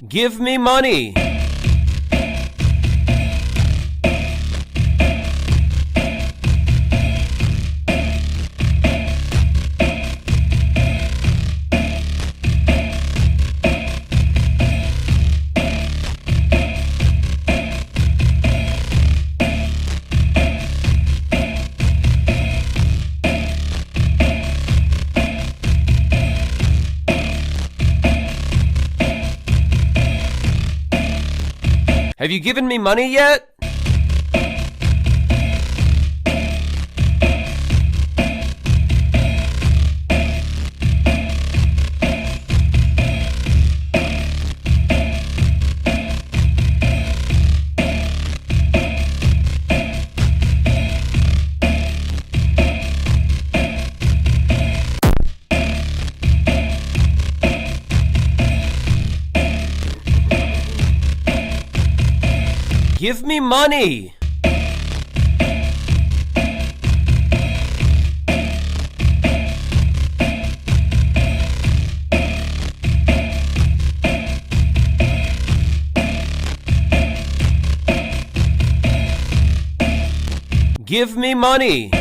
Give me money. Have you given me money yet? Give me money. Give me money.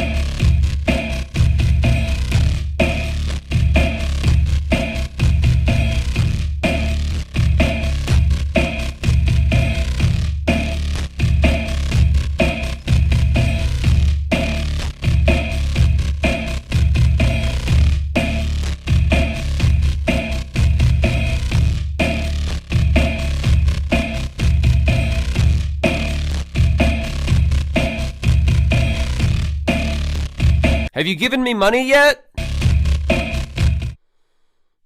Have you given me money yet?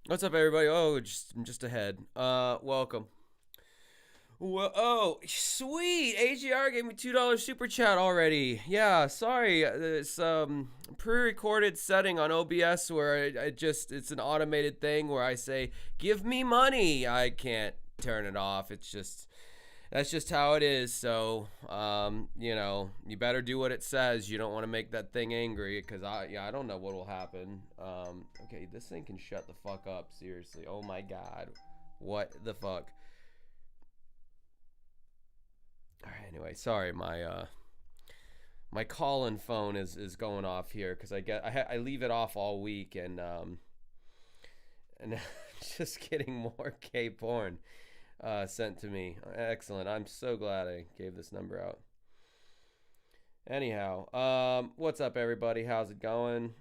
What's up, everybody? Oh, I'm just ahead. Welcome. Well, oh, sweet. AGR gave me $2 super chat already. Yeah, sorry. It's pre-recorded setting on OBS where it's an automated thing where I say, give me money. I can't turn it off. That's just how it is. So, you better do what it says. You don't want to make that thing angry because I don't know what will happen. Okay, this thing can shut the fuck up. Seriously. Oh my God. What the fuck? All right, anyway, sorry. My call-in phone is going off here because I leave it off all week and just getting more gay porn sent to me. Excellent. I'm so glad I gave this number out. Anyhow, what's up, everybody? How's it going?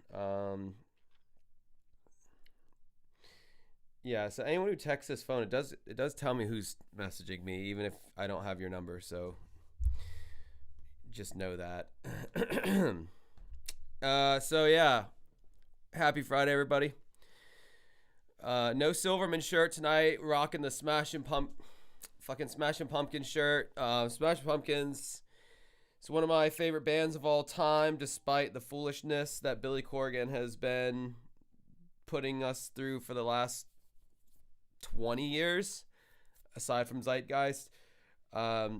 Yeah, so anyone who texts this phone, it does tell me who's messaging me, even if I don't have your number, so just know that. So yeah, happy Friday, everybody. No Silverman shirt tonight. Rocking the Smashing Pumpkins shirt. Smashing Pumpkins. It's one of my favorite bands of all time, despite the foolishness that Billy Corgan has been putting us through for the last 20 years, aside from Zeitgeist. But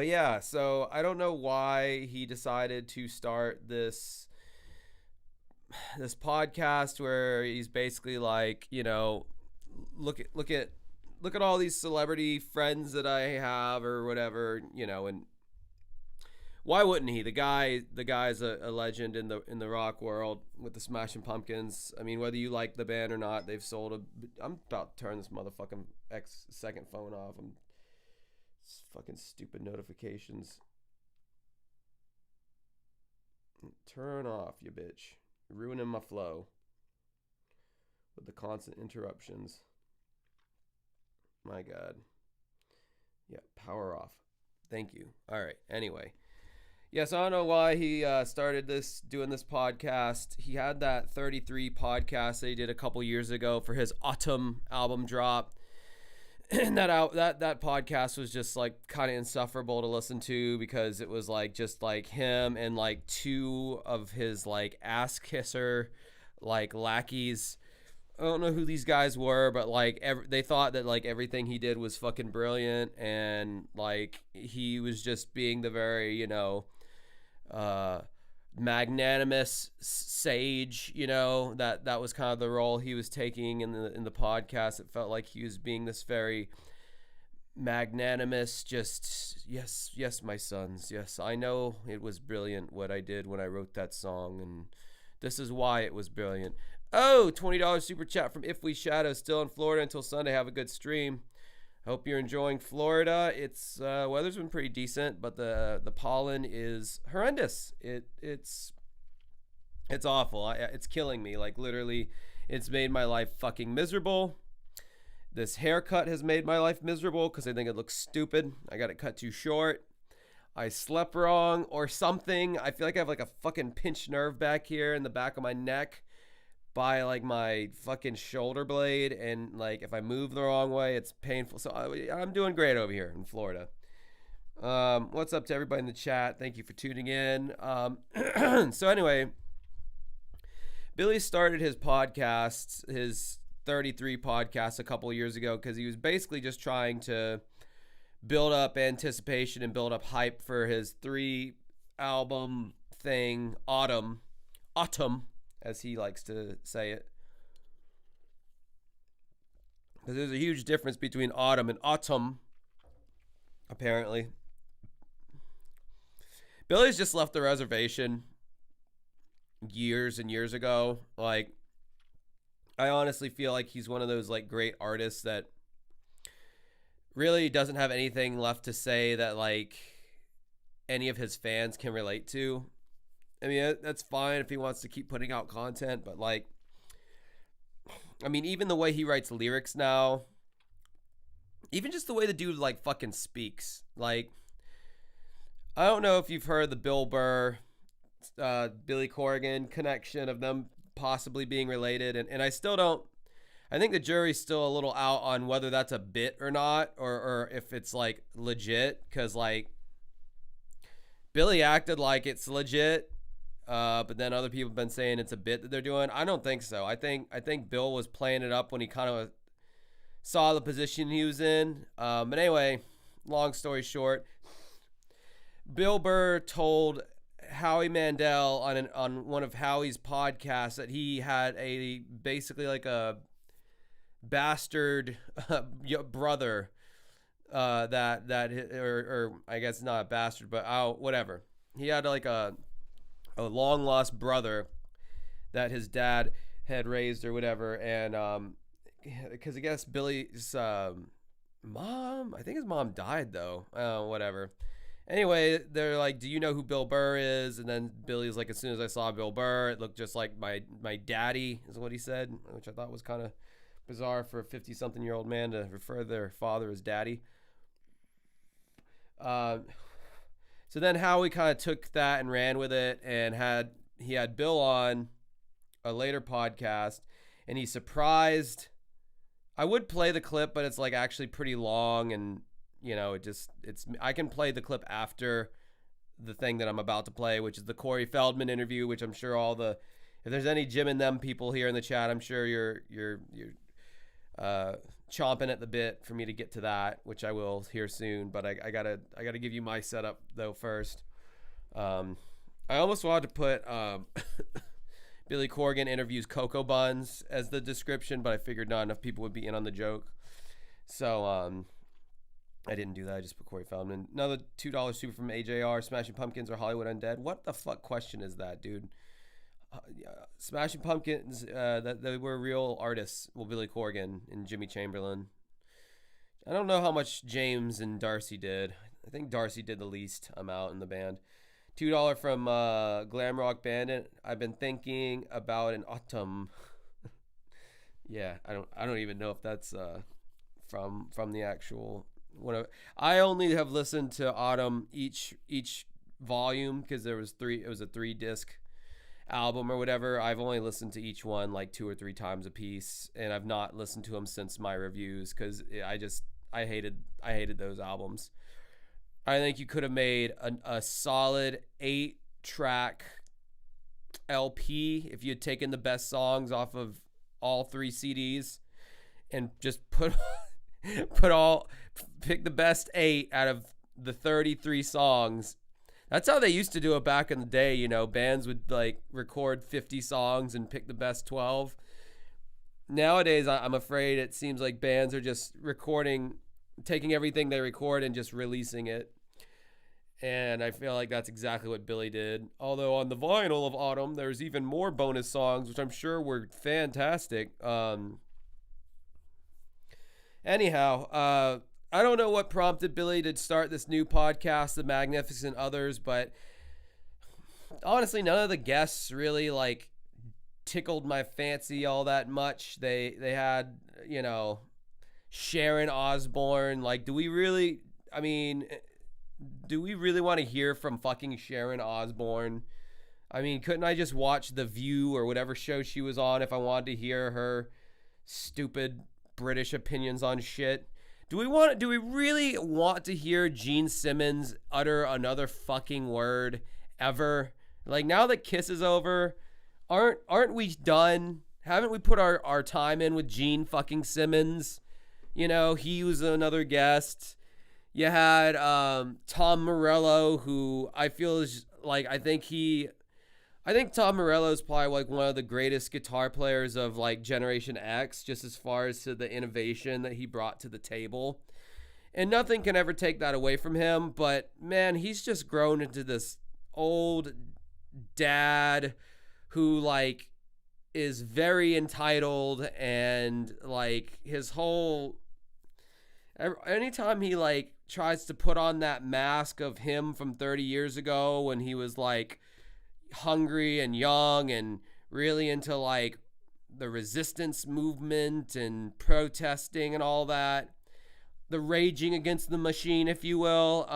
yeah, so I don't know why he decided to start this podcast where he's basically like, look at all these celebrity friends that I have or whatever, and why wouldn't he? The guy's a legend in the rock world with the Smashing Pumpkins. I mean, whether you like the band or not, they've sold I'm about to turn this motherfucking second phone off. Fucking stupid notifications. Turn off, you bitch. You're ruining my flow with the constant interruptions. My God. Yeah, power off. Thank you. All right. Anyway. Yes, I don't know why he started doing this podcast. He had that 33 podcast that he did a couple years ago for his Autumn album drop. And that podcast was just like kind of insufferable to listen to because it was like just like him and like two of his like ass kisser like lackeys. I don't know who these guys were, but like they thought that like everything he did was fucking brilliant, and like he was just being the very magnanimous sage, you know, that was kind of the role he was taking in the podcast. It felt like he was being this very magnanimous, just yes my sons, yes, I know it was brilliant what I did when I wrote that song, and this is why it was brilliant. Oh, $20 super chat from If We Shadow. Still in Florida until Sunday. Have a good stream. Hope you're enjoying Florida. It's weather's been pretty decent, but the pollen is horrendous. It's awful. It's killing me. Like, literally, it's made my life fucking miserable. This haircut has made my life miserable because I think it looks stupid. I got it cut too short. I slept wrong or something. I feel like I have like a fucking pinched nerve back here in the back of my neck by like my fucking shoulder blade, and like if I move the wrong way, it's painful. So I'm doing great over here in Florida. What's up to everybody in the chat? Thank you for tuning in. So anyway, Billy started his podcast, his 33 podcasts, a couple of years ago because he was basically just trying to build up anticipation and build up hype for his 3-album thing, Autumn, as he likes to say it. Because there's a huge difference between autumn and autumn, apparently. Billy's just left the reservation years and years ago. Like, I honestly feel like he's one of those like great artists that really doesn't have anything left to say that like any of his fans can relate to. I mean, that's fine if he wants to keep putting out content, but like, I mean, even the way he writes lyrics now, even just the way the dude like fucking speaks, like, I don't know if you've heard the Bill Burr, Billy Corgan connection of them possibly being related, and I still don't. I think the jury's still a little out on whether that's a bit or not, or if it's like legit, because like Billy acted like it's legit, but then other people have been saying it's a bit that they're doing. I don't think so. I think Bill was playing it up when he kind of saw the position he was in. But anyway, long story short, Bill Burr told Howie Mandel on one of Howie's podcasts that he had a basically like a bastard brother or I guess not a bastard, but whatever. He had like a long lost brother that his dad had raised or whatever, and because I guess Billy's mom, I think his mom died though. Whatever. Anyway, they're like, do you know who Bill Burr is? And then Billy's like, as soon as I saw Bill Burr, it looked just like my daddy, is what he said, which I thought was kind of bizarre for a 50-something-year-old man to refer to their father as daddy. So then Howie kind of took that and ran with it, and he had Bill on a later podcast, and he surprised. I would play the clip, but it's like actually pretty long, and you know, I can play the clip after the thing that I'm about to play, which is the Corey Feldman interview, which I'm sure if there's any Jim and them people here in the chat, I'm sure you're chomping at the bit for me to get to that, which I will here soon. But I gotta give you my setup though first. I almost wanted to put Billy Corgan interviews Cocoa Buns as the description, but I figured not enough people would be in on the joke, so I didn't do that. I just put Corey Feldman. Another $2 super from AJR. Smashing Pumpkins or Hollywood Undead? What the fuck question is that, dude? Smashing Pumpkins, that they were real artists. Well, Billy Corgan and Jimmy Chamberlain. I don't know how much James and Darcy did. I think Darcy did the least amount in the band. $2 from Glam Rock Bandit. I've been thinking about an autumn. Yeah, I don't even know if that's from the actual. I only have listened to Autumn each volume because it was a 3-disc album or whatever. I've only listened to each one like 2 or 3 times a piece, and I've not listened to them since my reviews because I hated those albums. I think you could have made a solid 8-track LP if you had taken the best songs off of all 3 CDs and just pick the best 8 out of the 33 songs That's how they used to do it back in the day. You know, bands would like record 50 songs and pick the best 12. Nowadays, I'm afraid it seems like bands are just recording, taking everything they record and just releasing it. And I feel like that's exactly what Billy did. Although on the vinyl of Autumn, there's even more bonus songs, which I'm sure were fantastic. Anyhow, I don't know what prompted Billy to start this new podcast, The Magnificent Others, but honestly, none of the guests really like tickled my fancy all that much. They had, you know, Sharon Osbourne. Like, do we really want to hear from fucking Sharon Osbourne? I mean, couldn't I just watch The View or whatever show she was on if I wanted to hear her stupid British opinions on shit? Do we really want to hear Gene Simmons utter another fucking word ever? Like, now that Kiss is over, aren't we done? Haven't we put our time in with Gene fucking Simmons? You know, he was another guest. You had Tom Morello, who I feel is like, I think Tom Morello is probably like one of the greatest guitar players of like Generation X, just as far as to the innovation that he brought to the table. And nothing can ever take that away from him. But man, he's just grown into this old dad who like is very entitled, and like his whole, anytime he like tries to put on that mask of him from 30 years ago when he was like hungry and young and really into like the resistance movement and protesting and all that, the raging against the machine, if you will,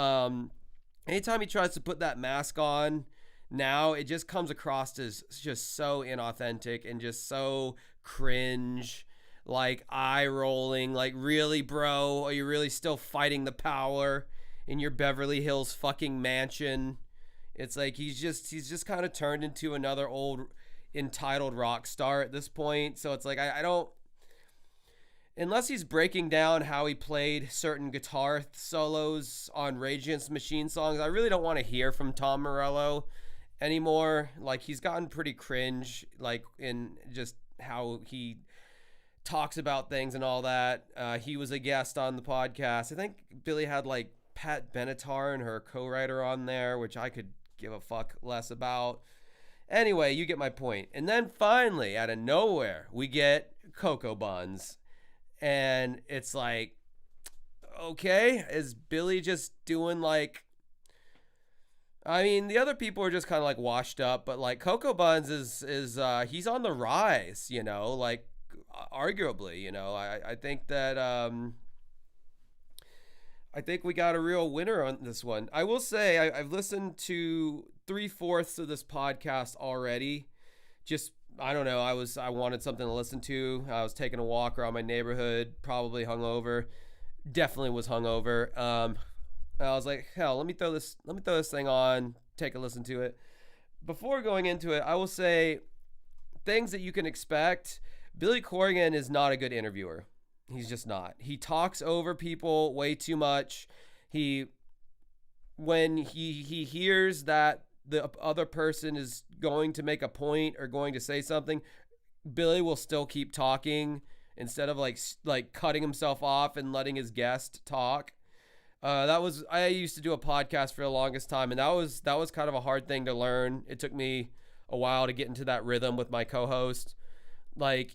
anytime he tries to put that mask on now, it just comes across as just so inauthentic and just so cringe, like eye rolling, like, really, bro, are you really still fighting the power in your Beverly Hills fucking mansion? It's like he's just kind of turned into another old entitled rock star at this point. So it's like I don't, unless he's breaking down how he played certain guitar solos on Rage Against the Machine songs, I really don't want to hear from Tom Morello anymore. Like, he's gotten pretty cringe, like in just how he talks about things and all that. He was a guest on the podcast. I think Billy had like Pat Benatar and her co-writer on there, which I could give a fuck less about. Anyway, you get my point. And then finally, out of nowhere, we get Cocoa Buns. And it's like, okay, is Billy just doing like, I mean, the other people are just kind of like washed up, but like Cocoa Buns is he's on the rise, you know, like arguably, you know. I think that I think we got a real winner on this one. I will say I've listened to 3/4 of this podcast already. Just, I don't know, I wanted something to listen to. I was taking a walk around my neighborhood, probably hungover. Definitely was hungover. I was like, hell, let me throw this thing on, take a listen to it. Before going into it, I will say things that you can expect. Billy Corgan is not a good interviewer. He's just not. He talks over people way too much. When he hears that the other person is going to make a point or going to say something, Billy will still keep talking instead of like cutting himself off and letting his guest talk. I used to do a podcast for the longest time, and that was kind of a hard thing to learn. It took me a while to get into that rhythm with my co-host. I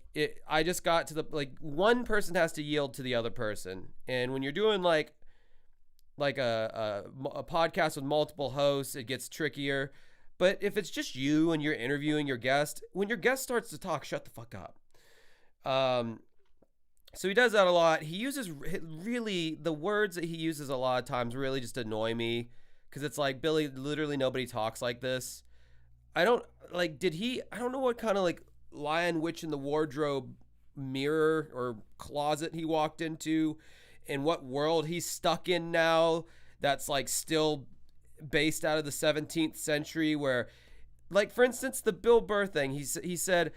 just got to one person has to yield to the other person. And when you're doing like a podcast with multiple hosts, it gets trickier. But if it's just you and you're interviewing your guest, when your guest starts to talk, shut the fuck up. So he does that a lot. He uses the words that he uses a lot of times really just annoy me, because it's like, Billy, literally nobody talks like this. I don't know what kind of like Lion Witch in the Wardrobe mirror or closet he walked into, and what world he's stuck in now that's like still based out of the 17th century, where, like, for instance, the Bill Burr thing, he said,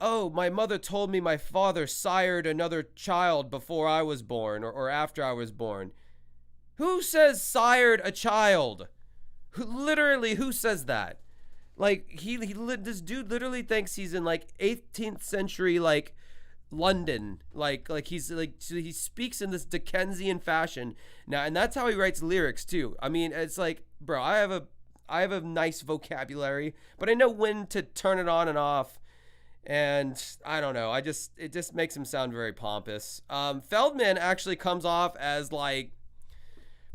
oh, my mother told me my father sired another child before I was born or after I was born. Who says sired a child? Who says that? Like this dude literally thinks he's in like 18th century like London, like he's like, so he speaks in this Dickensian fashion now, and that's how he writes lyrics too. I mean, it's like, bro, I have a nice vocabulary, but I know when to turn it on and off. And I don't know, it just makes him sound very pompous. Feldman actually comes off as like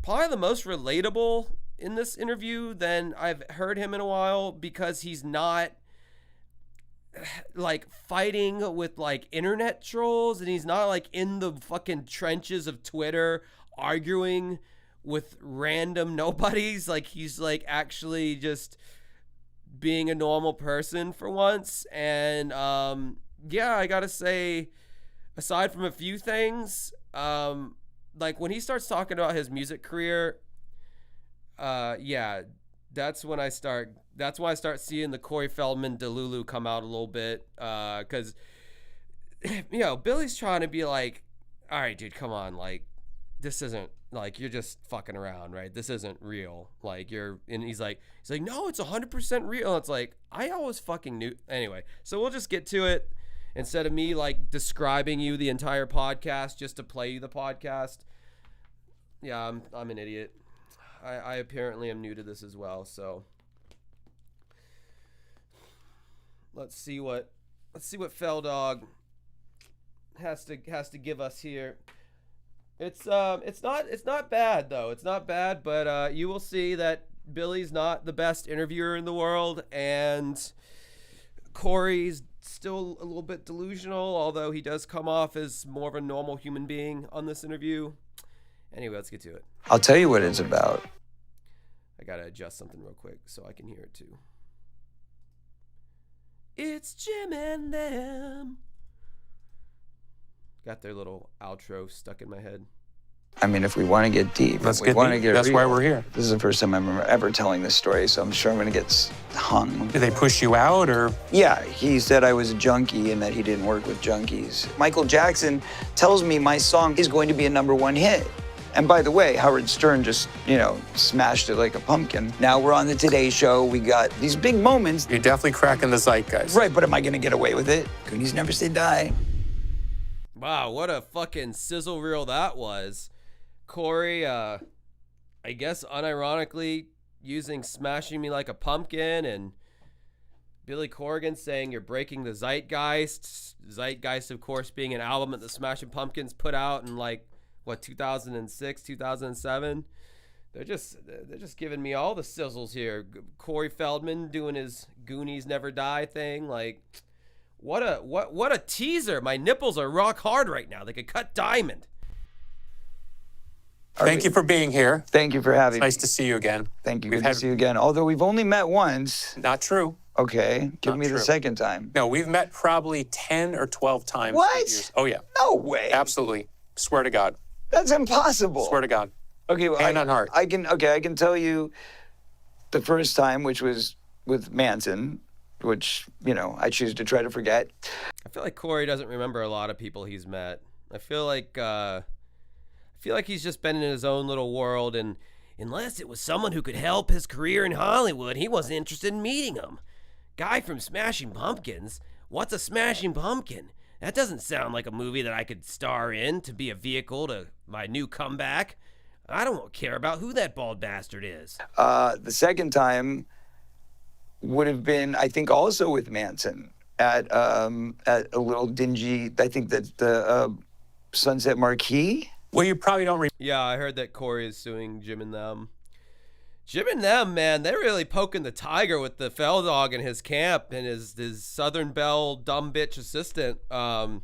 probably the most relatable in this interview than I've heard him in a while, because he's not like fighting with like internet trolls, and he's not like in the fucking trenches of Twitter arguing with random nobodies. Like, he's like actually just being a normal person for once. And yeah, I gotta say, aside from a few things, like when he starts talking about his music career, yeah, that's why I start seeing the Corey Feldman Delulu come out a little bit, because you know, Billy's trying to be like, all right, dude, come on, like, this isn't, like, you're just fucking around, right? This isn't real. Like, and he's like, no, it's 100% real. It's like, I always fucking knew. Anyway, so we'll just get to it instead of me like describing you the entire podcast just to play you the podcast. Yeah, I'm an idiot. I apparently am new to this as well, so let's see what Feldog has to give us here. It's not bad though. It's not bad, but you will see that Billy's not the best interviewer in the world, and Corey's still a little bit delusional, although he does come off as more of a normal human being on this interview. Anyway, let's get to it. I'll tell you what it's about. I gotta adjust something real quick so I can hear it too. It's Jim and them. Got their little outro stuck in my head. I mean, if we want to get deep, let's get deep. That's why we're here. This is the first time I'm ever telling this story, so I'm sure I'm going to get hung. Did they push you out, or? Yeah, he said I was a junkie and that he didn't work with junkies. Michael Jackson tells me my song is going to be a #1 hit. And by the way, Howard Stern just, smashed it like a pumpkin. Now we're on the Today Show. We got these big moments. You're definitely cracking the zeitgeist. Right, but am I going to get away with it? Goonies never say die. Wow, what a fucking sizzle reel that was. Corey, I guess unironically using Smashing Me Like a Pumpkin, and Billy Corgan saying you're breaking the zeitgeist. Zeitgeist, of course, being an album that the Smashing Pumpkins put out in 2006, 2007. They're just giving me all the sizzles here. Corey Feldman doing his Goonies Never Die thing. Like, what a teaser. My nipples are rock hard right now. They could cut diamond. Thank you for being here. Thank you for having me. Nice to see you again. Thank you. Good to see you again. Although we've only met once. Not true. Okay. Give me the second time. No, we've met probably 10 or 12 times. What? Oh, yeah. No way. Absolutely. Swear to God. That's impossible. Swear to God. Okay, well, hand on heart. I can tell you the first time, which was with Manson, which, I choose to try to forget. I feel like Corey doesn't remember a lot of people he's met. I feel like he's just been in his own little world, and unless it was someone who could help his career in Hollywood, he wasn't interested in meeting him. Guy from Smashing Pumpkins? What's a Smashing Pumpkin? That doesn't sound like a movie that I could star in to be a vehicle to my new comeback. I don't care about who that bald bastard is. The second time would have been, I think, also with Manson at a little dingy, I think that the Sunset Marquee. Well, you probably don't Yeah, I heard that Corey is suing Jim and them. Jim and them, man, they're really poking the tiger with the Feldog in his camp and his Southern Belle dumb bitch assistant. Man,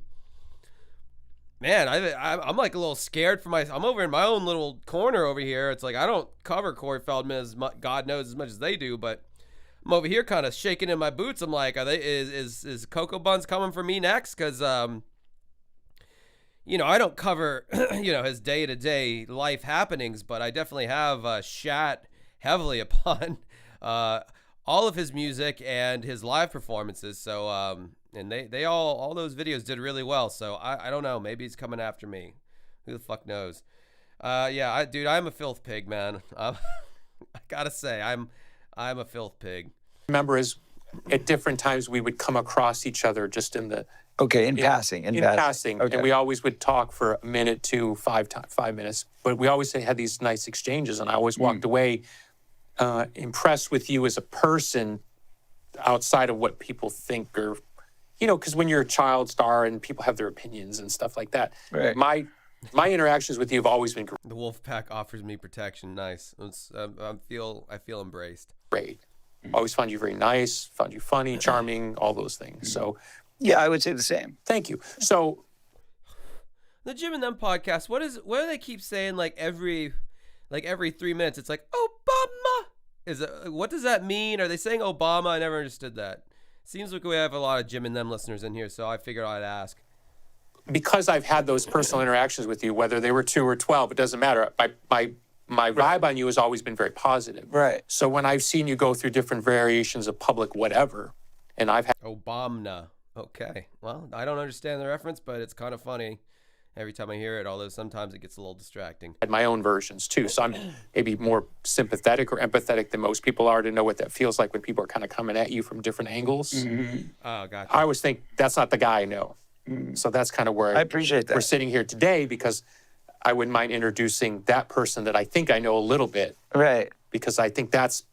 I'm like a little scared for I'm over in my own little corner over here. It's like I don't cover Corey Feldman as God knows as much as they do, but I'm over here kind of shaking in my boots. I'm like, is Cocoa Buns coming for me next? Because I don't cover his day-to-day life happenings, but I definitely have shat heavily upon all of his music and his live performances. So and they all those videos did really well. So I don't know, maybe he's coming after me. Who the fuck knows? Yeah, dude, I'm a filth pig, man. I gotta say, I'm a filth pig. Remember is at different times we would come across each other just in the Okay, in passing. in passing, Okay. and we always would talk for a minute to 5 minutes. But we always had these nice exchanges, and I always walked away impressed with you as a person outside of what people think or, because when you're a child star and people have their opinions and stuff like that, Right. my interactions with you have always been The wolf pack offers me protection. Nice. I feel embraced. great. Always found you very nice, found you funny, charming, all those things. So Yeah, I would say the same. thank you. So The Jim and Them podcast. What do they keep saying? Like every 3 minutes, it's like Obama. What does that mean? Are they saying Obama? I never understood that. Seems like we have a lot of Jim and Them listeners in here, so I figured I'd ask. because I've had those personal interactions with you, whether they were 2 or 12, it doesn't matter. My vibe on you has always been very positive. Right. So when I've seen you go through different variations of public whatever, and I've had Obama. Okay. Well, I don't understand the reference, but it's kind of funny every time I hear it, although sometimes it gets a little distracting. my own versions too. So I'm maybe more sympathetic or empathetic than most people are to know what that feels like when people are kind of coming at you from different angles. Oh, gotcha. I always think that's not the guy I know. So that's kind of where I appreciate that. we're sitting here today, because I wouldn't mind introducing that person that I think I know a little bit, Right. because I think that's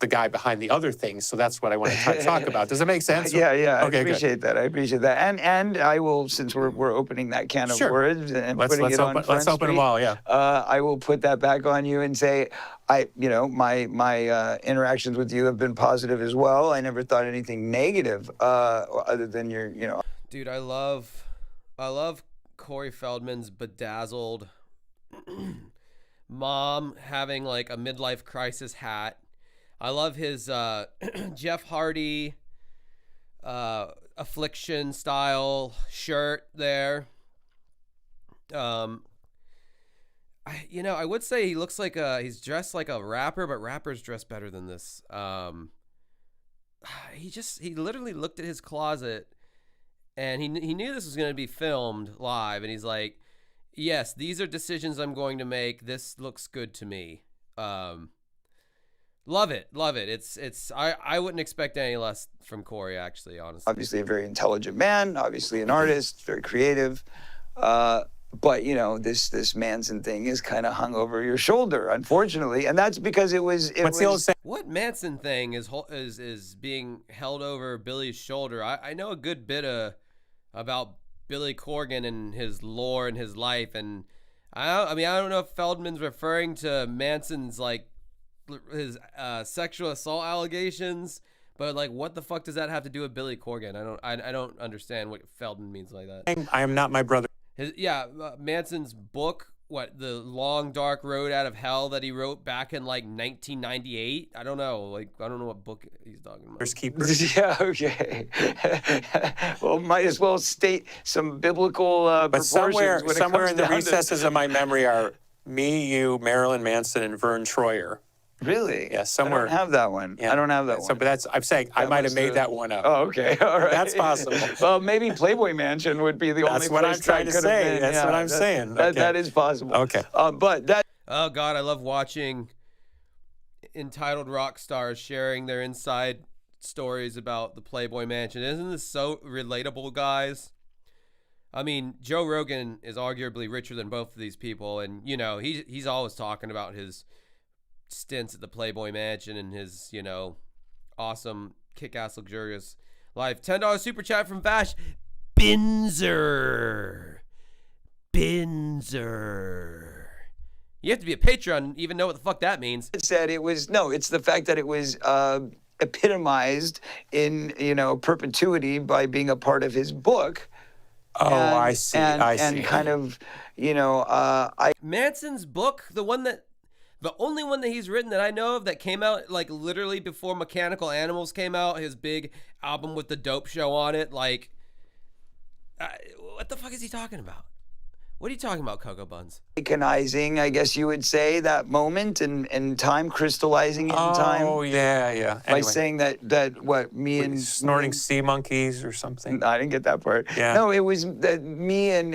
the guy behind the other things. So that's what I want to talk about. Does that make sense? Yeah, Okay, I good. appreciate that. I appreciate that. And I will, since we're opening that can of Sure. words and Let's putting it on open, Front let's open them Street, all. Yeah. I will put that back on you and say, my interactions with you have been positive as well. I never thought anything negative, other than your, Dude, I love Corey Feldman's bedazzled mom having like a midlife crisis hat. I love his Jeff Hardy affliction style shirt there. I would say he looks like he's dressed like a rapper, but rappers dress better than this. He literally looked at his closet and he knew this was going to be filmed live, and he's like, yes, these are decisions I'm going to make. This looks good to me. Love it. It's I wouldn't expect any less from Corey, actually, honestly. obviously a very intelligent man, obviously an artist, very creative. But this Manson thing is kind of hung over your shoulder, unfortunately, and that's because it was. What's the old saying? What Manson thing is being held over Billy's shoulder? I know a good bit about Billy Corgan and his lore and his life, and I don't know if Feldman's referring to Manson's his sexual assault allegations, but like, what the fuck does that have to do with Billy Corgan? I don't understand what Feldman means like that. I am not my brother. Manson's book, the Long Dark Road Out of Hell that he wrote back in like 1998. I don't know what book he's talking about. There's keepers. Yeah, okay. Well, might as well state some biblical But proportions. when it somewhere comes in the down to- recesses of my memory are me, you, Marilyn Manson, and Vern Troyer. Really? Yeah, somewhere. I don't have that one. Yeah. I don't have that So, one. but I'm saying I That might have was made the- that one up. Oh, okay. All right. That's possible. Well, maybe Playboy Mansion would be the only That's what I'm place trying that to could have say. been. That's Yeah, what I'm saying. Okay. That is possible. Okay. But that Oh God, I love watching entitled rock stars sharing their inside stories about the Playboy Mansion. Isn't this so relatable, guys? I mean, Joe Rogan is arguably richer than both of these people, and he's always talking about his stints at the Playboy Mansion and his awesome, kick-ass, luxurious life. $10 super chat from Vash Binzer. You have to be a Patreon to even know what the fuck that means. said it was it's the fact that it was epitomized in perpetuity by being a part of his book. Oh, I see. I see. And kind of Manson's book, the only one that he's written that I know of that came out like literally before Mechanical Animals came out, his big album with the dope show on it. Like, what the fuck is he talking about? What are you talking about, Cocoa Buns? iconizing, I guess you would say, that moment and time, crystallizing it in time. Oh, yeah. By saying that what me and snorting sea monkeys or something. I didn't get that part. Yeah. No, it was that me and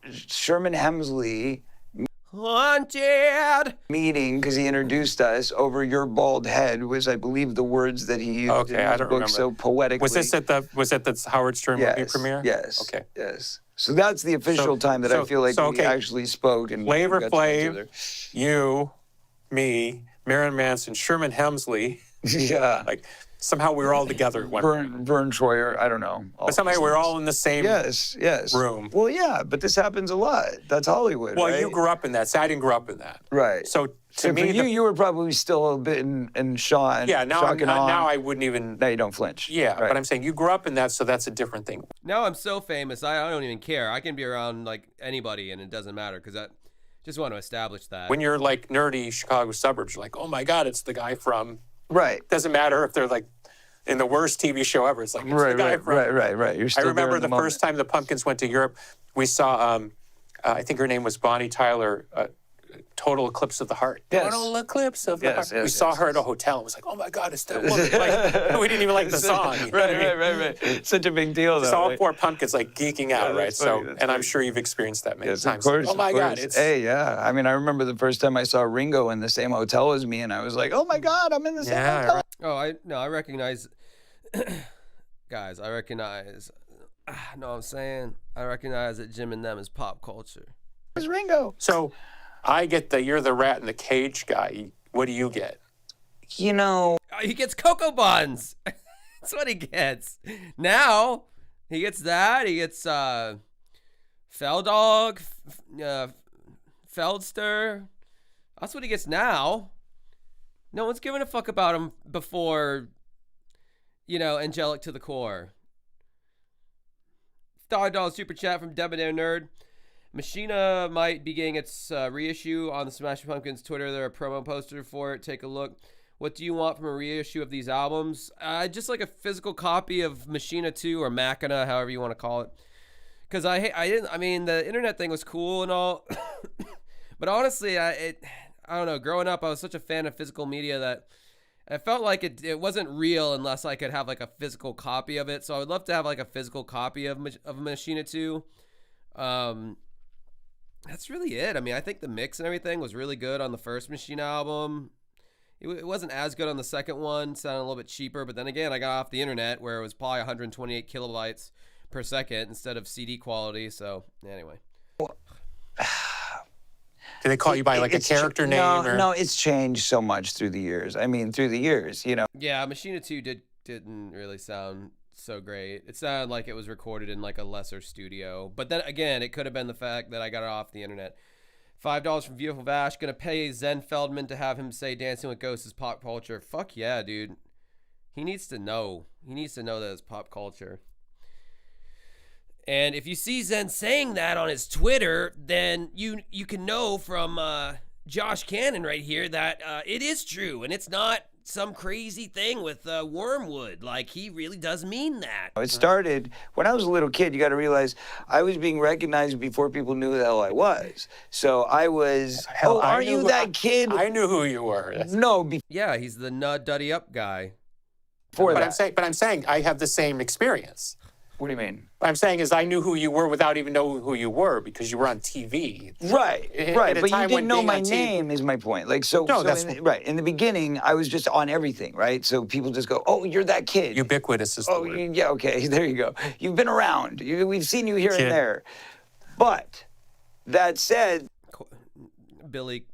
Sherman Hemsley. Haunted. meeting, because he introduced us, over your bald head was, I believe, the words that he used Okay, in I his don't book remember. so poetically. Was this at the Howard Stern movie Yes, premiere? yes. Okay. Yes. So that's the official time that I feel like we actually spoke and Flavor got to know each other. Flav, you, me, Marilyn Manson, Sherman Hemsley. Yeah. Like somehow we were all together at one point. Vern Troyer, I don't know. But somehow we're all in the same yes room. Well, yeah, but this happens a lot. That's Hollywood, Well, right? you grew up in that. So I didn't grow up in that. Right. So So to for me, you were probably still a bit in shock. yeah. Now, now I wouldn't even. Now you don't flinch. Yeah, right. but I'm saying you grew up in that, so that's a different thing. Now I'm so famous, I don't even care. I can be around like anybody and it doesn't matter because I just want to establish that. When you're like nerdy Chicago suburbs, you're like, oh my God, it's the guy from. Right. Doesn't matter if they're like in the worst TV show ever. It's like, it's the guy from. Right. You're still I remember there in the moment. first time the Pumpkins went to Europe, we saw, I think her name was Bonnie Tyler, Total Eclipse of the Heart. Yes. Total Eclipse of the Heart. Yes, we saw her at a hotel and was like, oh my God, it's that woman. Like, we didn't even like the song. You know what I mean? Right. Such a big deal, though. Just all right? four Pumpkins like geeking out, Yeah, right? that's So, funny, that's and I'm funny. sure you've experienced that many Yes, times. of course. Oh my of God, course. it's. Hey, yeah. I mean, I remember the first time I saw Ringo in the same hotel as me, and I was like, oh my God, I'm in the same hotel. Right. Oh, I recognize, guys. I recognize. Know what I'm saying? I recognize that Jim and them is pop culture. It's Ringo. So, I get the you're the rat in the cage guy. What do you get? You know, He gets Cocoa Buns. That's what he gets. Now he gets that. He gets Feldog, Feldster. That's what he gets now. No one's giving a fuck about him before, Angelic to the Core. $5 super chat from Debonair Nerd. Machina might be getting its reissue on the Smashing Pumpkins Twitter. They're a promo poster for it. Take a look. What do you want from a reissue of these albums? Just like a physical copy of Machina 2 or Machina, however you want to call it. Because the internet thing was cool and all. But honestly, I don't know. Growing up, I was such a fan of physical media that I felt like it wasn't real unless I could have like a physical copy of it. So I would love to have like a physical copy of Machina 2. That's really it. I mean, I think the mix and everything was really good on the first Machina album. It wasn't as good on the second one. Sounded a little bit cheaper. But then again, I got off the internet where it was probably 128 kilobytes per second instead of CD quality. So anyway. Do they call you by like a character name? No, it's changed so much through the years. I mean, through the years, Yeah, Machina 2 didn't really sound so great. It sounded like it was recorded in like a lesser studio. But then again, it could have been the fact that I got it off the internet. $5 from Beautiful Vash. Gonna pay Zen Feldman to have him say Dancing with Ghosts is pop culture. Fuck yeah, dude. He needs to know. He needs to know that it's pop culture. And if you see Zen saying that on his Twitter, then you can know from Josh Cannon right here that it is true. And it's not some crazy thing with Wormwood. Like, he really does mean that. It started when I was a little kid. You got to realize I was being recognized before people knew who the hell I was. So I was, are you that kid? I knew who you were. No, Yeah, he's the Nud Duddy Up guy. before But that. I'm saying I have the same experience. What do you mean? What I'm saying is I knew who you were without even knowing who you were because you were on TV. Right. At a But you time when didn't know being my on TV name is my point. Like, so, No, so that's- right. In the beginning, I was just on everything, right? So people just go, oh, you're that kid. Ubiquitous is the Oh, word. yeah, okay. There you go. You've been around. We've seen you here Kid. and there. But that said, Billy,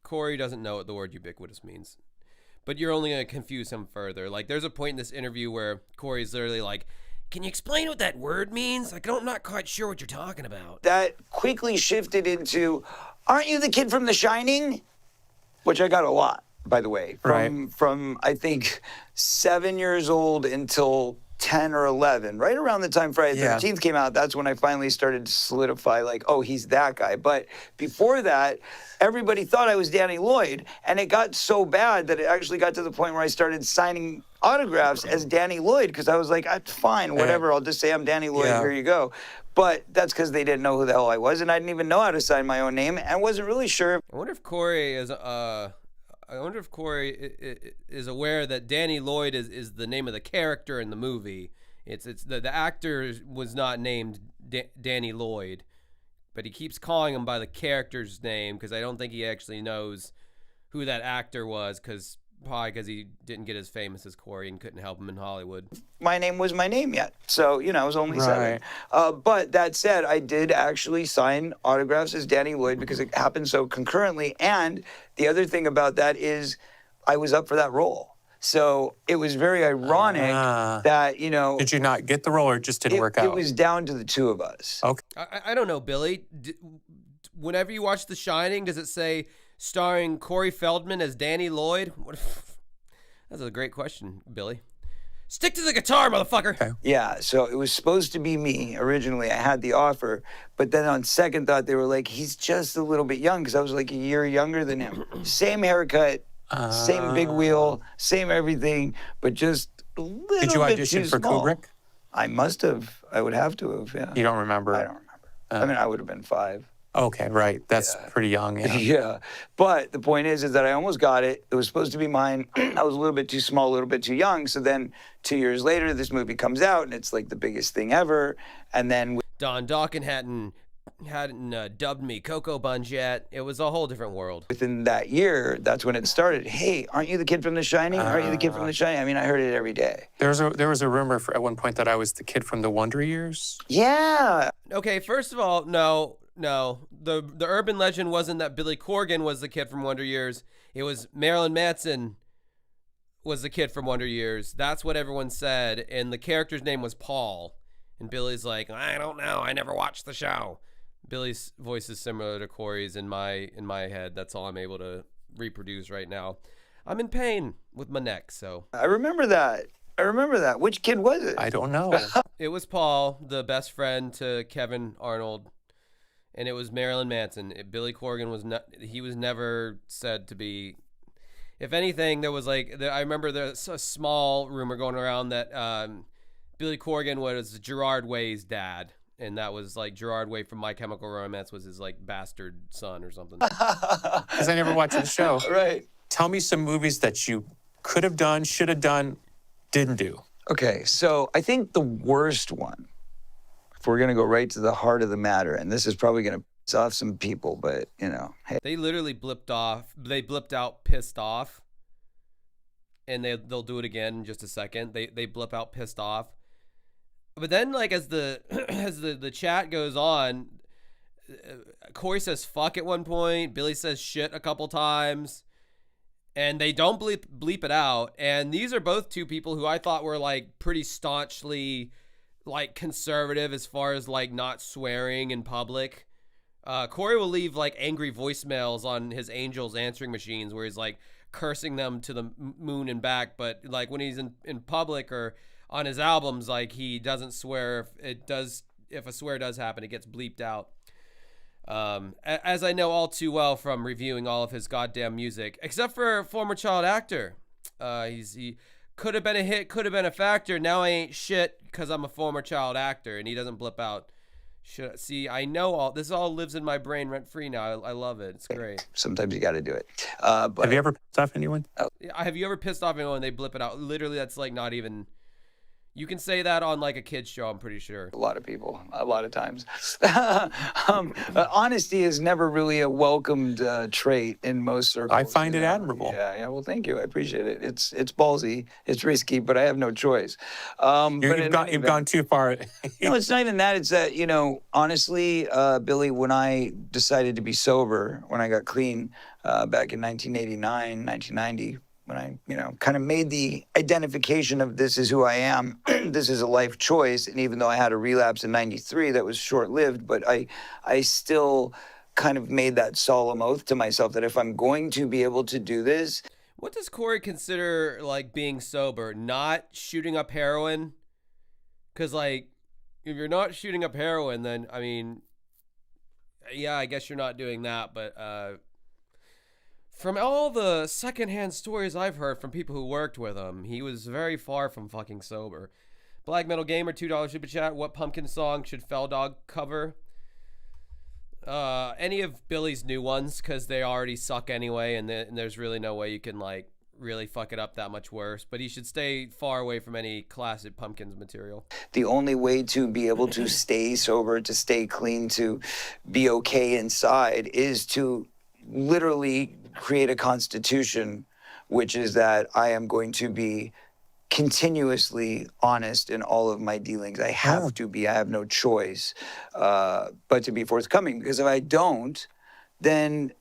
Corey doesn't know what the word ubiquitous means. But you're only going to confuse him further. Like, there's a point in this interview where Corey's literally like, can you explain what that word means? Like, I'm not quite sure what you're talking about. that quickly shifted into, aren't you the kid from The Shining? Which I got a lot, by the way. From I think 7 years old until 10 or 11, right around the time Friday the 13th came out, that's when I finally started to solidify, like, oh, he's that guy. But before that, everybody thought I was Danny Lloyd, and it got so bad that it actually got to the point where I started signing autographs as Danny Lloyd, because I was like, fine, whatever, I'll just say I'm Danny Lloyd, here you go. But that's because they didn't know who the hell I was, and I didn't even know how to sign my own name, and wasn't really sure. I wonder if Corey is aware that Danny Lloyd is the name of the character in the movie. It's the actor was not named Danny Lloyd. but he keeps calling him by the character's name because I don't think he actually knows who that actor was, probably because he didn't get as famous as Corey and couldn't help him in Hollywood. My name was my name yet. So, I was only 7. But that said, I did actually sign autographs as Danny Lloyd because it happened so concurrently. And the other thing about that is I was up for that role. So it was very ironic that, Did you not get the role or it just didn't work out? It was down to the two of us. Okay. I don't know, Billy. Whenever you watch The Shining, does it say starring Corey Feldman as Danny Lloyd? That's a great question, Billy. Stick to the guitar, motherfucker. Okay. Yeah, so it was supposed to be me originally. I had the offer, but then on second thought, they were like, he's just a little bit young because I was like a year younger than him. Same haircut. Same big wheel, same everything, but just a little bit too small. Did you audition for Kubrick? I must have. I would have to have, yeah. You don't remember? I don't remember. I would have been 5. Okay, right. That's pretty young, yeah. Yeah. But the point is that I almost got it. It was supposed to be mine. I was a little bit too small, a little bit too young. So then 2 years later, this movie comes out, and it's like the biggest thing ever. And then Don Dawkins hadn't dubbed me Cocoa Buns yet. It was a whole different world. Within that year, that's when it started. Hey, aren't you the kid from The Shining? Aren't you the kid from The Shining? I mean, I heard it every day. There was a rumor at one point that I was the kid from the Wonder Years. Yeah. Okay, first of all, no. The urban legend wasn't that Billy Corgan was the kid from Wonder Years. It was Marilyn Manson was the kid from Wonder Years. That's what everyone said, and the character's name was Paul. And Billy's like, I don't know. I never watched the show. Billy's voice is similar to Corey's in my head. That's all I'm able to reproduce right now. I'm in pain with my neck, so. I remember that. Which kid was it? I don't know. It was Paul, the best friend to Kevin Arnold, and it was Marilyn Manson. Billy Corgan was not. He was never said to be. If anything, there was I remember there's a small rumor going around that Billy Corgan was Gerard Way's dad. And that was Gerard Way from My Chemical Romance was his bastard son or something. Because I never watched the show. Right. Tell me some movies that you could have done, should have done, didn't do. Okay, so I think the worst one, if we're going to go right to the heart of the matter, and this is probably going to piss off some people, but, hey. They literally blipped out pissed off. And they'll do it again in just a second. They blip out pissed off. But then, as the chat goes on, Corey says fuck at one point. Billy says shit a couple times, and they don't bleep it out. And these are both two people who I thought were pretty staunchly conservative as far as not swearing in public. Corey will leave angry voicemails on his Angels answering machines where he's cursing them to the moon and back. But when he's in public or on his albums, he doesn't swear. If a swear does happen, it gets bleeped out. As I know all too well from reviewing all of his goddamn music, except for former child actor. He could have been a hit, could have been a factor. Now I ain't shit because I'm a former child actor, and he doesn't blip out. See, I know all this. All lives in my brain rent free now. I love it. It's great. Sometimes you got to do it. But have you ever pissed off anyone? Have you ever pissed off anyone and they blip it out? Literally, that's not even. You can say that on a kid's show, I'm pretty sure. A lot of people, a lot of times. Honesty is never really a welcomed trait in most circles. I find it admirable. Yeah, well, thank you. I appreciate it. It's ballsy, it's risky, but I have no choice. You've gone too far. No, it's not even that. It's that, honestly, Billy, when I decided to be sober, when I got clean back in 1989, 1990, when I, kind of made the identification of this is who I am, this is a life choice. And even though I had a relapse in 93, that was short-lived, but I still kind of made that solemn oath to myself that if I'm going to be able to do this. What does Corey consider being sober? Not shooting up heroin? Because if you're not shooting up heroin, then, yeah, I guess you're not doing that, but, from all the secondhand stories I've heard from people who worked with him, he was very far from fucking sober. Black Metal Gamer, $2 super chat. What pumpkin song should Feldog cover? Any of Billy's new ones, because they already suck anyway, and there's really no way you can really fuck it up that much worse. But he should stay far away from any classic Pumpkins material. The only way to be able to stay sober, to stay clean, to be okay inside is to literally create a constitution, which is that I am going to be continuously honest in all of my dealings. I have to be. I have no choice but to be forthcoming. Because if I don't, then,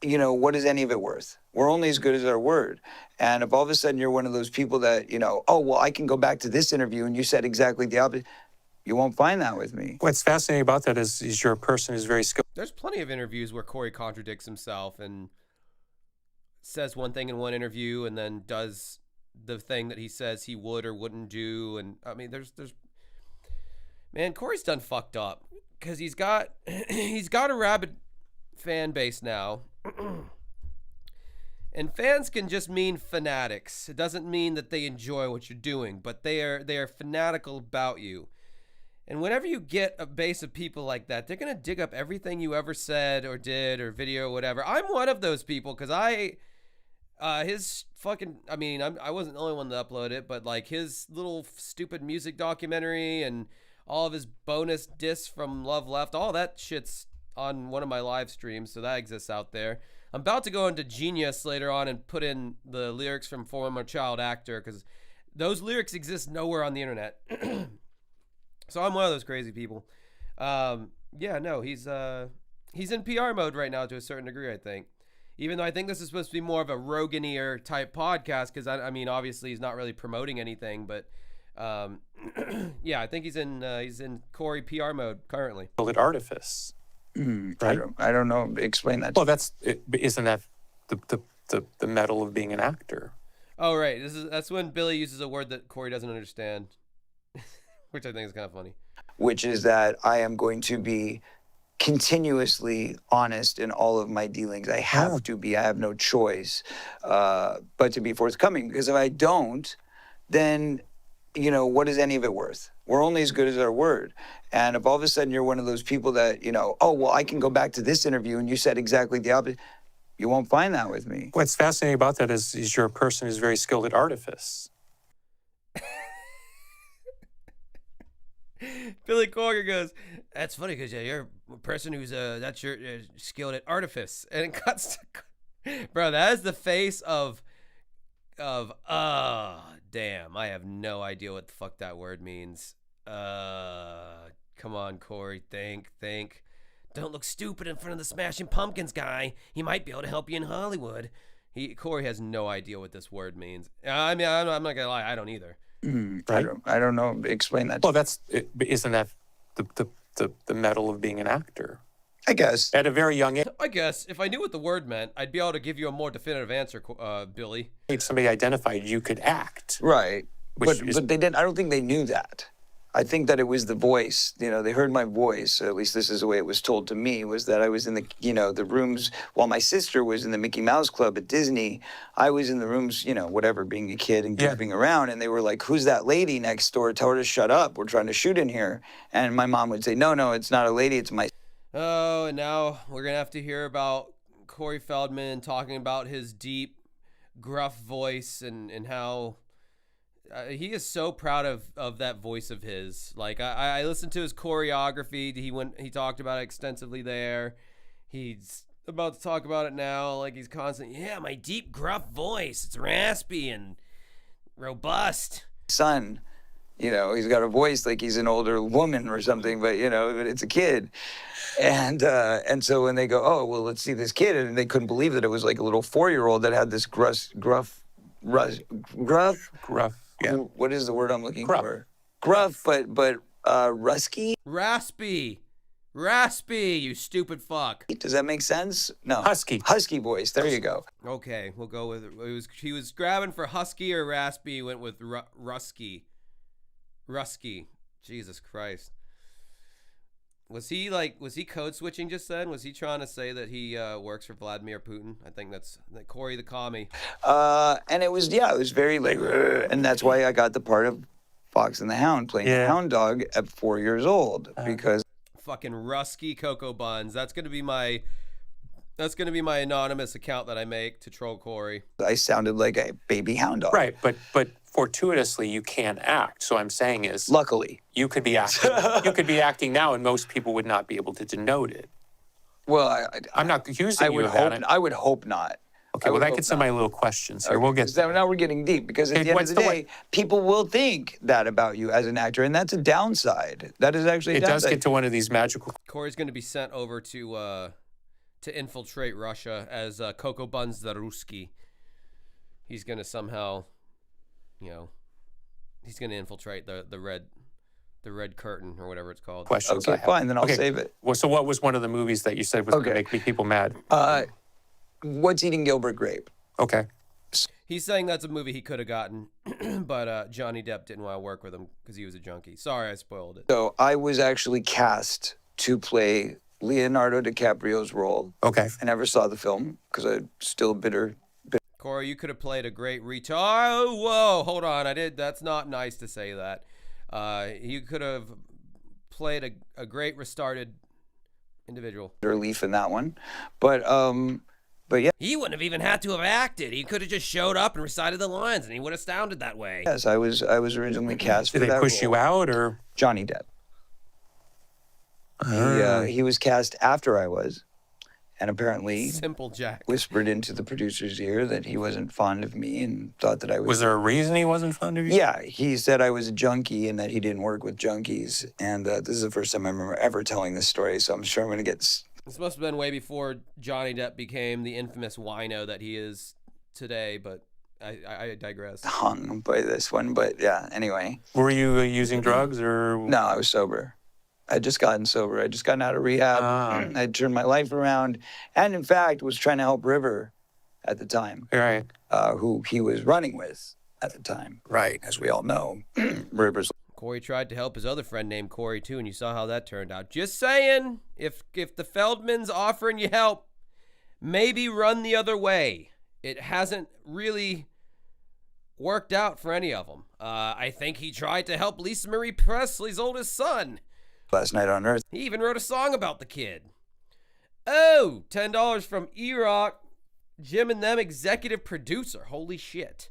what is any of it worth? We're only as good as our word. And if all of a sudden you're one of those people that, oh, well, I can go back to this interview and you said exactly the opposite, you won't find that with me. What's fascinating about that is you're a person who's very skilled. There's plenty of interviews where Corey contradicts himself and says one thing in one interview and then does the thing that he says he would or wouldn't do. And I mean, man, Corey's done fucked up because he's got a rabid fan base now. And fans can just mean fanatics. It doesn't mean that they enjoy what you're doing, but they are fanatical about you. And whenever you get a base of people like that, they're going to dig up everything you ever said or did or video or whatever. I'm one of those people because I wasn't the only one to upload it, but like his little stupid music documentary and all of his bonus discs from Love Left, all that shit's on one of my live streams, so that exists out there. I'm about to go into Genius later on and put in the lyrics from Former Child Actor because those lyrics exist nowhere on the internet. So I'm one of those crazy people. He's in PR mode right now to a certain degree, I think. Even though I think this is supposed to be more of a Rogan-ier type podcast because, I mean, obviously he's not really promoting anything, but I think he's in Corey PR mode currently. At artifice. Right? I don't know. Explain that. Well, isn't that the metal of being an actor? Oh, right. That's when Billy uses a word that Corey doesn't understand, which I think is kind of funny. Which is that I am going to be continuously honest in all of my dealings. I have to be. I have no choice but to be forthcoming. Because if I don't, then, what is any of it worth? We're only as good as our word. And if all of a sudden you're one of those people that, oh, well, I can go back to this interview and you said exactly the opposite, you won't find that with me. What's fascinating about that is you're a person who's very skilled at artifice. Billy Corgan goes, that's funny because you're a person who's that's your skilled at artifice. And it cuts to, bro, that is the face of damn, I have no idea what the fuck that word means. Come on, Corey, think. Don't look stupid in front of the Smashing Pumpkins guy. He might be able to help you in Hollywood. Corey has no idea what this word means. I mean, I'm not gonna lie, I don't either. Right? I don't know. Explain that. Well, isn't that the metal of being an actor? I guess. At a very young age. I guess if I knew what the word meant, I'd be able to give you a more definitive answer, Billy. Somebody identified you could act. Right. But they didn't. I don't think they knew that. I think that it was the voice. They heard my voice. At least this is the way it was told to me, was that I was in the rooms while my sister was in the Mickey Mouse Club at Disney. I was in the rooms, whatever, being a kid and goofing around. And they were like, who's that lady next door? Tell her to shut up. We're trying to shoot in here. And my mom would say, no, it's not a lady. It's my. Oh, and now we're going to have to hear about Corey Feldman talking about his deep, gruff voice and how he is so proud of that voice of his. Like, I listened to his choreography. He talked about it extensively there. He's about to talk about it now. Like, he's constantly, my deep, gruff voice. It's raspy and robust. Son. He's got a voice like he's an older woman or something, but it's a kid. And so when they go, oh, well, let's see this kid, and they couldn't believe that it was like a little 4-year-old that had this gruff. Yeah. What is the word I'm looking for? Gruff, but rusky? Raspy, you stupid fuck. Does that make sense? No. Husky voice. There you go. Okay, we'll go with it. He was grabbing for husky or raspy. Went with rusky. Jesus Christ. Was he code switching just then? Was he trying to say that he works for Vladimir Putin? I think that's Corey the commie. And it was very like, and that's why I got the part of Fox and the Hound playing the Hound Dog at 4 years old because fucking Rusky Cocoa Buns. That's gonna be my That's going to be my anonymous account that I make to troll Corey. I sounded like a baby hound dog. Right, but fortuitously you can act. So I'm saying is, Luckily. you could be acting. You could be acting now, and most people would not be able to denote it. Well, I'm not accusing I you would of hope. that. I would hope not. Okay, well, that gets in my little questions here. We'll get So now we're getting deep because at Okay, the end of what's the the day, people will think that about you as an actor, and that's a downside. That is actually a It does downside. get to one of these magical. Corey's going to be sent over to infiltrate Russia as Coco Buns the Ruski. He's going to somehow, he's going to infiltrate the red curtain or whatever it's called. Questions. Okay, fine, then I'll save it. Well, so what was one of the movies that you said was going to make people mad? What's Eating Gilbert Grape? Okay. He's saying that's a movie he could have gotten, but Johnny Depp didn't want to work with him because he was a junkie. Sorry, I spoiled it. So I was actually cast to play Leonardo DiCaprio's role. Okay. I never saw the film because I'm still bitter. Corey, you could have played a great retard. Oh, whoa, hold on. That's not nice to say that. You could have played a great restarted individual. Relief in that one, but yeah. He wouldn't have even had to have acted. He could have just showed up and recited the lines, and he would have sounded that way. Yes, I was originally cast for Did that they push role. you out, or Johnny Depp. He was cast after I was, and apparently Simple Jack. whispered into the producer's ear that he wasn't fond of me and thought that I was. was there a reason he wasn't fond of you? Yeah, he said I was a junkie and that he didn't work with junkies. And this is the first time I remember ever telling this story, so I'm sure I'm going to get This must have been way before Johnny Depp became the infamous wino that he is today, but I digress. hung by this one. But yeah, anyway. Were you using drugs, or No, I was sober. I'd just gotten sober. I'd just gotten out of rehab. I'd turned my life around. And in fact, was trying to help River at the time, Right. who he was running with at the time. Right. As we all know, River's Corey tried to help his other friend named Corey too, and you saw how that turned out. Just saying, if the Feldman's offering you help, maybe run the other way. It hasn't really worked out for any of them. I think he tried to help Lisa Marie Presley's oldest son. Last Night on Earth. He even wrote a song about the kid. Oh, $10 from E-Rock, Jim and Them executive producer. Holy shit.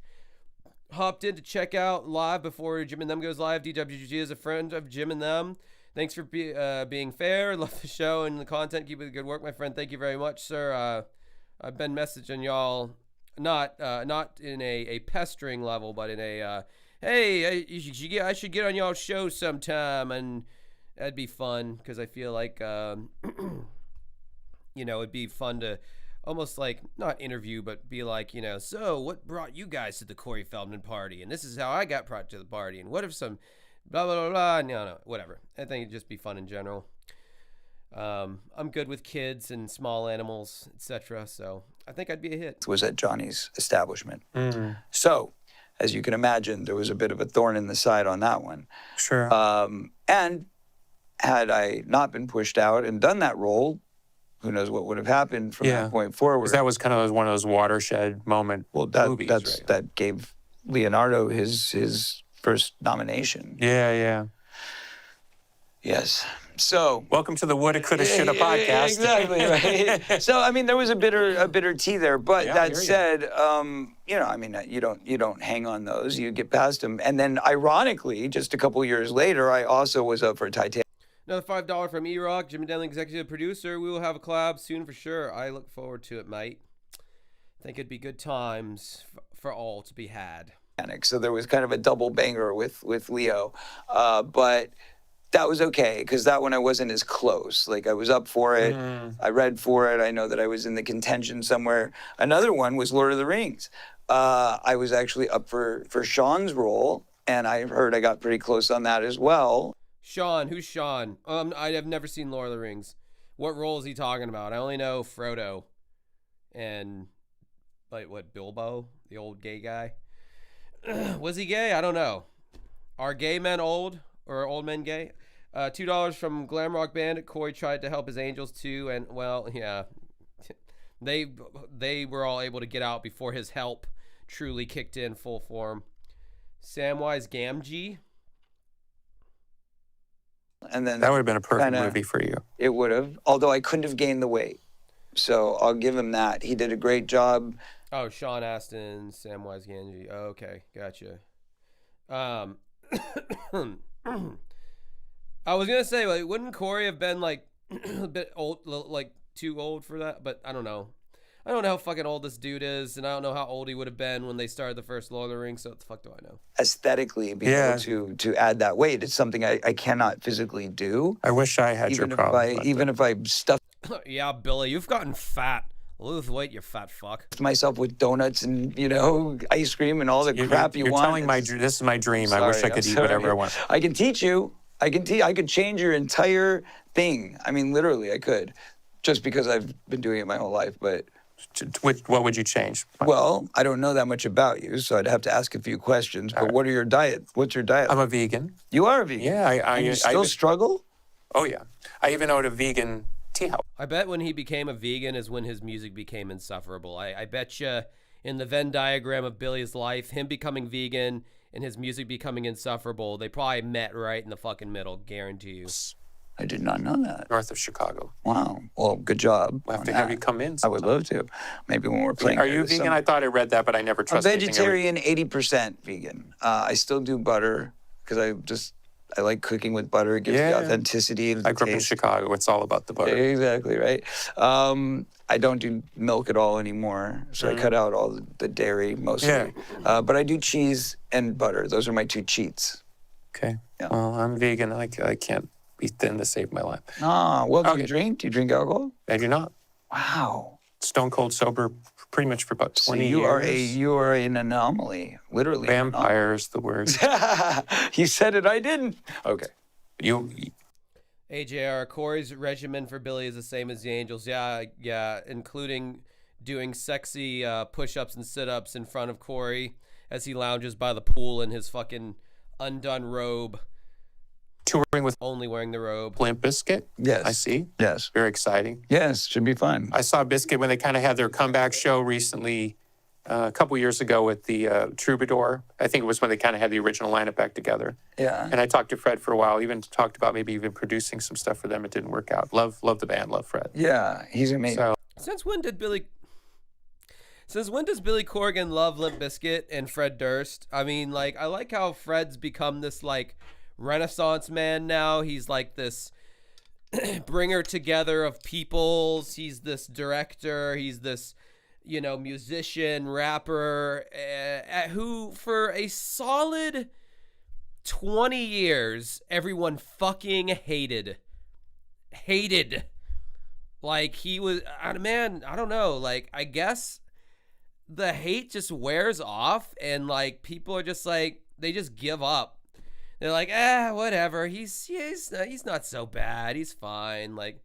Hopped in to check out live before Jim and Them goes live. DWG is a friend of Jim and Them. Thanks for being fair. Love the show and the content. Keep up the good work, my friend. Thank you very much, sir. I've been messaging y'all, not in a pestering level, but in a, hey, I should get on y'all's show sometime, and that'd be fun, because I feel like, it'd be fun to almost like, not interview, but be like, so what brought you guys to the Corey Feldman party? And this is how I got brought to the party. And what if some blah, blah, blah, blah. No, whatever. I think it'd just be fun in general. I'm good with kids and small animals, etc. So I think I'd be a hit. Was at Johnny's establishment. So, as you can imagine, there was a bit of a thorn in the side on that one. Sure. And had I not been pushed out and done that role, who knows what would have happened from that point forward. Because that was kind of one of those watershed moment movies, right? That gave Leonardo his first nomination. Yeah. Yes. So welcome to the Woulda, Coulda, Shoulda podcast. Exactly, right? So I mean, there was a bitter tea there. But that said, you don't hang on those. You get past them. And then, ironically, just a couple years later, I also was up for Titanic. Another $5 from E-Rock, Jim and Denley, executive producer. We will have a collab soon for sure. I look forward to it, mate. I think it'd be good times for all to be had. So there was kind of a double banger with Leo, but that was okay, because that one I wasn't as close. Like, I was up for it. I read for it. I know that I was in the contention somewhere. Another one was Lord of the Rings. I was actually up for Sean's role, and I heard I got pretty close on that as well. Sean, who's Sean? I have never seen Lord of the Rings. What role is he talking about? I only know Frodo and, Bilbo, the old gay guy. Was he gay? I don't know. Are gay men old, or are old men gay? $2 from Glam Rock Bandit. Corey tried to help his angels too, and well, yeah, they were all able to get out before his help truly kicked in full form. Samwise Gamgee. And then that would have been a perfect movie for you. It would have, although I couldn't have gained the weight. So I'll give him that. He did a great job. Oh, Sean Astin, Samwise Gamgee. Oh, okay, gotcha. I was gonna say, like, wouldn't Corey have been like a bit old, like too old for that? But I don't know. I don't know how fucking old this dude is, and I don't know how old he would have been when they started the first Lord of the Rings. So what the fuck do I know? Aesthetically, being able to add that weight, it's something I cannot physically do. I wish I had your problem. Even if I stuff Yeah, Billy, you've gotten fat. Lose weight, you fat fuck. myself with donuts and ice cream and all the crap you want. You're telling this is my dream. I wish I could eat whatever I want. I can teach you. I could change your entire thing. I mean, literally, I could, just because I've been doing it my whole life. But What would you change? well, I don't know that much about you, so I'd have to ask a few questions. But what are your diet? What's your diet? I'm a vegan. You are a vegan. Yeah, And you still struggle? Oh yeah, I even own a vegan tea house. I bet when he became a vegan is when his music became insufferable. I bet you in the Venn diagram of Billy's life, him becoming vegan and his music becoming insufferable, they probably met right in the fucking middle, guarantee you. I did not know that. North of Chicago. Wow. Well, good job. We'll have to have you come in I would love to. Maybe when we're playing. Are you vegan? I thought I read that, but I never I'm trusted anything vegetarian, 80% vegan. I still do butter because I like cooking with butter. It gives the authenticity of the I grew up in taste. Chicago. It's all about the butter. Exactly, right? I don't do milk at all anymore, so I cut out all the dairy mostly. Yeah. But I do cheese and butter. Those are my two cheats. Okay. Yeah. Well, I'm vegan. I can't be thin to save my life. Well, do you drink? Do you drink alcohol? I do not. Wow. Stone cold sober pretty much for about 20 So years. you are an anomaly, literally. Vampire is the word. You said it, I didn't. Okay. You AJR, Corey's regimen for Billy is the same as the Angels. Yeah, including doing sexy push-ups and sit-ups in front of Corey as he lounges by the pool in his fucking undone robe. touring with Only wearing the robe. Limp Bizkit. Yes. I see. Yes. Very exciting. Yes, should be fun. I saw Bizkit when they kind of had their comeback show recently, a couple years ago with the Troubadour. I think it was when they kind of had the original lineup back together. Yeah. And I talked to Fred for a while, even talked about maybe even producing some stuff for them. It didn't work out. Love the band, love Fred. Yeah, he's amazing. So Since when does Billy Corgan love Limp Bizkit and Fred Durst? I mean, like, I like how Fred's become this, like, Renaissance man now. He's like this bringer together of peoples. He's this director. He's this, musician, rapper, who for a solid 20 years, everyone fucking hated. Like, he was, man, I don't know. Like, I guess the hate just wears off and, like, people are just like, they just give up. They're like, whatever. He's not so bad. He's fine. Like,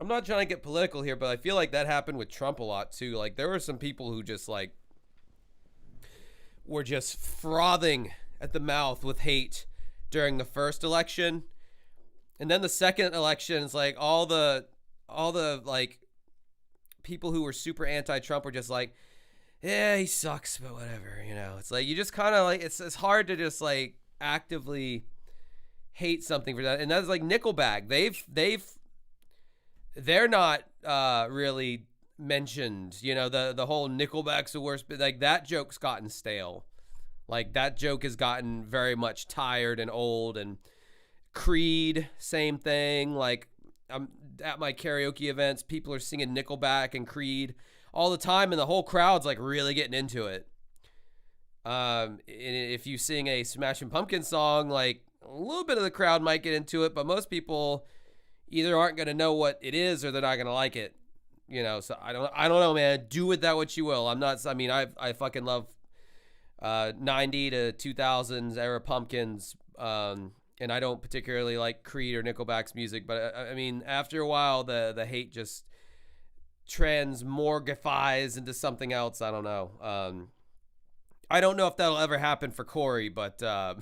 I'm not trying to get political here, but I feel like that happened with Trump a lot too. Like, there were some people who just like were just frothing at the mouth with hate during the first election, and then the second election is like all the like people who were super anti-Trump were just like, yeah, he sucks, but whatever, It's like you just kind of like it's hard to just like actively hate something for that. And that's like Nickelback. They're not really mentioned. The whole Nickelback's the worst, but like that joke's gotten stale. Like that joke has gotten very much tired and old. And Creed, same thing. Like I'm at my karaoke events, people are singing Nickelback and Creed all the time, and the whole crowd's like really getting into it. And if you sing a Smashing Pumpkins song, like a little bit of the crowd might get into it, but most people either aren't going to know what it is or they're not going to like it. So I don't know, man. Do with that what you will. I fucking love 90 to 2000s era Pumpkins, and I don't particularly like Creed or Nickelback's music, but I mean, after a while, the hate just transmorgifies into something else. I don't know. I don't know if that'll ever happen for Corey, but I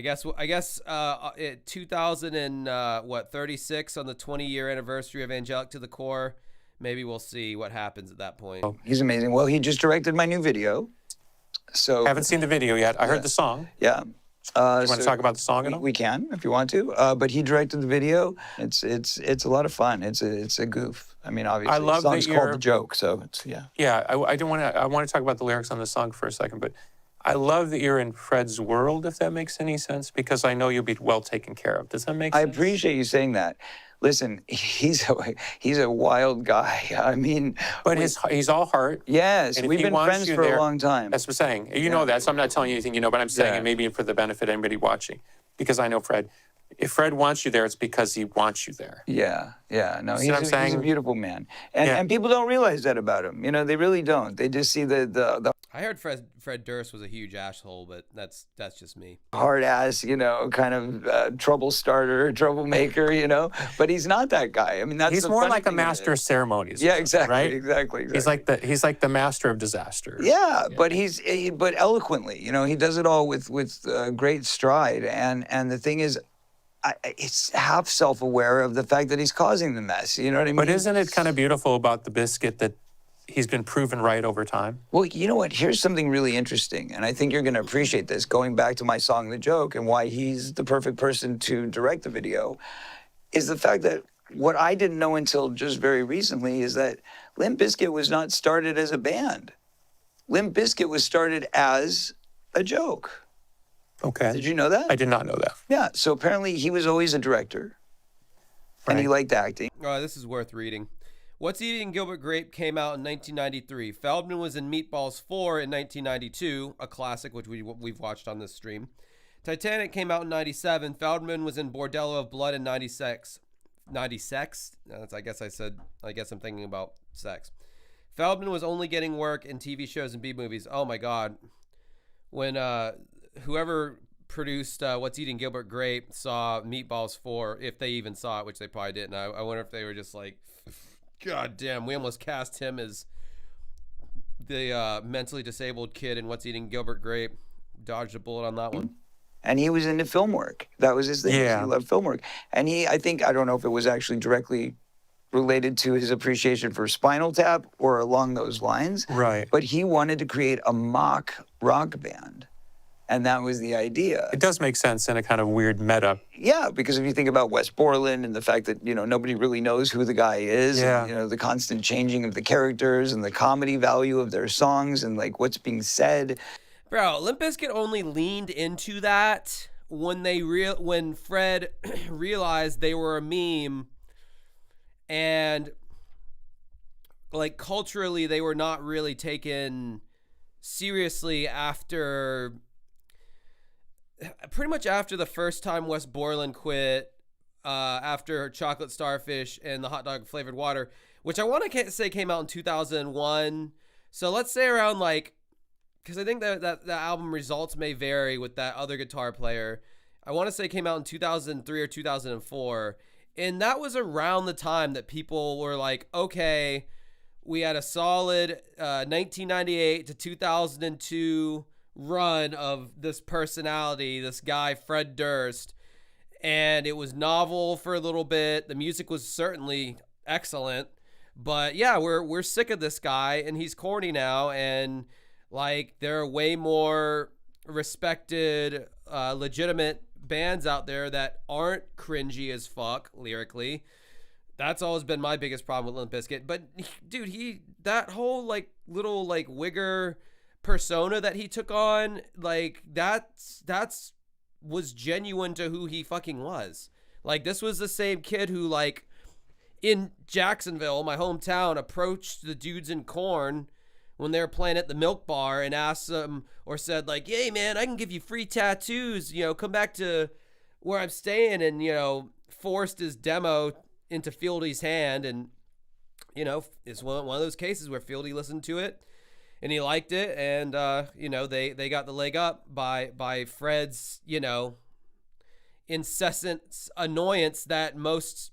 guess 36 on the 20-year anniversary of Angelic to the Core. Maybe we'll see what happens at that point. He's amazing. Well, he just directed my new video. So haven't seen the video yet. I heard the song. Yeah. Do you want to talk about the song at all? We can, if you want to. But he directed the video. It's a lot of fun. It's a goof. I mean, obviously, I love the song's that called you're- The Joke, so it's, yeah. Yeah, I don't want to. I want to talk about the lyrics on the song for a second, but I love that you're in Fred's world, if that makes any sense, because I know you'll be well taken care of. Does that make I sense? appreciate you saying that. Listen, he's a wild guy. I mean, But he's all heart. yes, And if we've he been wants friends you for there- a long time. That's what I'm saying. You know that, so I'm not telling you anything you know, but I'm saying Yeah. it maybe for the benefit of anybody watching, because I know Fred. If Fred wants you there, it's because he wants you there. Yeah, no, See what I'm he's a saying? beautiful man, and Yeah. and people don't realize that about him. You know, they really don't. They just see the I heard Fred Durst was a huge asshole, but that's just me. hard ass, you know, kind of trouble starter, troublemaker, you know. But he's not that guy. I mean, that's He's the more funny like a thing master of ceremonies. Yeah, exactly, Right? exactly. He's like the master of disaster. Yeah, but but eloquently, you know, he does it all with great stride, and the thing is, it's half self-aware of the fact that he's causing the mess. You know what I mean? But isn't it kind of beautiful about the biscuit that he's been proven right over time? Well, you know what? Here's something really interesting, and I think you're going to appreciate this. Going back to my song, "The Joke," and why he's the perfect person to direct the video, is the fact that what I didn't know until just very recently is that Limp Bizkit was not started as a band. Limp Bizkit was started as a joke. Okay. Did you know that? I did not know that. Yeah. So apparently he was always a director, and he Right. liked acting. Oh, this is worth reading. What's Eating Gilbert Grape came out in 1993. Feldman was in Meatballs 4 in 1992, a classic which we've watched on this stream. Titanic came out in 97. Feldman was in Bordello of Blood in 96. 96? I guess I'm thinking about sex. Feldman was only getting work in TV shows and B movies. Oh my God. When whoever produced What's Eating Gilbert Grape saw Meatballs 4, if they even saw it, which they probably didn't. I wonder if they were just like, God damn, we almost cast him as the mentally disabled kid in What's Eating Gilbert Grape. Dodged a bullet on that one. And he was into film work. That was his thing. Yeah. He loved film work. And I don't know if it was actually directly related to his appreciation for Spinal Tap or along those lines. Right. But he wanted to create a mock rock band. And that was the idea. It does make sense in a kind of weird meta. Yeah, because if you think about Wes Borland and the fact that, you know, nobody really knows who the guy is, Yeah. and, you know, the constant changing of the characters and the comedy value of their songs and like what's being said. Bro, Limp Bizkit only leaned into that when when Fred realized they were a meme, and like culturally they were not really taken seriously pretty much after the first time Wes Borland quit, after Chocolate Starfish and the Hot Dog Flavored Water, which I want to say came out in 2001. So let's say around like, because I think that album results may vary with that other guitar player. I want to say it came out in 2003 or 2004. And that was around the time that people were like, okay, we had a solid 1998 to 2002 run of this personality, this guy, Fred Durst. And it was novel for a little bit. The music was certainly excellent. But yeah, we're sick of this guy, and he's corny now, and like there are way more respected, legitimate bands out there that aren't cringy as fuck lyrically. That's always been my biggest problem with Limp Bizkit. But dude, that whole like little like wigger persona that he took on, like that's was genuine to who he fucking was. Like this was the same kid who like in Jacksonville, my hometown, approached the dudes in Korn when they were playing at the Milk Bar and asked them, or said like, hey man, I can give you free tattoos, you know, come back to where I'm staying, and, you know, forced his demo into Fieldy's hand. And, you know, it's one of those cases where Fieldy listened to it and he liked it. And, you know, they got the leg up by Fred's, you know, incessant annoyance that most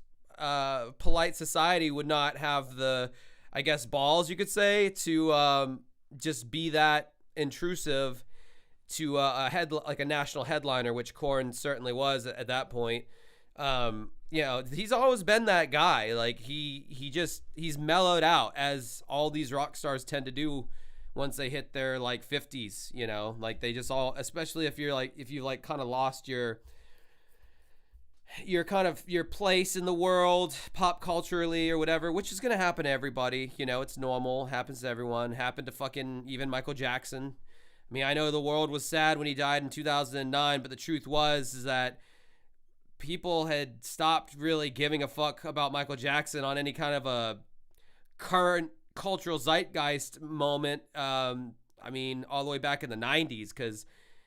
polite society would not have the, I guess, balls, you could say, to just be that intrusive to like a national headliner, which Korn certainly was at that point. You know, he's always been that guy. Like he's mellowed out, as all these rock stars tend to do once they hit their like 50s, you know, like they just all, especially if you like kind of lost your kind of your place in the world pop culturally or whatever, which is going to happen to everybody, you know, it's normal, happens to everyone, happened to fucking even Michael Jackson. I mean, I know the world was sad when he died in 2009, but the truth is that people had stopped really giving a fuck about Michael Jackson on any kind of a current cultural zeitgeist moment. I mean, all the way back in the 90s, because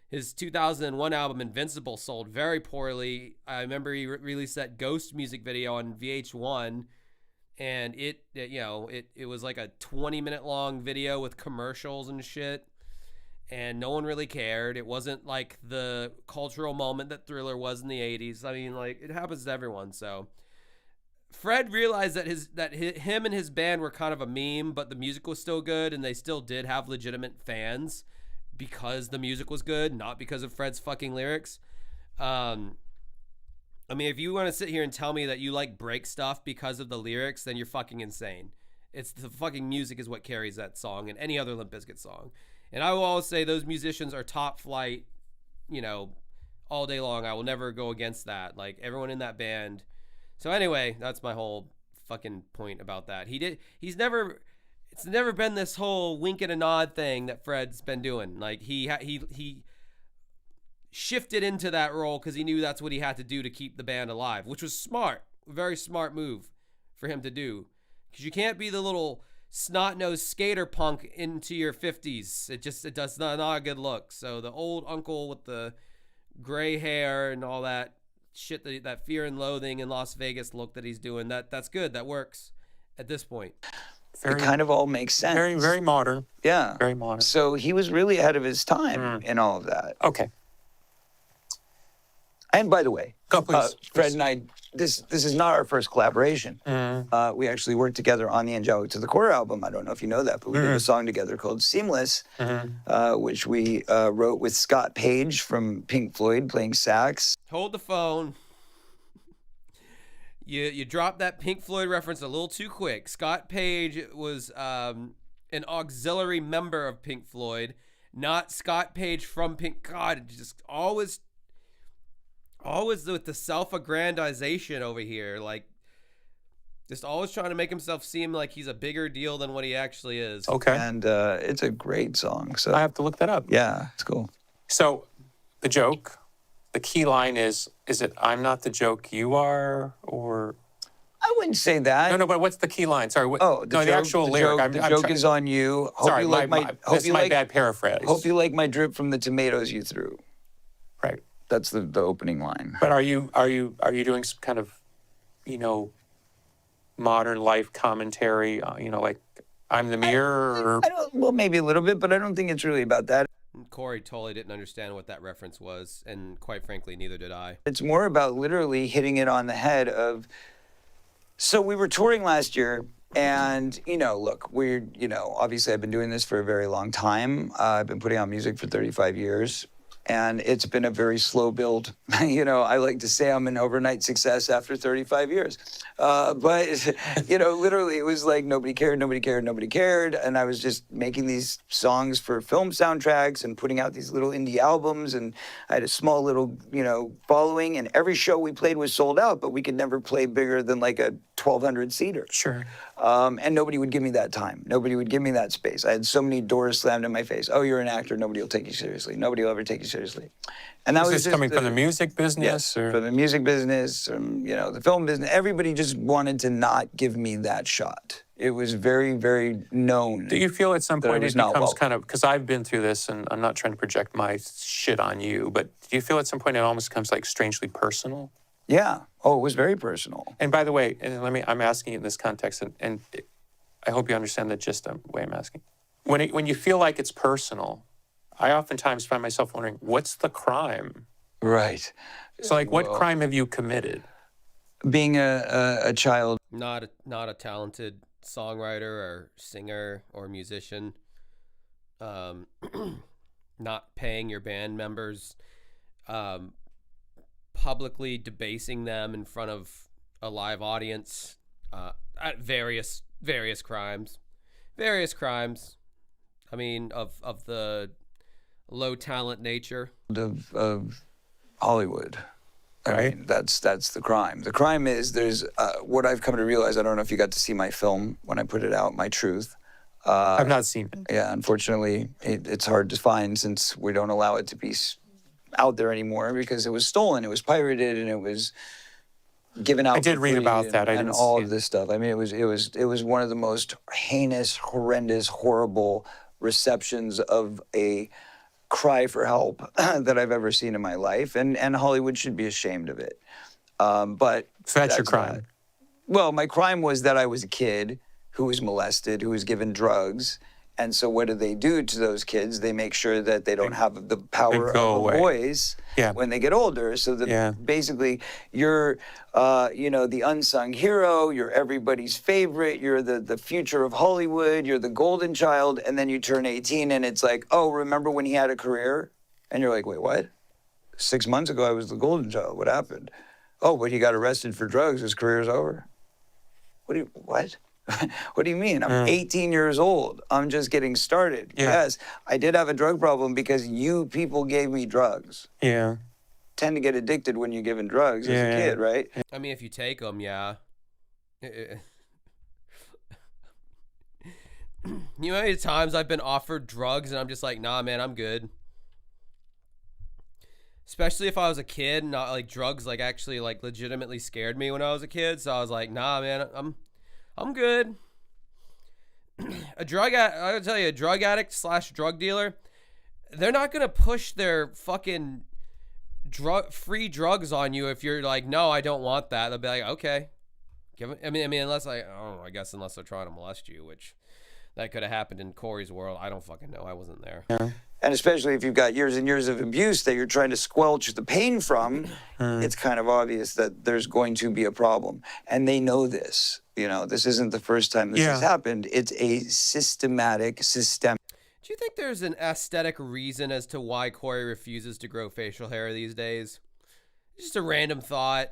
his 2001 album Invincible sold very poorly. I remember he released that Ghost music video on VH1, and it was like a 20-minute long video with commercials and shit, and no one really cared. It wasn't like the cultural moment that Thriller was in the 80s. I mean, like, it happens to everyone. So Fred realized that him and his band were kind of a meme, but the music was still good, and they still did have legitimate fans because the music was good, not because of Fred's fucking lyrics. I mean, if you want to sit here and tell me that you like break stuff because of the lyrics, then you're fucking insane. It's the fucking music is what carries that song and any other Limp Bizkit song. And I will always say those musicians are top flight, you know, all day long. I will never go against that. Like, everyone in that band. So anyway, that's my whole fucking point about that. It's never been this whole wink and a nod thing that Fred's been doing. Like, he shifted into that role because he knew that's what he had to do to keep the band alive, which was smart. A very smart move for him to do. Because you can't be the little snot-nosed skater punk into your 50s. It does not a good look. So the old uncle with the gray hair and all that shit, that Fear and Loathing in Las Vegas look that he's doing, that's good. That works at this point. It kind of all makes sense. Very, very modern. Yeah. Very modern. So he was really ahead of his time in all of that. Okay. And by the way, Go, please. Fred and I, this is not our first collaboration. We actually worked together on the Angelic to the Core album. I don't know if you know that, but we did a song together called Seamless, which we wrote with Scott Page from Pink Floyd playing sax. Hold the phone. You dropped that Pink Floyd reference a little too quick. Scott Page was an auxiliary member of Pink Floyd, not Scott Page from Pink. God, just always with the self-aggrandization over here. Like, just always trying to make himself seem like he's a bigger deal than what he actually is. Okay. And it's a great song. So I have to look that up. yeah, it's cool. So the joke, the key line is it I'm not the joke you are, or? I wouldn't say that. No, but what's the key line? Sorry. The actual lyric. The joke is on you. Hope Sorry, you like this is my bad paraphrase. Hope you like my drip from the tomatoes you threw. Right. That's the opening line. But are you doing some kind of, you know, modern life commentary? You know, like I'm the mirror. Well, maybe a little bit, but I don't think it's really about that. Corey totally didn't understand what that reference was, and quite frankly, neither did I. It's more about literally hitting it on the head of. So we were touring last year, and look, obviously I've been doing this for a very long time. I've been putting out music for 35 years. And it's been a very slow build. I like to say I'm an overnight success after 35 years. But, literally it was like nobody cared. And I was just making these songs for film soundtracks and putting out these little indie albums. And I had a small little, following. And every show we played was sold out, but we could never play bigger than like a 1,200 seater. Sure. And nobody would give me that time. Nobody would give me that space. I had so many doors slammed in my face. Oh, you're an actor. Nobody will take you seriously. Nobody will ever take you seriously. And that was this coming from the music business? Yes, or? from the music business, from, the film business. Everybody just wanted to not give me that shot. It was very, very known. Do you feel at some point it becomes kind of, because I've been through this and I'm not trying to project my shit on you, but do you feel at some point it almost becomes like strangely personal? Yeah. Oh, it was very personal. And by the way, I'm asking you in this context, and I hope you understand the gist of the way I'm asking. When you feel like it's personal, I oftentimes find myself wondering, what's the crime? Right. So, like, what crime have you committed? Being a child. Not a talented songwriter or singer or musician. Not paying your band members. Publicly debasing them in front of a live audience. At various crimes. I I mean, of the low talent nature of Hollywood. I Right. mean, that's the crime. The crime is there's what I've come to realize. I don't know if you got to see my film when I put it out, My Truth. I've not seen it. Yeah, unfortunately, it's hard to find since we don't allow it to be out there anymore because it was stolen, it was pirated, and it was given out. I did for read free about that. I and didn't all see of it. this stuff. I mean, it was one of the most heinous, horrendous, horrible receptions of a cry for help that I've ever seen in my life, and Hollywood should be ashamed of it. But So that's your crime. not- well, my crime was that I was a kid who was molested, who was given drugs. And so what do to those kids? They make sure that they don't have the power go of a away. voice Yeah. when they get older. So that Yeah. basically you're, the unsung hero, you're everybody's favorite, you're the future of Hollywood, you're the golden child, and then you turn 18 and it's like, oh, remember when he had a career? And you're like, wait, what? 6 months ago I was the golden child. What happened? Oh, but he got arrested for drugs. His career's over. What? What do you mean? I'm 18 years old. I'm just getting started. Yeah. Yes, I did have a drug problem because you people gave me drugs. Yeah. Tend to get addicted when you're given drugs as a Yeah. kid, right? I mean, if you take them, yeah. You know how many times I've been offered drugs and I'm just like, nah, man, I'm good. Especially if I was a kid, not like drugs like actually like legitimately scared me when I was a kid. So I was like, nah, man, I'm good. I gotta tell you, a drug addict / drug dealer, they're not gonna push their fucking free drugs on you if you're like, no, I don't want that. They'll be like, okay, give it. I mean, unless I guess unless they're trying to molest you, which that could have happened in Corey's world. I don't fucking know. I wasn't there. Yeah. And especially if you've got years and years of abuse that you're trying to squelch the pain from, it's kind of obvious that there's going to be a problem. And they know this. You know, this isn't the first time this has happened. It's a systemic. Do you think there's an aesthetic reason as to why Corey refuses to grow facial hair these days? Just a random thought.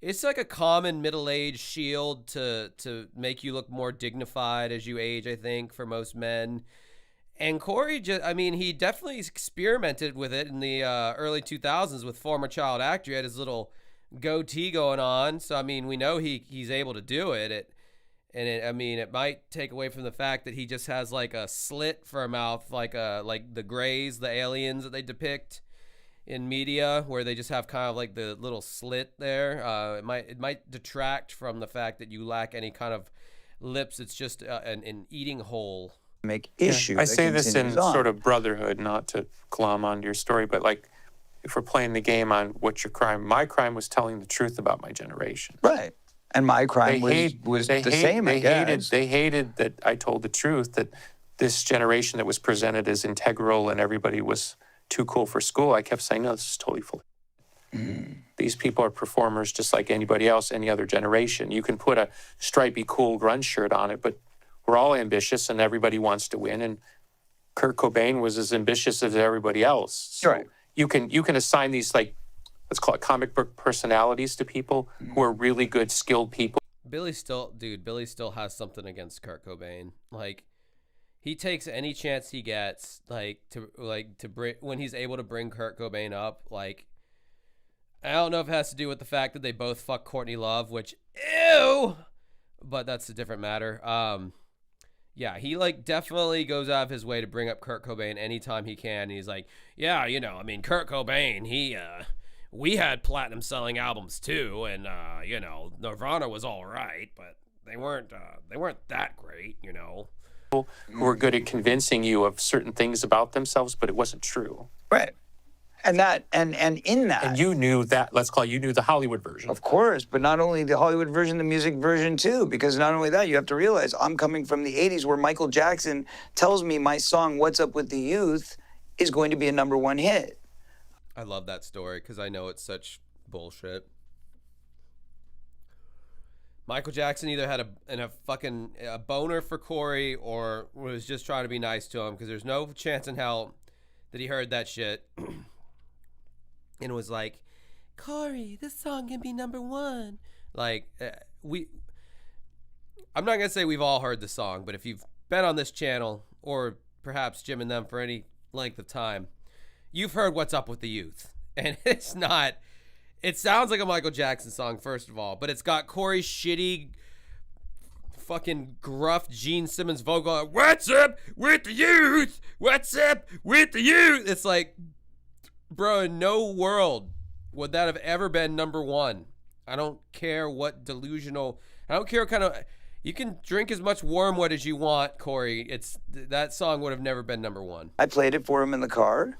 It's like a common middle-aged shield to make you look more dignified as you age, I think, for most men. And Corey, he definitely experimented with it in the early 2000s with former child actor. He had his little goatee going on. So, I mean, we know he's able to do it. It might take away from the fact that he just has like a slit for a mouth, like the Greys, the aliens that they depict in media, where they just have kind of like the little slit there. It might detract from the fact that you lack any kind of lips. It's just an eating hole. Issue. I say this in continues on. sort of brotherhood, not to glom onto your story, but like if we're playing the game on what's your crime, my crime was telling the truth about my generation. Right. And my crime was the same, I guess. They hated that I told the truth, that this generation that was presented as integral and everybody was too cool for school. I kept saying, no, this is totally full. These people are performers just like anybody else, any other generation. You can put a stripy, cool grunge shirt on it, but we're all ambitious and everybody wants to win. And Kurt Cobain was as ambitious as everybody else. So Right. You can assign these, like, let's call it comic book personalities to people who are really good, skilled people. Billy still has something against Kurt Cobain. Like, he takes any chance he gets, to bring, when he's able to bring Kurt Cobain up. Like, I don't know if it has to do with the fact that they both fuck Courtney Love, which, ew, but that's a different matter. Yeah, he definitely goes out of his way to bring up Kurt Cobain anytime he can. And he's like, yeah, Kurt Cobain, we had platinum selling albums too, and Nirvana was all right, but they weren't that great, Who were good at convincing you of certain things about themselves, but it wasn't true. Right. And in that. And you knew that, you knew the Hollywood version. Of course, but not only the Hollywood version, the music version too, because not only that, you have to realize I'm coming from the 80s where Michael Jackson tells me my song, What's Up With the Youth, is going to be a #1 hit. I love that story because I know it's such bullshit. Michael Jackson either had a boner for Corey or was just trying to be nice to him, because there's no chance in hell that he heard that shit and was like, Corey, this song can be #1. I'm not gonna say we've all heard the song, but if you've been on this channel or perhaps Jim and them for any length of time, you've heard What's Up with the Youth. And it's not, it sounds like a Michael Jackson song, first of all, but it's got Corey's shitty, fucking gruff Gene Simmons vocal. What's up with the youth? What's up with the youth? It's like, bro, in no world would that have ever been number one. I don't care what delusional, I don't care what kind of, you can drink as much Wormwood as you want, Corey. That song would have never been number one. I played it for him in the car.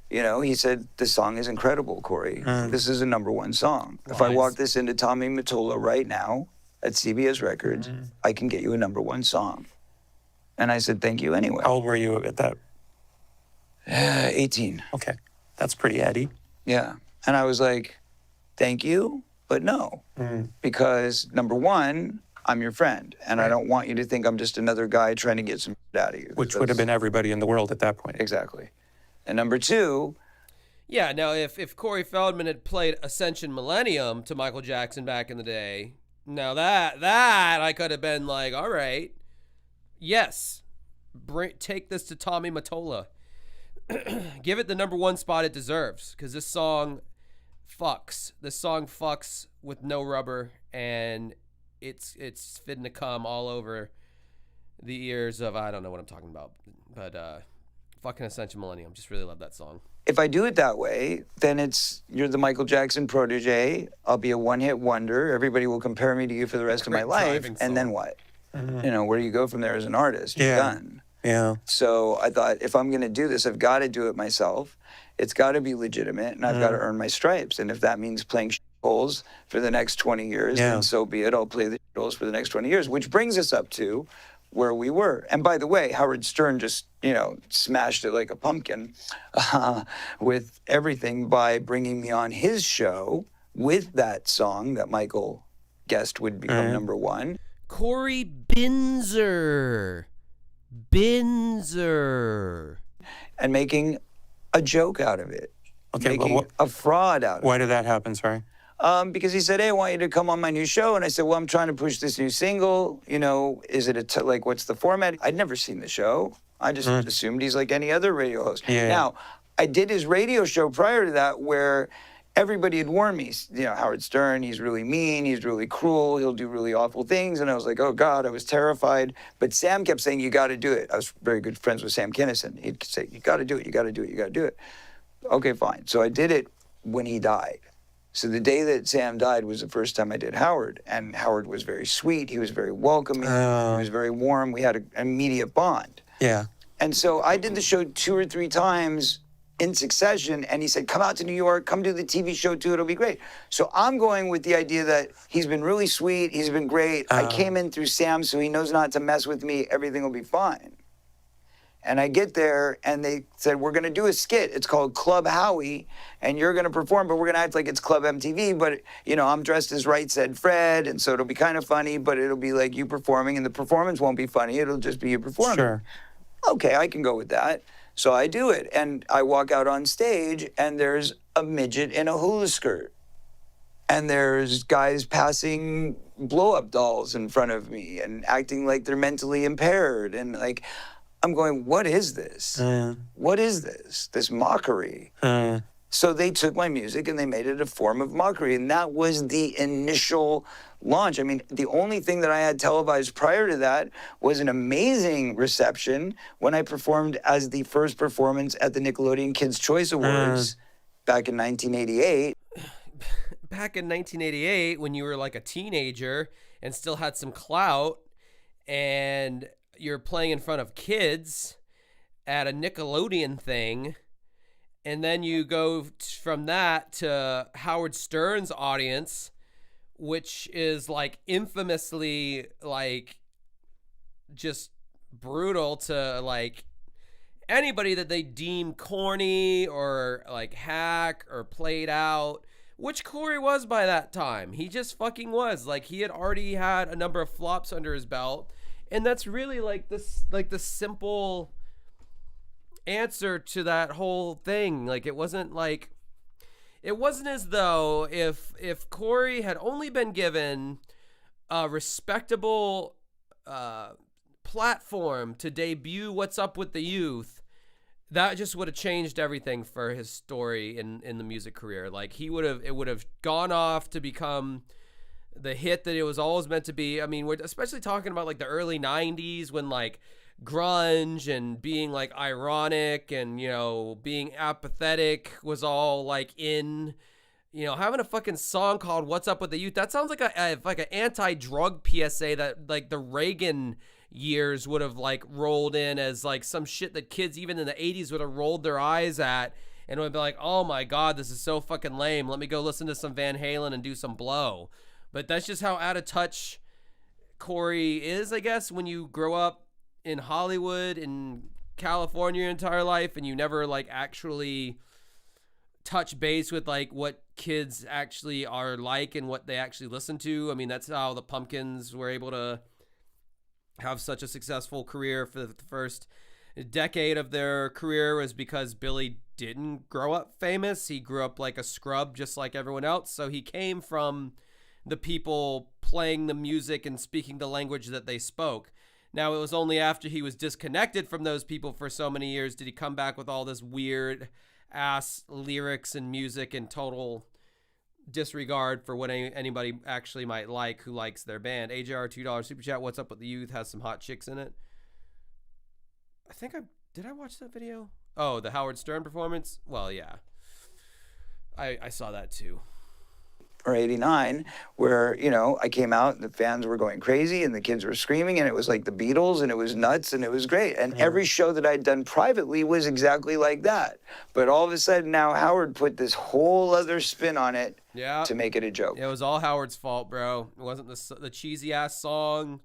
You know, he said, this song is incredible, Corey. This is a number one song. Nice. If I walk this into Tommy Mottola right now at CBS Records, I can get you a number one song. And I said, thank you anyway. How old were you at that? 18. Okay. That's pretty Eddie. Yeah. And I was like, thank you, but no. Because number one, I'm your friend, and I don't want you to think I'm just another guy trying to get some shit out of you. Which would have been everybody in the world at that point. Exactly. And number two... Yeah, now if Corey Feldman had played Ascension Millennium to Michael Jackson back in the day, now that I could have been like, all right, yes, take this to Tommy Mottola. Give it the number one spot it deserves, because this song fucks. This song fucks with no rubber, and it's fitting to come all over the ears of, I don't know what I'm talking about, but fucking Ascension Millennium. Just really love that song. If I do it that way, then you're the Michael Jackson protege. I'll be a one-hit wonder. Everybody will compare me to you for the rest of my life. And then what? You know, where do you go from there as an artist? You're done. Yeah. So I thought, if I'm going to do this, I've got to do it myself. It's got to be legitimate, and I've got to earn my stripes. And if that means playing holes for the next 20 years, then so be it. I'll play the holes for the next 20 years, which brings us up to where we were. And by the way, Howard Stern just, smashed it like a pumpkin with everything by bringing me on his show with that song that Michael guessed would become number one. Corey Binzer. And making a joke out of it. Okay, making a fraud out of it. Why did that happen, sorry? Because he said, hey, I want you to come on my new show. And I said, well, I'm trying to push this new single. Is it what's the format? I'd never seen the show. I just assumed he's like any other radio host. Yeah. Now, I did his radio show prior to that where everybody had warned me, Howard Stern, he's really mean, he's really cruel, he'll do really awful things. And I was like, oh God, I was terrified. But Sam kept saying, you got to do it. I was very good friends with Sam Kinison. He'd say, you got to do it, you got to do it, you got to do it. Okay, fine. So I did it when he died. So the day that Sam died was the first time I did Howard. And Howard was very sweet. He was very welcoming. He was very warm. We had an immediate bond. Yeah. And so I did the show 2 or 3 times in succession, and he said, come out to New York, come do the TV show too, it'll be great. So I'm going with the idea that he's been really sweet, he's been great. I came in through Sam, so he knows not to mess with me, everything will be fine. And I get there, and they said, we're gonna do a skit. It's called Club Howie, and you're gonna perform, but we're gonna act like it's Club MTV, but I'm dressed as Right Said Fred, and so it'll be kind of funny, but it'll be like you performing, and the performance won't be funny, it'll just be you performing. Sure. Okay, I can go with that. So I do it, and I walk out on stage, and there's a midget in a hula skirt. And there's guys passing blow-up dolls in front of me and acting like they're mentally impaired. And I'm going, what is this? What is this? This mockery. So they took my music and they made it a form of mockery. And that was the initial launch. I mean, the only thing that I had televised prior to that was an amazing reception when I performed as the first performance at the Nickelodeon Kids' Choice Awards back in 1988. Back in 1988, when you were like a teenager and still had some clout, and you're playing in front of kids at a Nickelodeon thing, and then you go from that to Howard Stern's audience, which is infamously just brutal to anybody that they deem corny or hack or played out, which Corey was by that time. He just fucking was. He had already had a number of flops under his belt, and that's really the simple answer to that whole thing. It wasn't as though if Corey had only been given a respectable platform to debut What's Up with the Youth, that just would have changed everything for his story in the music career. Like it would have gone off to become the hit that it was always meant to be. I mean, we're especially talking about like the early 90s when like grunge and being like ironic and, you know, being apathetic was all like in, you know, having a fucking song called What's Up with the Youth. That sounds like an anti-drug PSA that like the Reagan years would have like rolled in as like some shit that kids even in the 80s would have rolled their eyes at and would be like, oh my God, this is so fucking lame. Let me go listen to some Van Halen and do some blow. But that's just how out of touch Corey is, I guess, when you grow up in Hollywood, in California your entire life, and you never like actually touch base with like what kids actually are like and what they actually listen to. I mean, that's how the Pumpkins were able to have such a successful career for the first decade of their career, was because Billy didn't grow up famous. He grew up like a scrub just like everyone else. So he came from the people playing the music and speaking the language that they spoke. Now, it was only after he was disconnected from those people for so many years did he come back with all this weird ass lyrics and music and total disregard for what anybody actually might like who likes their band. AJR $2 super chat. What's Up with the Youth has some hot chicks in it. I think did I watch that video? Oh, the Howard Stern performance? Well, yeah. I saw that too. Or 89, where, you know, I came out and the fans were going crazy and the kids were screaming and it was like the Beatles and it was nuts and it was great. And every show that I'd done privately was exactly like that. But all of a sudden now Howard put this whole other spin on it to make it a joke. It was all Howard's fault, bro. It wasn't the cheesy ass song.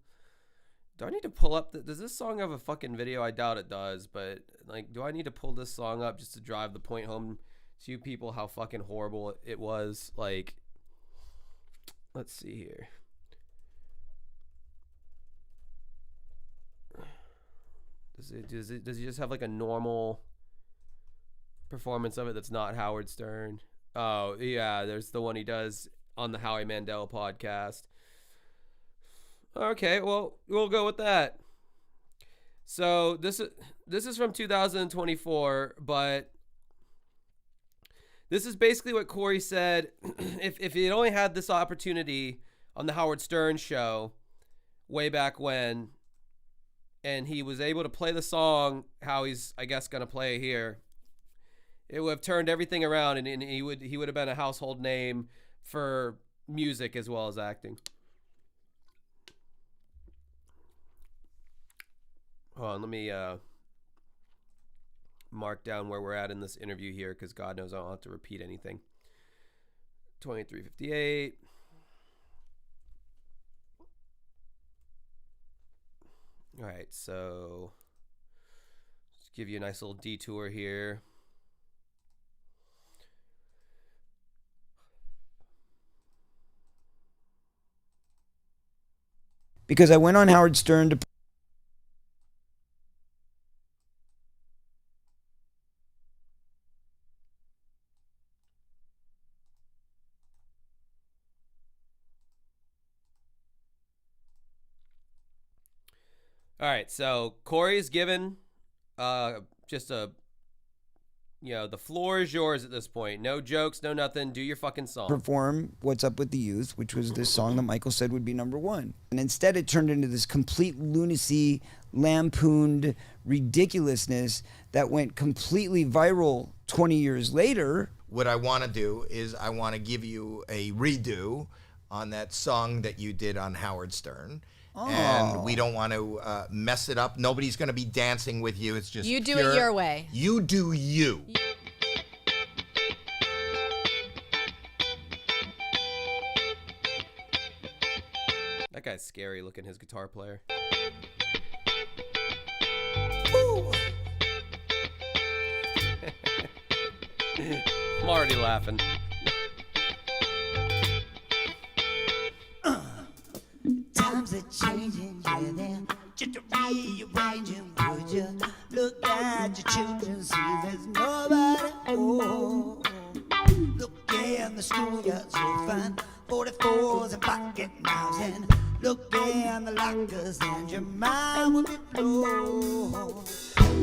Do I need to pull up? Does this song have a fucking video? I doubt it does. But like, do I need to pull this song up just to drive the point home to you people how fucking horrible it was? Like, let's see here. Does he just have like a normal performance of it that's not Howard Stern? Oh yeah, there's the one he does on the Howie Mandel podcast. Okay, well, we'll go with that. So this is from 2024, but this is basically what Corey said. If he'd only had this opportunity on the Howard Stern show way back when, and he was able to play the song how he's, I guess, going to play here, it would have turned everything around, and he would have been a household name for music as well as acting. Hold on, let me mark down where we're at in this interview here, because God knows I don't have to repeat anything. 23:58. All right, so just give you a nice little detour here. Because I went on Howard Stern to All right, so Corey's given just a, you know, the floor is yours at this point. No jokes, no nothing. Do your fucking song. perform What's Up with the Youth, which was this song that Michael said would be #1. And instead it turned into this complete lunacy, lampooned ridiculousness that went completely viral 20 years later. What I want to do is I want to give you a redo on that song that you did on Howard Stern. Oh. And we don't want to mess it up. Nobody's going to be dancing with you. It's just you do pure, it your way. You do you. That guy's scary looking, his guitar player. I'm already laughing. Times are changing, yeah, they're just rearranging. Would you look at your children, see there's nobody home? Look in the schoolyards, you'll find 44s and pocket knives, and look in and the lockers, and your mind will be blown.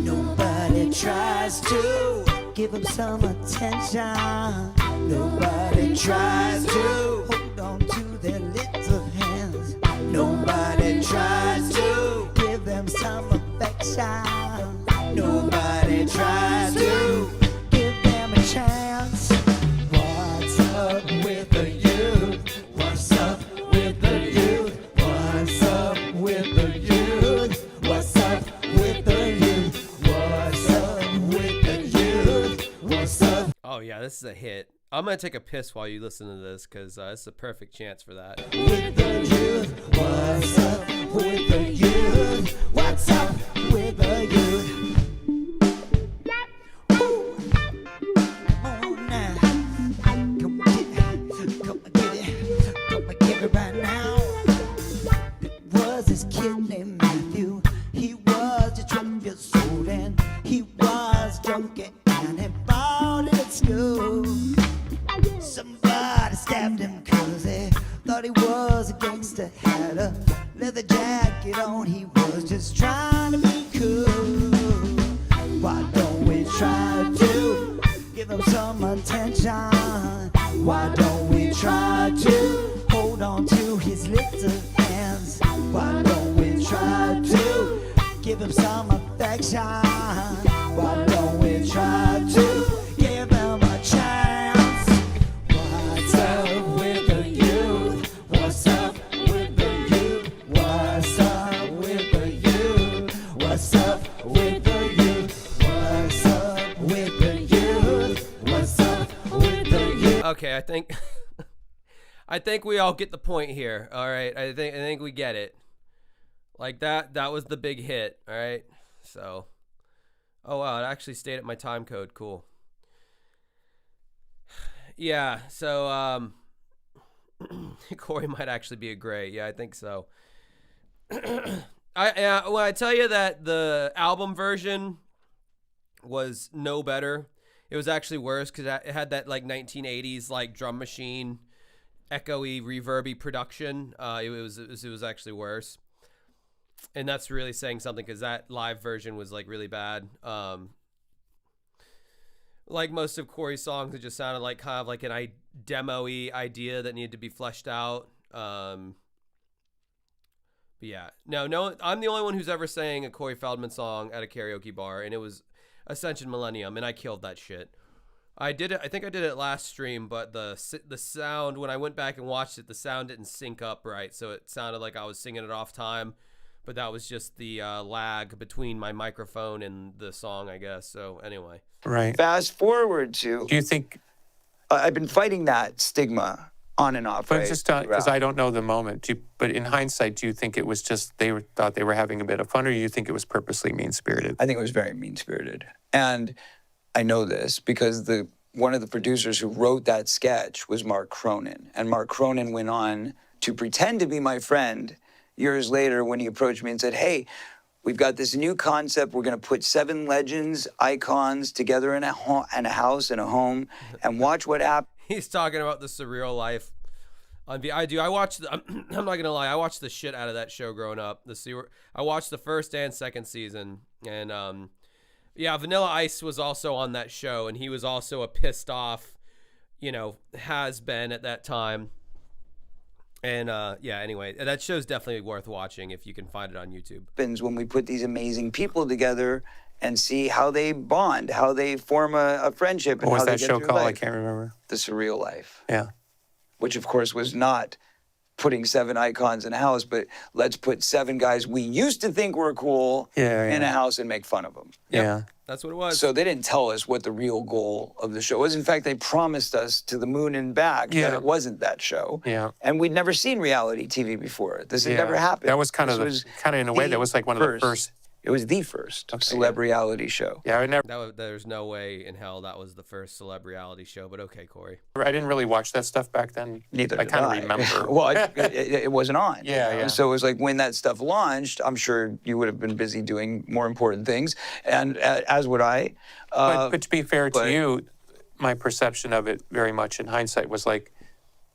Nobody tries to give them some attention. Nobody tries to hold on to their little hands. Nobody tries to give them some affection. Nobody tries to give them a chance. What's up with the youth? What's up with the youth? What's up with the youth? What's up with the youth? What's up with the youth? What's up? Oh yeah, this is a hit. I'm gonna take a piss while you listen to this because it's a perfect chance for that. With the youth, what's up with the youth? What's up with the youth? Ooh. Oh, now. Come get it, come get it, come get it right now. It was this kid named Matthew. He was just 12 years old and he was drunk and he balled at school. Somebody stabbed him 'cause they thought he was a gangster. Had a leather jacket on, he was just trying to be cool. Why don't we try to give him some attention? Why don't we try to hold on to his little hands? Why don't we try to give him some affection? Why don't we try to give him a chance? What's up with the youth? What's up with the youth? What's up with the youth? What's up with the youth? What's up with the youth? What's up with the youth? Okay, I think I think we all get the point here. All right, I think we get it. Like that was the big hit. All right, so oh wow, it actually stayed at my time code. Cool. Yeah, so Corey might actually be a gray. Yeah, I think so. When I tell you that the album version was no better, it was actually worse because it had that like 1980s like drum machine, echoey, reverby production. It was actually worse, and that's really saying something because that live version was like really bad. Like most of Corey's songs, it just sounded like kind of like an demo-y idea that needed to be fleshed out. But yeah, no, I'm the only one who's ever sang a Corey Feldman song at a karaoke bar, and it was Ascension Millennium, and I killed that shit. I did it. I think I did it last stream, but the sound, when I went back and watched it, the sound didn't sync up right, so it sounded like I was singing it off time. But that was just the lag between my microphone and the song, I guess. So anyway. Right. Fast forward to, Do you think, I've been fighting that stigma on and off. but right, just because throughout. I don't know the moment, but in hindsight, do you think it was just thought they were having a bit of fun, or do you think it was purposely mean-spirited? I think it was very mean-spirited. And I know this because one of the producers who wrote that sketch was Mark Cronin. And Mark Cronin went on to pretend to be my friend years later when he approached me and said, hey, we've got this new concept. We're going to put 7 legends, icons together in a house, in a home, and watch what happens. He's talking about the surreal life. I watched. I'm not gonna lie. I watched the shit out of that show growing up. I watched the first and second season, and yeah, Vanilla Ice was also on that show, and he was also a pissed off, has been at that time. And yeah, anyway, that show's definitely worth watching if you can find it on YouTube. When we put these amazing people together and see how they bond, how they form a friendship. And What was how they that get show through called? I life. can't remember. The Surreal Life. Yeah. Which, of course, was not putting 7 icons in a house, but let's put 7 guys we used to think were cool in a house and make fun of them. Yep, Yeah. that's what it was. So they didn't tell us what the real goal of the show was. In fact, they promised us to the moon and back that it wasn't that show. Yeah. And we'd never seen reality TV before. This had never happened. That was kind of in a way, that was like one of the first. It was the first celeb reality show. Yeah, There's no way in hell that was the first celeb reality show, but okay, Corey. I didn't really watch that stuff back then. Neither I did kind of remember. Well, it wasn't on. Yeah. So it was like when that stuff launched, I'm sure you would have been busy doing more important things, and as would I. But to be fair to you, my perception of it very much in hindsight was like,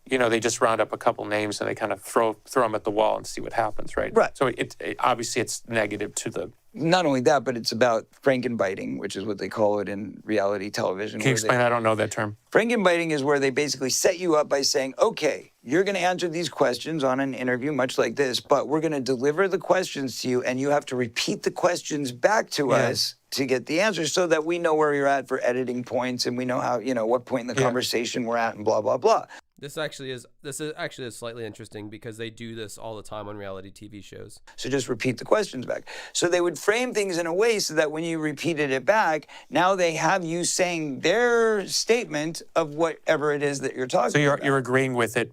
they just round up a couple names and they kind of throw them at the wall and see what happens, right? Right. So obviously it's negative to the. Not only that, but it's about frankenbiting, which is what they call it in reality television. Can you explain? I don't know that term. Frankenbiting is where they basically set you up by saying, okay, you're going to answer these questions on an interview, much like this, but we're going to deliver the questions to you, and you have to repeat the questions back to us to get the answers so that we know where you're at for editing points, and we know how, what point in the conversation we're at, and blah, blah, blah. This is actually slightly interesting because they do this all the time on reality TV shows. So just repeat the questions back. So they would frame things in a way so that when you repeated it back, now they have you saying their statement of whatever it is that you're talking about. So you're agreeing with it,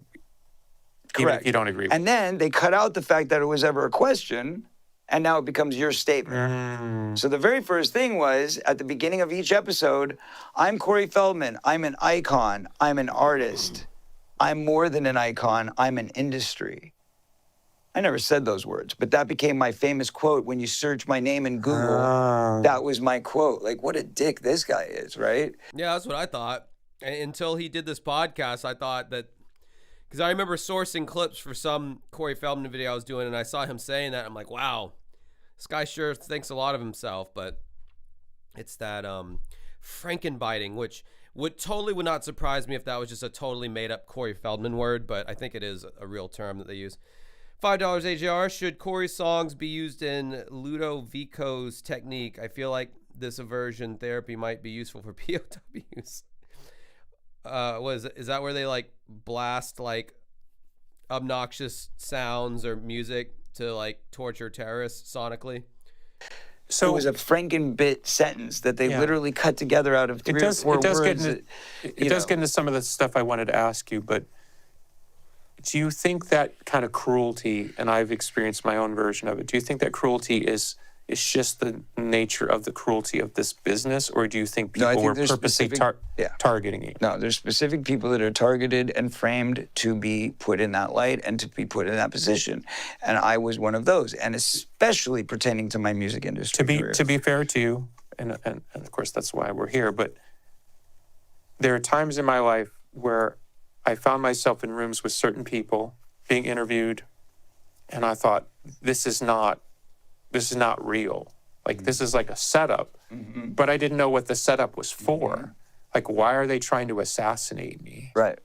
even Correct. if you don't agree with And then they cut out the fact that it was ever a question, and now it becomes your statement. So the very first thing was, at the beginning of each episode, I'm Corey Feldman. I'm an icon. I'm an artist. I'm more than an icon, I'm an industry. I never said those words, but that became my famous quote. When you search my name in Google, that was my quote. Like, what a dick this guy is, right? Yeah, that's what I thought. Until he did this podcast, I thought that, because I remember sourcing clips for some Corey Feldman video I was doing, and I saw him saying that. I'm like, wow, this guy sure thinks a lot of himself, but it's that frankenbiting, which would not surprise me if that was just a totally made up Corey Feldman word, but I think it is a real term that they use. $5 AJR. Should Corey's songs be used in Ludovico's technique? I feel like this aversion therapy might be useful for POWs. Is that where they like blast like obnoxious sounds or music to like torture terrorists sonically? So it was a Frankenbit sentence that they literally cut together out of three or four words. It does get into some of the stuff I wanted to ask you, but do you think that kind of cruelty, and I've experienced my own version of it, do you think that cruelty is just the nature of the cruelty of this business, or do you think people were purposely targeting you? No, there's specific people that are targeted and framed to be put in that light and to be put in that position. And I was one of those, and especially pertaining to my music industry career. To be fair to you, and of course that's why we're here, but there are times in my life where I found myself in rooms with certain people being interviewed, and I thought, this is not real. Like, this is like a setup, but I didn't know what the setup was for. Like, why are they trying to assassinate me? Right.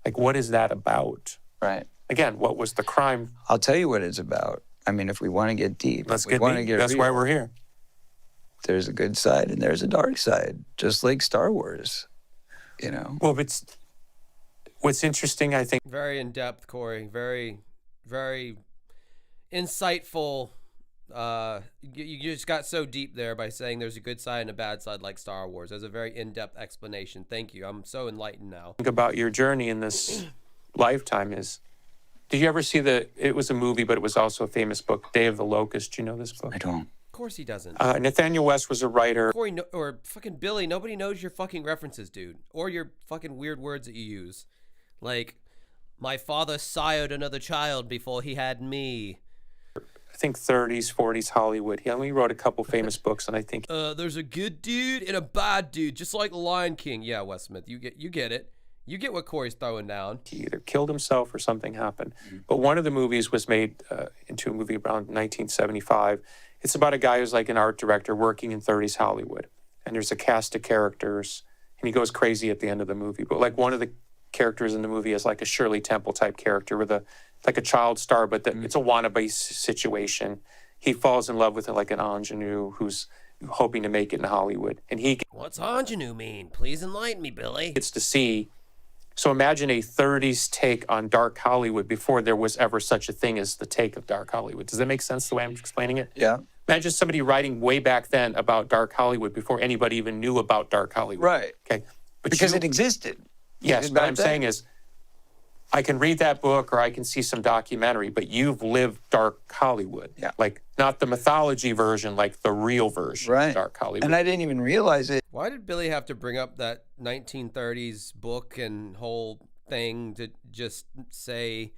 Like, what is that about? Right. Again, what was the crime? I'll tell you what it's about. I mean, if we want to get deep, Let's get deep. That's why we're here. There's a good side and there's a dark side, just like Star Wars, Well, but what's interesting, I think. Very in-depth, Corey. Very, very insightful. You just got so deep there by saying there's a good side and a bad side like Star Wars. There's a very in-depth explanation. Thank you. I'm so enlightened now. Think about your journey in this lifetime is, did you ever see it was a movie, but it was also a famous book, Day of the Locust. Do you know this book? I don't. Of course he doesn't. Nathaniel West was a writer. Corey, or fucking Billy, nobody knows your fucking references, dude. Or your fucking weird words that you use. Like, my father sired another child before he had me. I think 30s, 40s Hollywood. He only wrote a couple famous books, and I think there's a good dude and a bad dude, just like Lion King. Yeah, Wes Smith, you get it. You get what Corey's throwing down. He either killed himself or something happened. But one of the movies was made into a movie around 1975. It's about a guy who's like an art director working in 30s Hollywood, and there's a cast of characters, and he goes crazy at the end of the movie. But like one of the characters in the movie is like a Shirley Temple type character with like a child star, but it's a wannabe situation. He falls in love with like an ingenue who's hoping to make it in Hollywood. And What's ingenue mean? Please enlighten me, Billy. Gets to see. So imagine a 30s take on dark Hollywood before there was ever such a thing as the take of dark Hollywood. Does that make sense the way I'm explaining it? Yeah. Imagine somebody writing way back then about dark Hollywood before anybody even knew about dark Hollywood. Right. Okay. But Because it existed. Yes, what I'm saying is, I can read that book or I can see some documentary, but you've lived dark Hollywood. Yeah. Like, not the mythology version, like the real version of dark Hollywood. And I didn't even realize it. Why did Billy have to bring up that 1930s book and whole thing to just say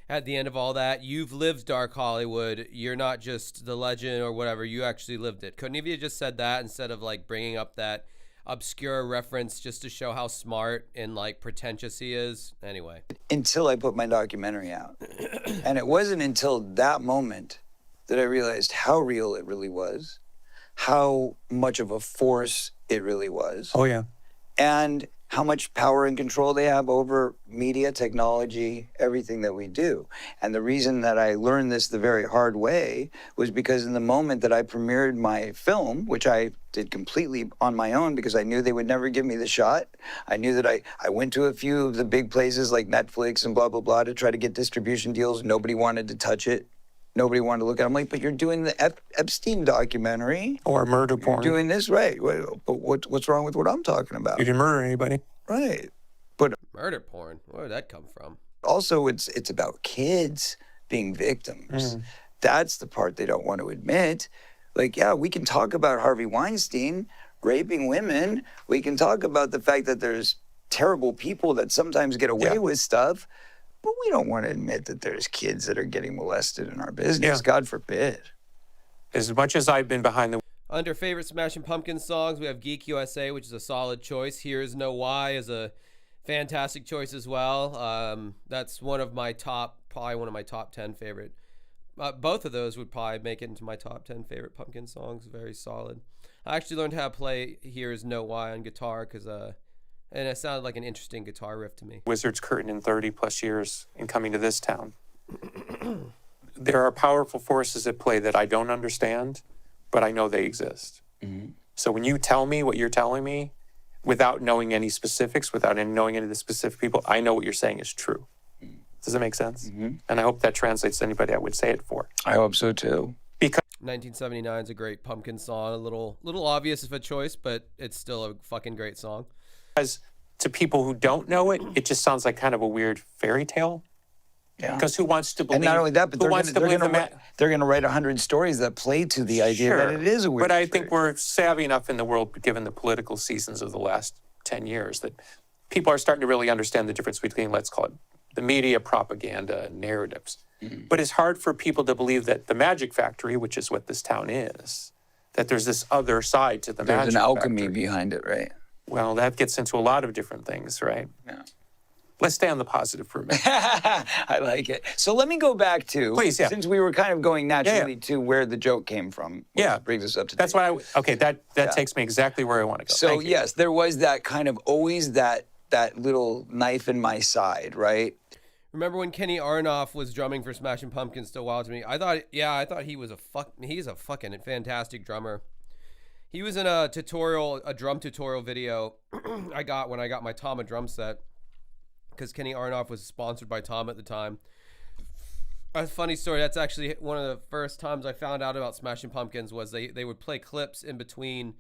at the end of all that, you've lived dark Hollywood, you're not just the legend or whatever, you actually lived it? Couldn't he have just said that instead of like bringing up that obscure reference just to show how smart and like pretentious he is. Anyway. Until I put my documentary out. And it wasn't until that moment that I realized how real it really was, how much of a force it really was. Oh, yeah. And how much power and control they have over media, technology, everything that we do. And the reason that I learned this the very hard way was because in the moment that I premiered my film, which I did completely on my own because I knew they would never give me the shot. I knew that I went to a few of the big places like Netflix and blah, blah, blah to try to get distribution deals. Nobody wanted to touch it. Nobody wanted to look at it. I'm like, but you're doing the Epstein documentary. Or murder porn. You're doing this, right. But what's wrong with what I'm talking about? You didn't murder anybody. Right. But Murder porn? Where did that come from? also it's about kids being victims. That's the part they don't want to admit. Like, yeah, we can talk about Harvey Weinstein raping women. We can talk about the fact that there's terrible people that sometimes get away with stuff. But we don't want to admit that there's kids that are getting molested in our business. Yeah. God forbid. As much as I've been behind the Under favorite Smashing Pumpkins songs, we have Geek USA, which is a solid choice. Here's No Why is a fantastic choice as well. That's one of my probably one of my top 10 favorite. Both of those would probably make it into my top 10 favorite Pumpkin songs. Very solid. I actually learned how to play Here's No Why on guitar and it sounded like an interesting guitar riff to me. Wizard's Curtain in 30 plus years in coming to this town. There are powerful forces at play that I don't understand, but I know they exist. So when you tell me what you're telling me, without knowing any specifics, without knowing any of the specific people, I know what you're saying is true. Does that make sense? And I hope that translates to anybody I would say it for. I hope so too. Because 1979 is a great Pumpkin song. A little obvious of a choice, but it's still a fucking great song. to people who don't know it, it just sounds like kind of a weird fairy tale. Yeah. Because who wants to believe? And not only that, but who wants to believe they're going to write 100 stories that play to the idea that it is a weird. But I think we're savvy enough in the world, given the political seasons of the last 10 years, that people are starting to really understand the difference between, let's call it, the media, propaganda, and narratives. But it's hard for people to believe that the Magic Factory, which is what this town is, that there's this other side to the Magic Factory. There's an alchemy behind it, right? Well, that gets into a lot of different things, right? Yeah. Let's stay on the positive for a minute. I like it. So let me go back to, Please, yeah. since we were kind of going naturally to where the joke came from. Which brings us up to That's date. why that takes me exactly where I want to go. So Thank you. yes, there was that kind of always that little knife in my side, right? Remember when Kenny Aronoff was drumming for Smashing Pumpkins? Still wild to me. I thought he was he's a fucking fantastic drummer. He was in a drum tutorial video I got when I got my Tama drum set, because Kenny Aronoff was sponsored by Tom at the time. A funny story, that's actually one of the first times I found out about Smashing Pumpkins. Was they would play clips in between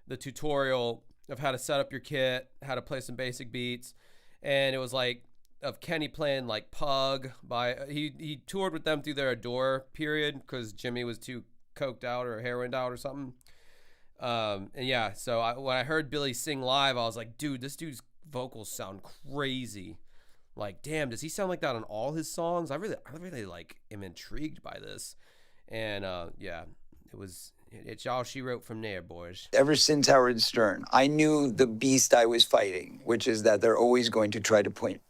the tutorial of how to set up your kit, how to play some basic beats, and it was like of Kenny playing like Pug he toured with them through their Adore period because Jimmy was too coked out or heroined out or something. And yeah, so when I heard Billy sing live, I was like, dude, this dude's vocals sound crazy. Like, damn, does he sound like that on all his songs? I really like am intrigued by this. And yeah, it's all she wrote from there, boys. Ever since Howard Stern, I knew the beast I was fighting, which is that they're always going to try to point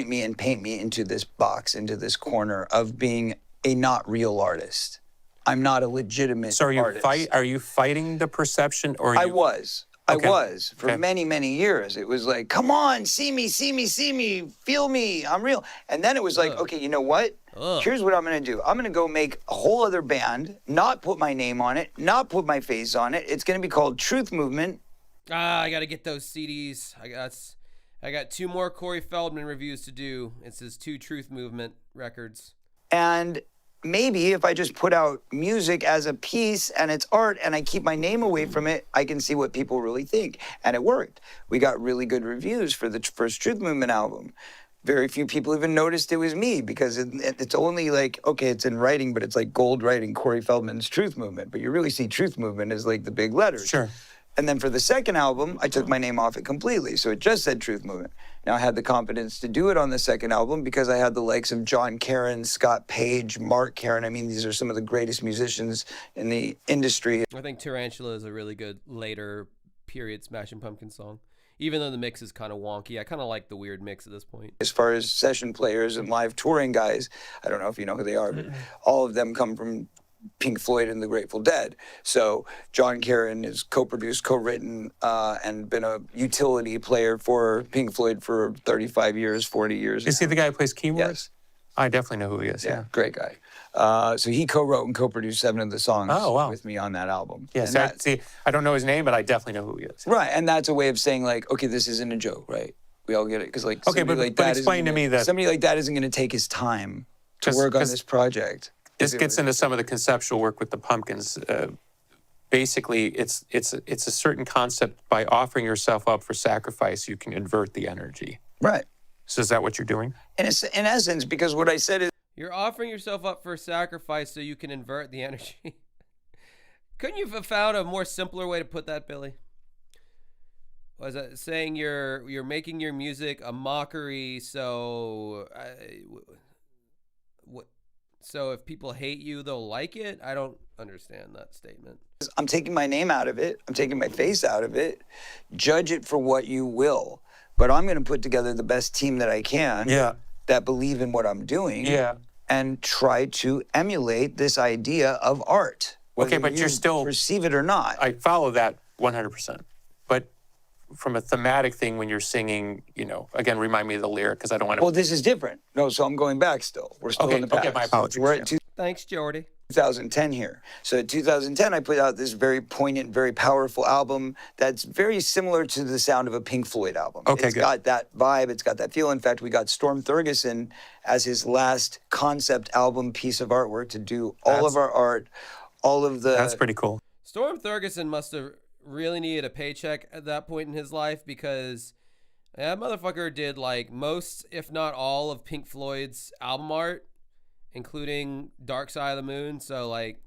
me and paint me into this box, into this corner of being a not real artist. I'm not a legitimate artist. Are you fighting the perception, or I was for many, many years. It was like, come on, see me, feel me, I'm real. And then it was like, okay, you know what? Here's what I'm gonna do. I'm gonna go make a whole other band, not put my name on it, not put my face on it. It's gonna be called Truth Movement. I gotta get those CDs. I got 2 more Corey Feldman reviews to do. It's his 2 Truth Movement records. And maybe if I just put out music as a piece and it's art and I keep my name away from it, I can see what people really think. And it worked. We got really good reviews for the first Truth Movement album. Very few people even noticed it was me because it's only like, okay, it's in writing, but it's like gold writing Corey Feldman's Truth Movement. But you really see Truth Movement as like the big letters. Sure. And then for the second album, I took my name off it completely. So it just said Truth Movement. Now I had the confidence to do it on the second album because I had the likes of John Caron, Scott Page, Mark Caron. I mean, these are some of the greatest musicians in the industry. I think Tarantula is a really good later period Smashing Pumpkins song. Even though the mix is kind of wonky, I kind of like the weird mix at this point. As far as session players and live touring guys, I don't know if you know who they are, but all of them come from Pink Floyd and the Grateful Dead. So John Karen is co-produced, co-written, and been a utility player for Pink Floyd for 35 years, 40 years. Is he the guy who plays keyboards? Yes. I definitely know who he is. Yeah. Great guy. So he co-wrote and co-produced 7 of the songs with me on that album. Yes. And I don't know his name, but I definitely know who he is. right, and that's a way of saying like, okay, this isn't a joke, right? We all get it, because like, Okay, somebody but like that explain to me that somebody like that isn't going to take his time to 'Cause- work on 'cause this project. this gets into some of the conceptual work with the Pumpkins. Basically, it's a certain concept. By offering yourself up for sacrifice, you can invert the energy. Right. So is that what you're doing? And it's in essence, because what I said is, You're offering yourself up for sacrifice so you can invert the energy. Couldn't you have found a more simpler way to put that, Billy? Was it saying you're making your music a mockery, so so if people hate you, they'll like it? I don't understand that statement. I'm taking my name out of it. I'm taking my face out of it. Judge it for what you will. But I'm going to put together the best team that I can that believe in what I'm doing and try to emulate this idea of art. Okay, whether but you you're still... perceive it or not. I follow that 100%. But from a thematic thing, when you're singing, again, remind me of the lyric, because I don't want to... Well, this is different. No, so I'm going back still. We're still in the past. Okay, my apologies. We're at Thanks, Jordy. 2010 here. So in 2010, I put out this very poignant, very powerful album that's very similar to the sound of a Pink Floyd album. Okay, It's good. got that vibe. It's got that feel. In fact, we got Storm Thurgeson as his last concept album piece of artwork to do all of our art, all of the... That's pretty cool. Storm Thurgeson must have really needed a paycheck at that point in his life, because that motherfucker did like most, if not all, of Pink Floyd's album art, including Dark Side of the Moon. So like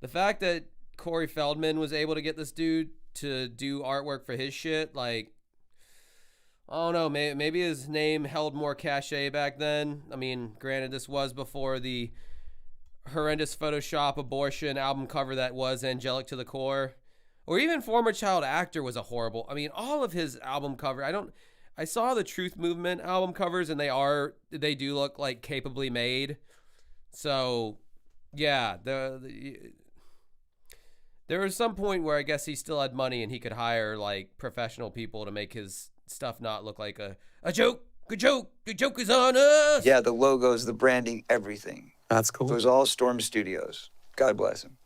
the fact that Corey Feldman was able to get this dude to do artwork for his shit, like, I don't know, maybe his name held more cachet back then. I mean, granted, this was before the horrendous Photoshop abortion album cover that was Angelic to the Core, or even Former Child Actor was a horrible, I mean, all of his album cover, I saw the Truth Movement album covers, and they do look like capably made. So, yeah, there was some point where I guess he still had money and he could hire like professional people to make his stuff not look like a joke. Good joke. The joke is on us. Yeah, the logos, the branding, everything. That's cool. It was all Storm Studios. God bless him.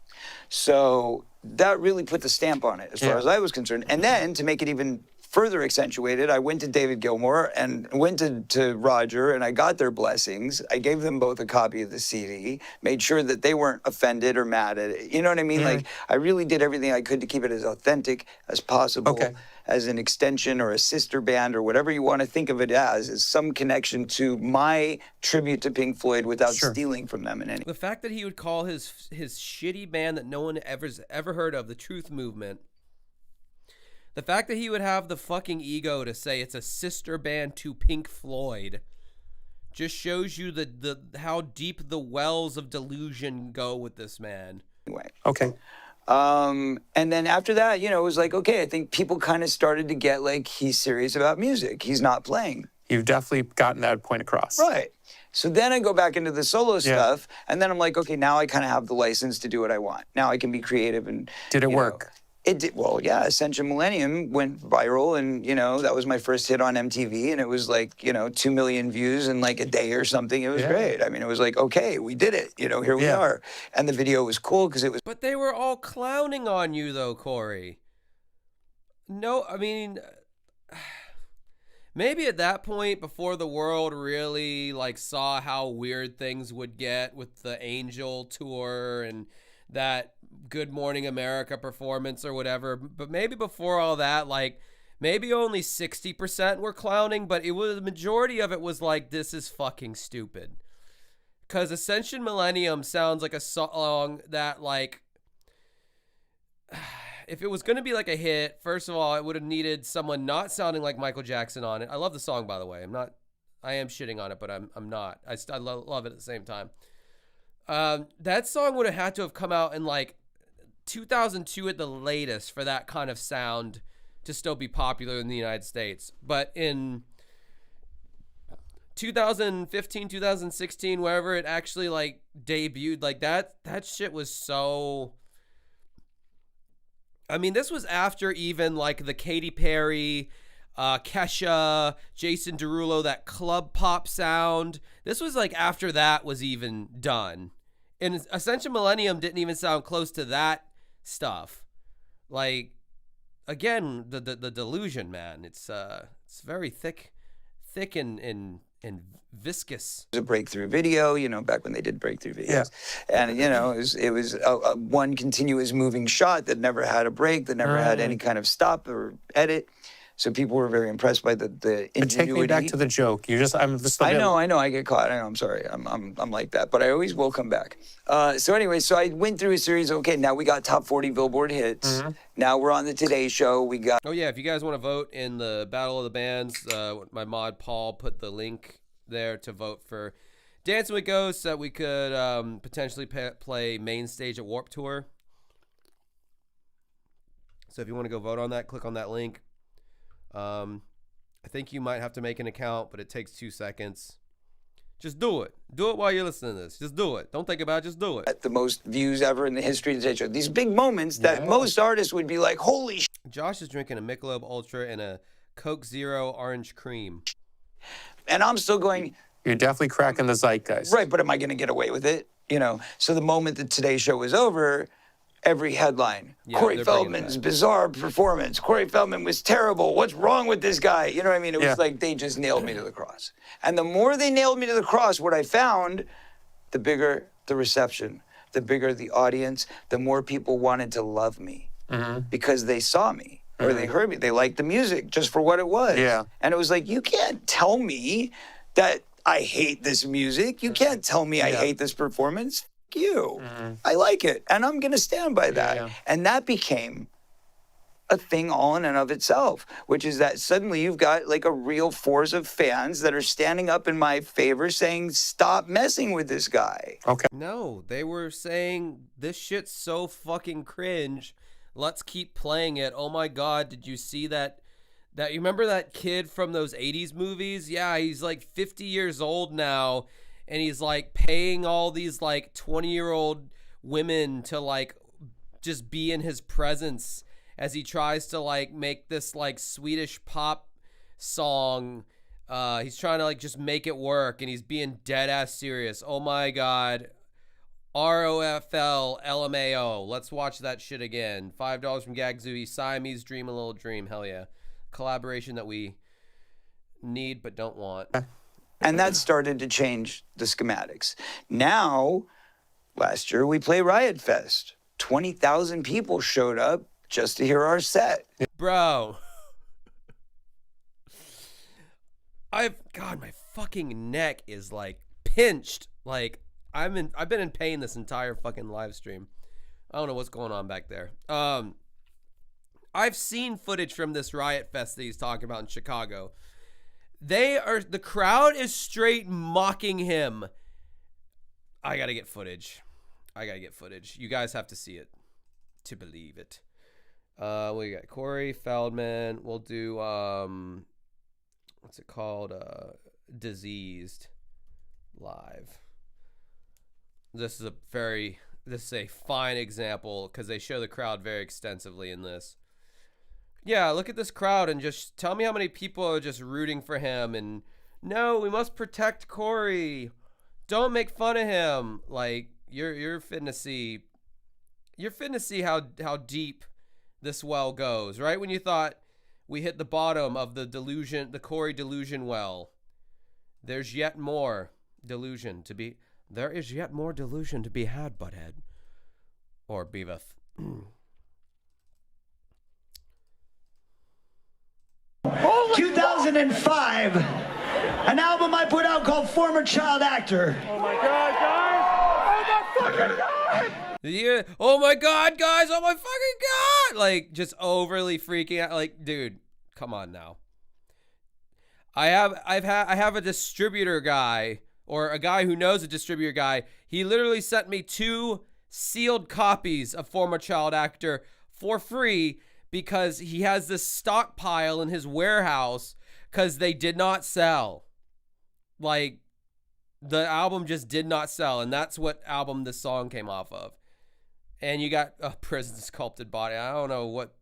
So that really put the stamp on it as far as I was concerned. And then to make it even further accentuated, I went to David Gilmour and went to Roger, and I got their blessings. I gave them both a copy of the CD, made sure that they weren't offended or mad at it. You know what I mean? Like, I really did everything I could to keep it as authentic as possible, as an extension or a sister band or whatever you want to think of it as some connection to my tribute to Pink Floyd without stealing from them in any. The fact that he would call his shitty band that no one ever heard of, the Truth Movement, the fact that he would have the fucking ego to say it's a sister band to Pink Floyd just shows you the how deep the wells of delusion go with this man. Anyway. Okay. And then after that, it was like, okay, I think people kind of started to get like, he's serious about music. He's not playing. You've definitely gotten that point across. Right. So then I go back into the solo stuff, and then I'm like, okay, now I kind of have the license to do what I want. Now I can be creative and... Did it work? It did. Well, yeah, Ascension Millennium went viral, and, that was my first hit on MTV, and it was like, 2 million views in like a day or something. It was great. I mean, it was like, okay, we did it. Here we are. And the video was cool because it was... But they were all clowning on you, though, Corey. No, I mean... Maybe at that point, before the world really like saw how weird things would get with the Angel tour and that Good Morning America performance or whatever, but maybe before all that, like maybe only 60% were clowning, but the majority of it was like, this is fucking stupid. Because Ascension Millennium sounds like a song that like, if it was going to be like a hit, first of all, it would have needed someone not sounding like Michael Jackson on it. I love the song, by the way. I am shitting on it, but I'm not. I love it at the same time. That song would have had to have come out in like 2002 at the latest for that kind of sound to still be popular in the United States. But in 2015, 2016, wherever it actually like debuted, like that shit was so. I mean, this was after even like the Katy Perry, Kesha, Jason Derulo, that club pop sound. This was like after that was even done. And Ascension Millennium didn't even sound close to that stuff. Like, again, the delusion, man. It's very thick and viscous. It was a breakthrough video, you know, back when they did breakthrough videos. And, you know, it was a one continuous moving shot that never had a break, that never had any kind of stop or edit. So people were very impressed by the ingenuity. But take me back to the joke. I'm just. I know. I get caught. I know. I'm sorry. I'm like that, but I always will come back. So anyway, so I went through a series. Okay, now we got top 40 Billboard hits. Now we're on the Today Show. We got. Oh yeah, if you guys want to vote in the Battle of the Bands, my mod Paul put the link there to vote for Dancing with Ghosts that we could potentially play main stage at Warped Tour. So if you want to go vote on that, click on that link. I think you might have to make an account, but it takes 2 seconds. Just do it. Do it while you're listening to this. Just do it. Don't think about it. Just do it. The most views ever in the history of the Today Show. These big moments that most artists would be like, holy shit. Josh is drinking a Michelob Ultra and a Coke Zero Orange Cream. And I'm still going. You're definitely cracking the zeitgeist. Right, but am I going to get away with it? You know, so the moment the Today Show was over, every headline, Corey Feldman's bizarre performance. Corey Feldman was terrible. What's wrong with this guy? You know what I mean? It was like they just nailed me to the cross. And the more they nailed me to the cross, what I found, the bigger the reception, the bigger the audience, the more people wanted to love me because they saw me or they heard me. They liked the music just for what it was. Yeah. And it was like, you can't tell me that I hate this music. You can't tell me I hate this performance. You. I like it, and I'm going to stand by that. And that became a thing all in and of itself, which is that suddenly you've got like a real force of fans that are standing up in my favor saying, stop messing with this guy. Okay. No, they were saying, this shit's so fucking cringe. Let's keep playing it. Oh my God, did you see that? You remember that kid from those 80s movies? Yeah, he's like 50 years old now. And he's like paying all these like 20-year-old women to like just be in his presence as he tries to like make this like Swedish pop song. He's trying to like just make it work, and he's being dead ass serious. Oh my God. ROFL LMAO. Let's watch that shit again. $5 from Gagzooey. Siamese Dream a Little Dream. Hell yeah. Collaboration that we need but don't want. And that started to change the schematics. Now, last year we play Riot Fest. 20,000 people showed up just to hear our set. Bro. God, my fucking neck is like pinched. Like I've been in pain this entire fucking live stream. I don't know what's going on back there. I've seen footage from this Riot Fest that he's talking about in Chicago. The crowd is straight mocking him. I gotta get footage. You guys have to see it to believe it. We got Corey Feldman. We'll do, what's it called? Diseased live. This is a fine example because they show the crowd very extensively in this. Yeah, look at this crowd and just tell me how many people are just rooting for him. And no, we must protect Corey. Don't make fun of him. Like you're finna see how deep this well goes. Right when you thought we hit the bottom of the delusion, the Corey delusion well, there's yet more delusion to be. There is yet more delusion to be had, butthead, or Beavis. 2005, an album I put out called Former Child Actor. Oh my God, guys! Oh my fucking God! Yeah. Oh my God, guys! Oh my fucking God! Like just overly freaking out. Like, dude, come on now. I have a distributor guy, or a guy who knows a distributor guy. He literally sent me 2 sealed copies of Former Child Actor for free because he has this stockpile in his warehouse because they did not sell. Like, the album just did not sell, and that's what album this song came off of. And you got a prison sculpted body. I don't know what.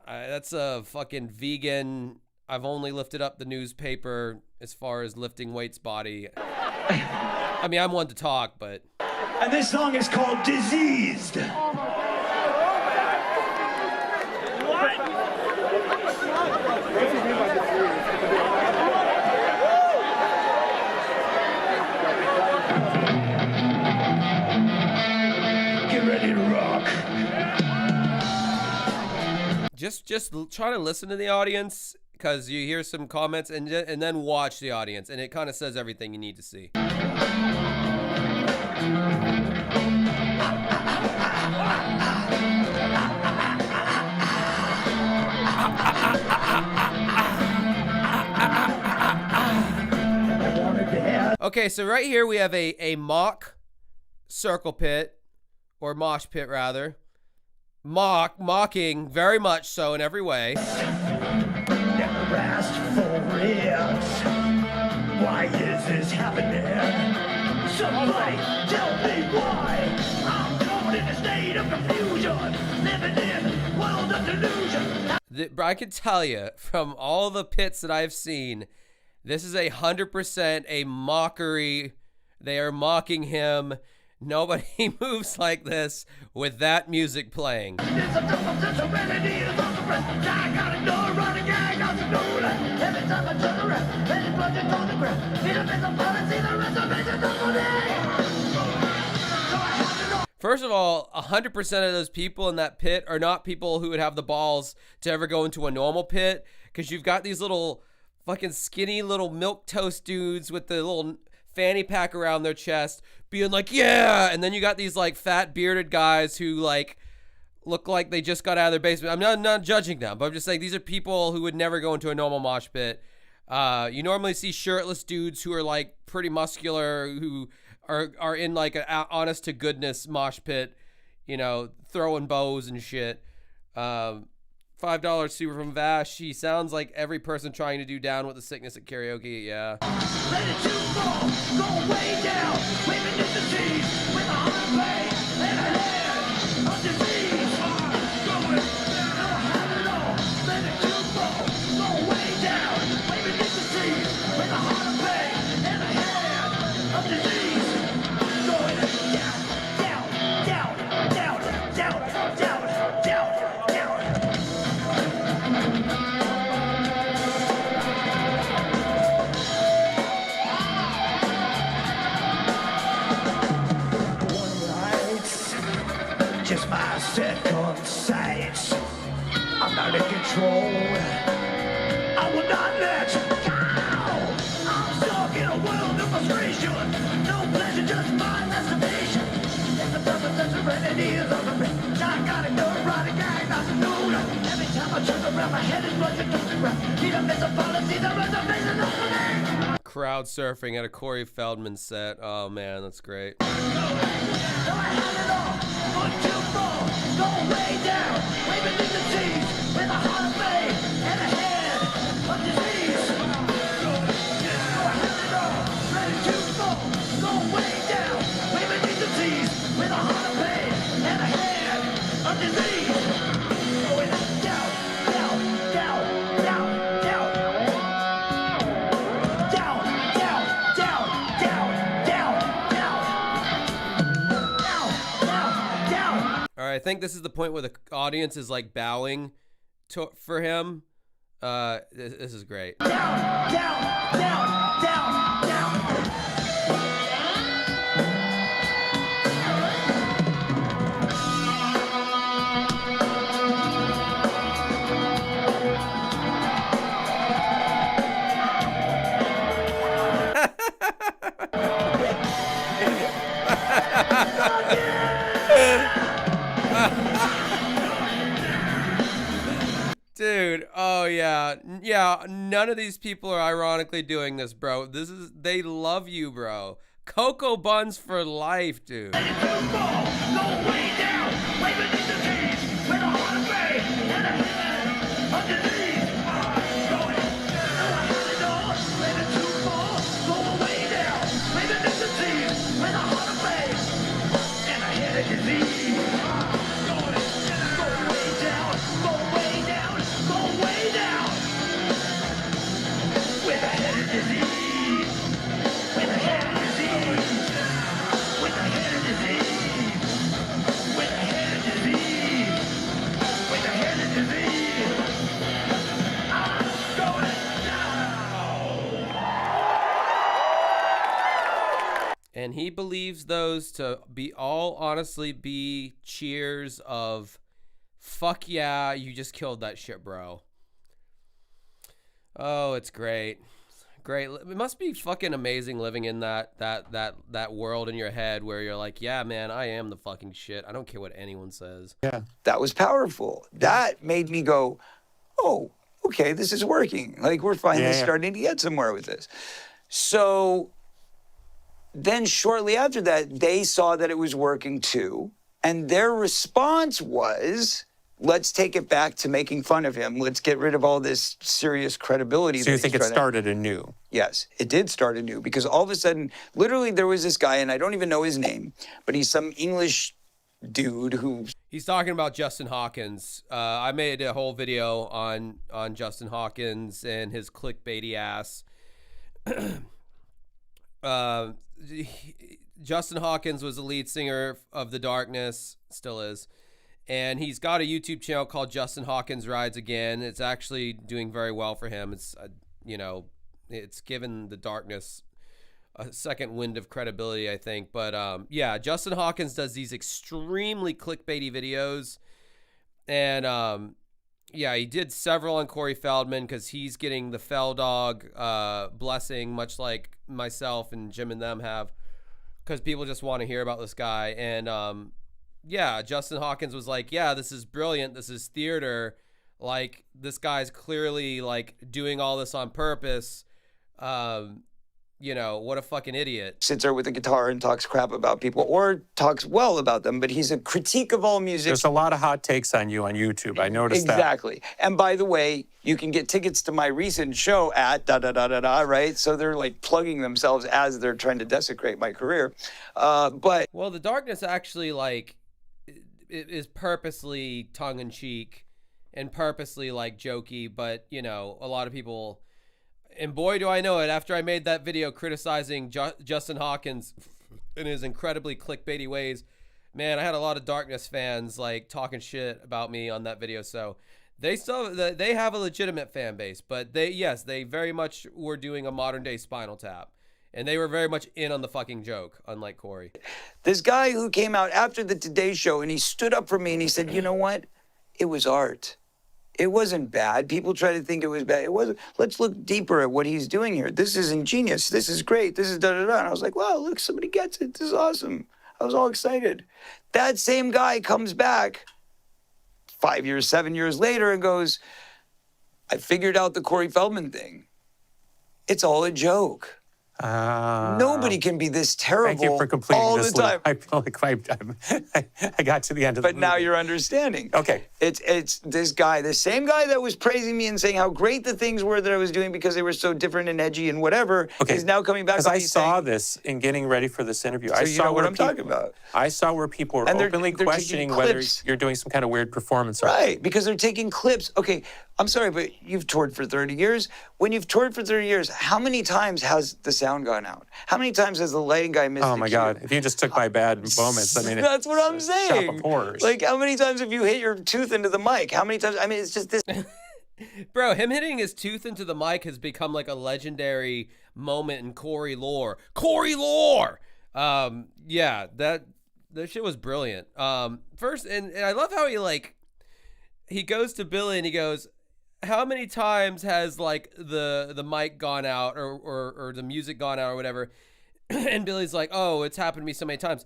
That's a fucking vegan. I've only lifted up the newspaper as far as lifting weights body. I mean, I'm one to talk, but. And this song is called Diseased. Get ready to rock. Just try to listen to the audience, because you hear some comments, and then watch the audience, and it kind of says everything you need to see. Okay, so right here we have a mock circle pit, or mosh pit rather. Mocking very much so in every way. Never asked for it. Why is this happening? Somebody tell me why. I'm caught in a state of confusion, living in a world of delusion. I can tell you from all the pits that I've seen, this is 100% a mockery. They are mocking him. Nobody moves like this with that music playing. First of all, 100% of those people in that pit are not people who would have the balls to ever go into a normal pit, because you've got these little fucking skinny little milquetoast dudes with the little fanny pack around their chest being like, yeah, and then you got these like fat bearded guys who like look like they just got out of their basement. I'm not judging them, but I'm just saying these are people who would never go into a normal mosh pit. You normally see shirtless dudes who are like pretty muscular, who are in like an honest to goodness mosh pit, you know, throwing bows and shit. $5 super from Vash. He sounds like every person trying to do Down with the Sickness at karaoke. Yeah. Let it too far, go way down, waving in the trees with a heart of pain and a head of disease. Going down, don't have it all. Let it too far, go way down, waving in the trees with a heart of pain and a head of disease. Going down, down, down, down, down, down, down, down. Just my second sight. I'm not in control. I will not let go. I'm stuck in a world of frustration. No pleasure, just my masturbation. It's the purpose and serenity is on the rim. I got a neurotic gag, not a noodle. Every time I turn around, my head is rushing to the ground. Need a miss a policy, the reservation of me. Crowd surfing at a Corey Feldman set. Oh man, that's great. No, I have it all. Too far, go way down, waving in the trees with a heart of pain and a head of disease. No, I have it all, ready too far, go way down, waving in the trees with a heart of pain and a head of disease. Going down, down, down, down, down, down, down, down, down, down, down. All right, I think this is the point where the audience is like bowing for him. This is great. Down, down, down, down, down. Dude, oh yeah. Yeah, none of these people are ironically doing this, bro. They love you, bro. Cocoa buns for life, dude. Go way down, waving in the trees with a heart of pain and a disease. Go way down, go way down, go way down. With a head of disease. With a head of disease. With a head of disease. With a head of disease. With a head of disease. I'm going down. And he believes those to be all honestly be cheers of fuck yeah, you just killed that shit, bro. Oh, it's great. Great. It must be fucking amazing living in that world in your head where you're like, yeah, man, I am the fucking shit. I don't care what anyone says. Yeah. That was powerful. That made me go, oh, okay, this is working. Like, we're finally starting to get somewhere with this. So then shortly after that, they saw that it was working too. And their response was, let's take it back to making fun of him. Let's get rid of all this serious credibility. So you think it started anew? Yes, it did start anew because all of a sudden, literally there was this guy, and I don't even know his name, but he's some English dude who... He's talking about Justin Hawkins. I made a whole video on Justin Hawkins and his clickbaity ass. Justin Hawkins was the lead singer of The Darkness, still is. And he's got a YouTube channel called Justin Hawkins Rides Again. It's actually doing very well for him. It's, it's given The Darkness a second wind of credibility, I think. But yeah, Justin Hawkins does these extremely clickbaity videos. And yeah, he did several on Corey Feldman because he's getting the Fell Dog blessing, much like myself and Jim and them have, because people just want to hear about this guy. And yeah, Justin Hawkins was like, yeah, this is brilliant. This is theater. Like, this guy's clearly, like, doing all this on purpose. What a fucking idiot. Sits there with a guitar and talks crap about people or talks well about them, but he's a critique of all music. There's a lot of hot takes on you on YouTube. I noticed that. Exactly. And by the way, you can get tickets to my recent show at da-da-da-da-da, right? So they're like plugging themselves as they're trying to desecrate my career. But... Well, The Darkness actually, like, is purposely tongue-in-cheek and purposely, like, jokey, but, a lot of people... And boy, do I know it, after I made that video criticizing Justin Hawkins in his incredibly clickbaity ways, man, I had a lot of Darkness fans, like, talking shit about me on that video. So they have a legitimate fan base, but they very much were doing a modern-day Spinal Tap. And they were very much in on the fucking joke, unlike Corey. This guy who came out after the Today Show, and he stood up for me, and he said, you know what? It was art. It wasn't bad. People try to think it was bad. It wasn't. Let's look deeper at what he's doing here. This is ingenious. This is great. This is da-da-da. And I was like, wow, look, somebody gets it. This is awesome. I was all excited. That same guy comes back 5 years, 7 years later and goes, I figured out the Corey Feldman thing. It's all a joke. Nobody can can be this terrible Thank you for completing all this the time. I feel like I got to the end of the But now movie. you're understanding. Okay. It's this guy, the same guy that was praising me and saying how great the things were that I was doing because they were so different and edgy and whatever, Okay. is now coming back. Because I saw this in getting ready for this interview. So I you saw know what where I'm talking about. I saw where people were And they're openly taking questioning whether clips. you're doing some kind of weird performance. art. Right, because they're taking clips. Okay, I'm sorry, but you've toured for 30 years. When you've toured for 30 years, how many times has the sound gone out? How many times has the lighting guy missed Oh the my cue? God! If you just took my bad moments, I mean, That's what I'm it's a shop saying. of horrors. Like, how many times have you hit your tooth into the mic? How many times? I mean, it's just this. Bro, him hitting his tooth into the mic has become like a legendary moment in Corey lore. Corey lore! Yeah, that shit was brilliant. First, and I love how he goes to Billy and he goes, how many times has like the mic gone out or the music gone out or whatever? And Billy's like, oh, it's happened to me so many times.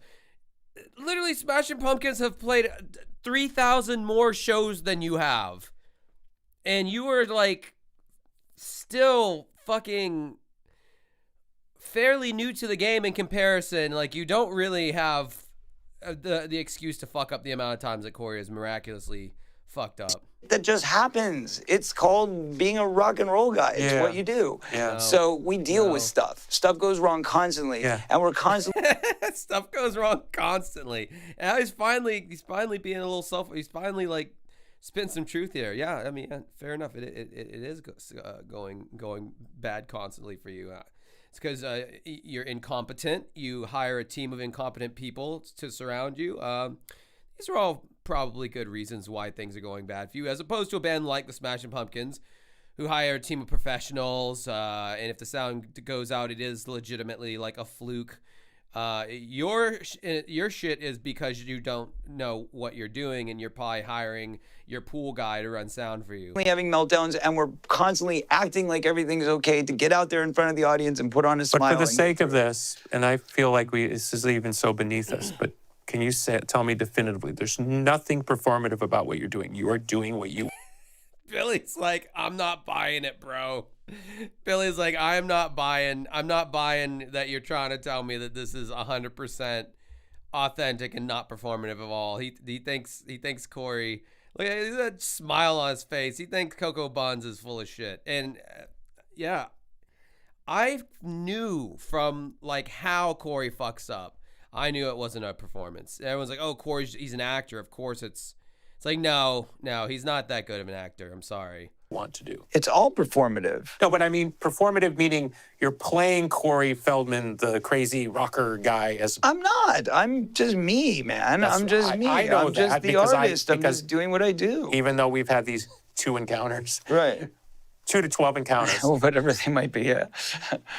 Literally, Smashing Pumpkins have played 3,000 more shows than you have. And you are like still fucking fairly new to the game in comparison. Like, you don't really have the excuse to fuck up the amount of times that Corey has miraculously fucked up. That just happens. It's called being a rock and roll guy. It's Yeah. what you do. Yeah. So we deal with No. stuff. Stuff goes wrong constantly. Yeah. And we're constantly Stuff goes wrong constantly. And now he's finally being a little he's finally like spitting some truth here. Yeah, I mean, fair enough. It is going bad constantly for you. It's because you're incompetent. You hire a team of incompetent people to surround you. These are all probably good reasons why things are going bad for you, as opposed to a band like the Smashing Pumpkins, who hire a team of professionals. And if the sound goes out, it is legitimately like a fluke. Your shit is because you don't know what you're doing, and you're probably hiring your pool guy to run sound for you. having meltdowns, and we're constantly acting like everything's okay to get out there in front of the audience and put on a But smile. for the and sake of this, and I feel like this is even so beneath us, but can you tell me definitively, there's nothing performative about what you're doing. You are doing what you... Billy's like, I'm not buying it, bro. Billy's like, I'm not buying that you're trying to tell me that this is 100% authentic and not performative at all. He thinks Corey, look at that smile on his face. He thinks Coco Buns is full of shit. And yeah, I knew from like how Corey fucks up. I knew it wasn't a performance. Everyone's like, oh, he's an actor. Of course it's like, no, he's not that good of an actor. I'm sorry. want to do. It's all performative. No, but I mean performative meaning you're playing Corey Feldman, the crazy rocker guy, as... I'm not. I'm just me, man. I'm just me. I know I'm just that the because artist. I'm because just doing what I do. even though we've had these 2 encounters, Right. 2 to 12 encounters. Whatever they might be, yeah.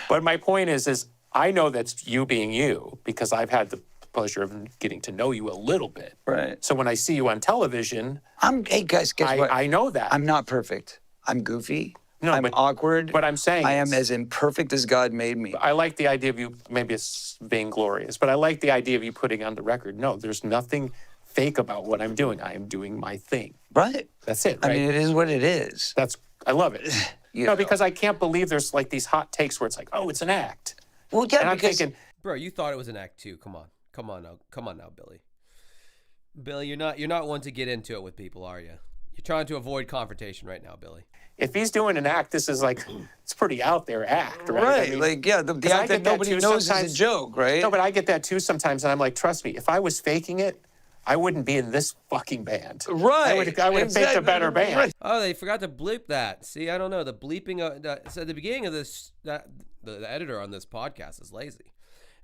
But my point is I know that's you being you because I've had the pleasure of getting to know you a little bit. Right. So when I see you on television, Hey, guys, guess what? I know that. I'm not perfect. I'm goofy. No, I'm but- awkward. but I'm saying I am is- as imperfect as God made me. I like the idea of you, maybe it's vainglorious, but I like the idea of you putting on the record, no, there's nothing fake about what I'm doing. I am doing my thing. Right. That's it, I right? mean, it is what it is. I love it. You No, know. because I can't believe there's like these hot takes where it's like, oh, it's an act. Well, yeah, And I'm because thinking, Bro, you thought it was an act too. Come on now, Billy. Billy, you're not one to get into it with people, are you? You're trying to avoid confrontation right now, Billy. if he's doing an act, this is like, it's pretty out there act, right? right, I mean, like yeah, the 'cause I act that get that nobody too knows is sometimes. a joke, right? No, but I get that too sometimes, and I'm like, trust me, if I was faking it, I wouldn't be in this fucking band. Right. I would have picked a Exactly. better band. Right. Oh, they forgot to bleep that. See, I don't know. The bleeping so at the beginning of this, the editor on this podcast is lazy.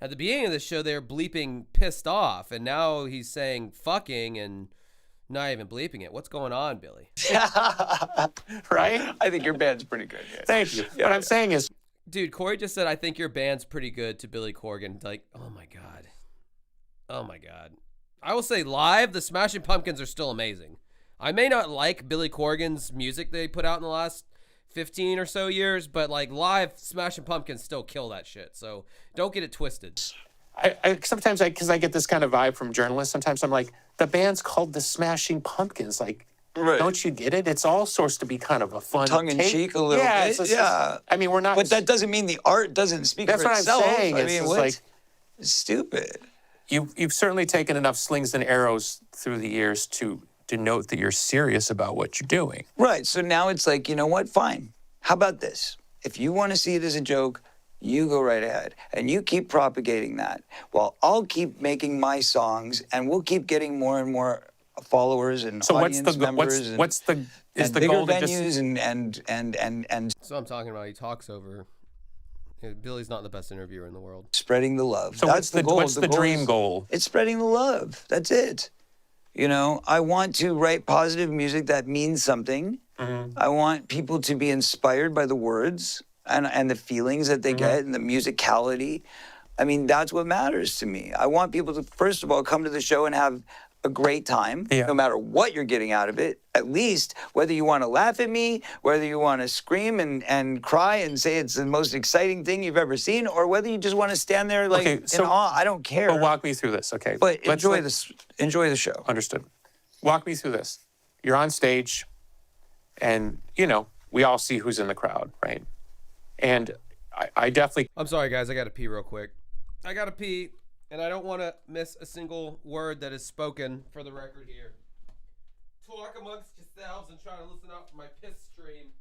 At the beginning of the show, they're bleeping pissed off, and now he's saying fucking and not even bleeping it. What's going on, Billy? Right? I think your band's pretty good. Yeah. Thank you. What I'm saying is, Dude, Corey just said, I think your band's pretty good to Billy Corgan. Like, oh my God. Oh my God. I will say live, the Smashing Pumpkins are still amazing. I may not like Billy Corgan's music they put out in the last 15 or so years, but like live, Smashing Pumpkins still kill that shit. So don't get it twisted. I sometimes, because I get this kind of vibe from journalists, sometimes I'm like, the band's called the Smashing Pumpkins. Like, Right. don't you get it? It's all supposed to be kind of a fun Tongue in take. cheek a little yeah, bit. It's just, Yeah. I mean, we're not. But that doesn't mean the art doesn't speak That's for what itself. I'm saying. I It's mean, just what? like It's stupid. you've certainly taken enough slings and arrows through the years to note that you're serious about what you're doing. Right. So now it's like, you know what? Fine. How about this? If you want to see it as a joke, you go right ahead and you keep propagating that while I'll keep making my songs and we'll keep getting more and more followers and So what's audience the members is and the bigger goal to just venues and So I'm talking about he talks over. Billy's not the best interviewer in the world. spreading the love. So That's what's the goal. what's the dream is- goal? It's spreading the love. That's it. You know, I want to write positive music that means something. Mm-hmm. I want people to be inspired by the words and the feelings that they Mm-hmm. get and the musicality. I mean, that's what matters to me. I want people to, first of all, come to the show and have a great time, Yeah. no matter what you're getting out of it. At least, whether you want to laugh at me, whether you want to scream and cry and say it's the most exciting thing you've ever seen, or whether you just want to stand there like Okay, in so- awe. I don't care. But walk me through this, okay? But Let's enjoy this. Enjoy the show. Understood. Walk me through this. You're on stage, and you know we all see who's in the crowd, right? And I definitely I'm sorry, guys. I got to pee real quick. I got to pee, and I don't want to miss a single word that is spoken for the record here. talk amongst yourselves and try to listen out for my piss stream.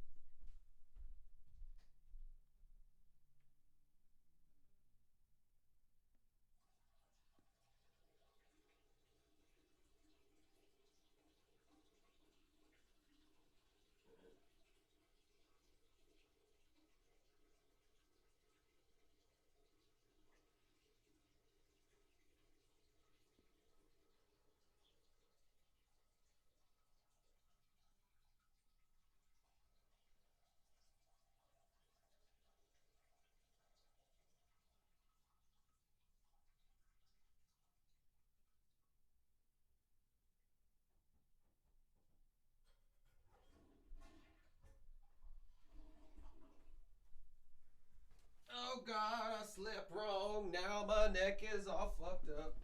Oh God, I slept wrong. Now my neck is all fucked up.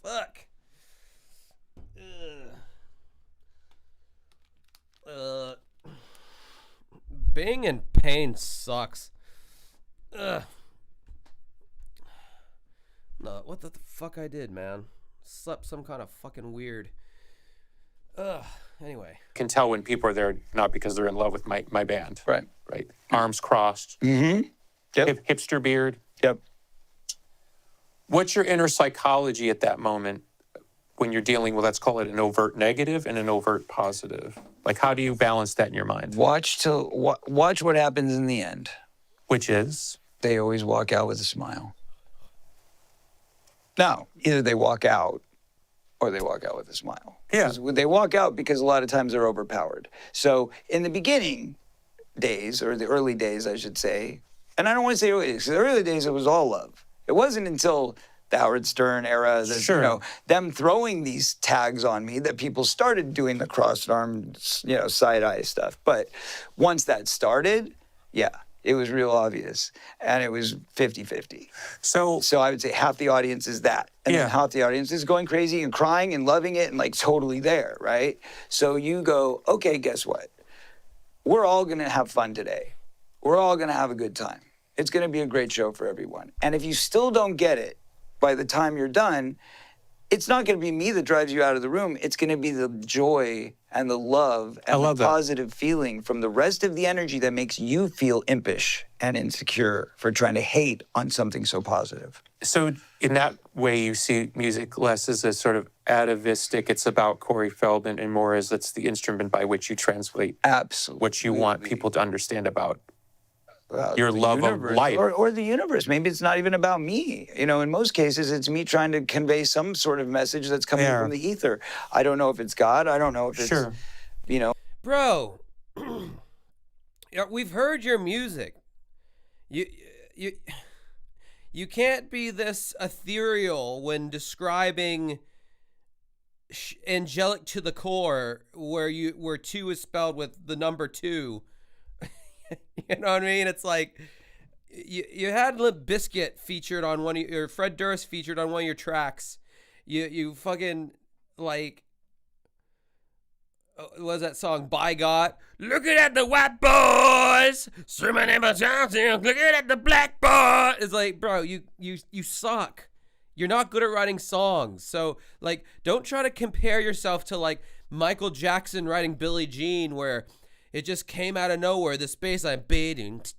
Fuck. Being in pain sucks. No, what the fuck I did, man? Slept some kind of fucking weird. Anyway. Can tell when people are there not because they're in love with my band. Right. Right. Arms crossed. Mm-hmm. Yep. Hipster beard. Yep. What's your inner psychology at that moment when you're dealing with, let's call it an overt negative and an overt positive? Like, how do you balance that in your mind? Watch what happens in the end. Which is? They always walk out with a smile. Now, either they walk out or they walk out with a smile. Yeah. They walk out because a lot of times they're overpowered. So in the beginning days, or the early days, I should say, and I don't want to say early days, 'cause the early days, it was all love. It wasn't until the Howard Stern era that, Sure. you know, them throwing these tags on me that people started doing the crossed arms, you know, side eye stuff. But once that started, yeah, it was real obvious. And it was 50-50. So So I would say half the audience is that. And Yeah. then half the audience is going crazy and crying and loving it and like totally there, right? So you go, okay, guess what? We're all going to have fun today. We're all going to have a good time. It's going to be a great show for everyone. And if you still don't get it by the time you're done, it's not going to be me that drives you out of the room. It's going to be the joy and the love I and love the that. positive feeling from the rest of the energy that makes you feel impish and insecure for trying to hate on something so positive. So in that way, you see music less as a sort of atavistic, it's about Corey Feldman, and more as it's the instrument by which you translate Absolutely. what you want people to understand about your the love universe, of life. or the universe. Maybe it's not even about me. You know, in most cases, it's me trying to convey some sort of message that's coming Yeah. from the ether. I don't know if it's God. I don't know if it's, Sure. you know. Bro, we've heard your music. You can't be this ethereal when describing angelic to the core, where two is spelled with the number 2. You know what I mean? It's like you had Limp Bizkit featured on one of your, Fred Durst featured on one of your tracks. You fucking like. What was that song? By God, looking at the white boys, swimming in my fountain, looking at the black boy. It's like, bro, you suck. You're not good at writing songs. So like, don't try to compare yourself to like Michael Jackson writing Billie Jean, where it just came out of nowhere. The space line, and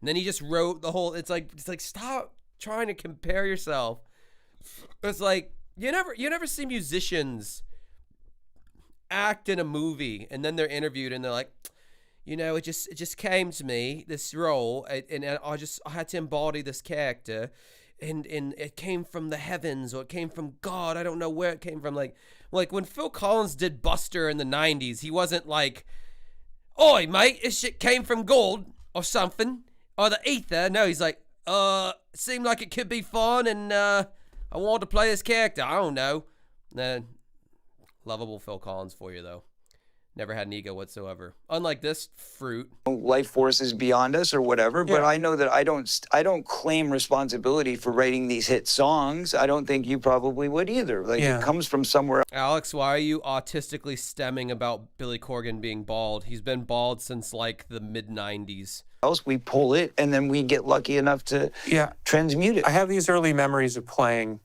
then he just wrote the whole. It's like stop trying to compare yourself. It's like you never see musicians act in a movie and then they're interviewed and they're like, you know, it just came to me, this role, and I had to embody this character, and it came from the heavens or it came from God. I don't know where it came from. Like when Phil Collins did Buster in the 90s, he wasn't like, oi mate, this shit came from gold or something or the ether. No, he's like, it seemed like it could be fun, and I wanted to play this character. I don't know. Lovable Phil Collins for you, though. Never had an ego whatsoever. Unlike this fruit. Life forces beyond us or whatever, but Yeah. I know that I don't claim responsibility for writing these hit songs. I don't think you probably would either. Like Yeah. it comes from somewhere Alex, why are you autistically stemming about Billy Corgan being bald? He's been bald since like the mid-90s. else. We pull it and then we get lucky enough to Yeah. transmute it. I have these early memories of playing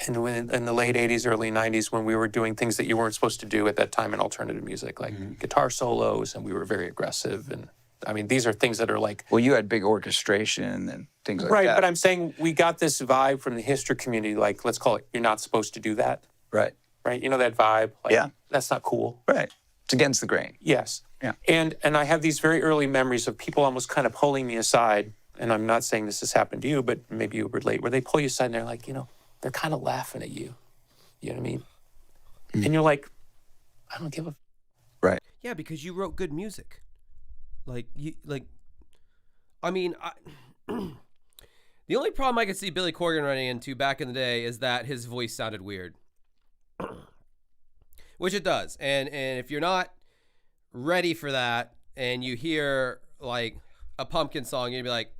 and when in the late 80s, early 90s, when we were doing things that you weren't supposed to do at that time in alternative music, like guitar solos, and we were very aggressive. And I mean, these are things that are like... Well, you had big orchestration and things like right, that. but I'm saying we got this vibe from the history community, like, let's call it, you're not supposed to do that. Right. Right? You know that vibe? Like, Yeah. That's not cool. Right. It's against the grain. Yes. Yeah. And I have these very early memories of people almost kind of pulling me aside, and I'm not saying this has happened to you, but maybe you relate, where they pull you aside and they're like, you know, they're kind of laughing at you. You know what I mean? And you're like, I don't give a... Right. Yeah, because you wrote good music. The only problem I could see Billy Corgan running into back in the day is that his voice sounded weird. Which it does. And if you're not ready for that and you hear like a Pumpkin song, you're gonna be like,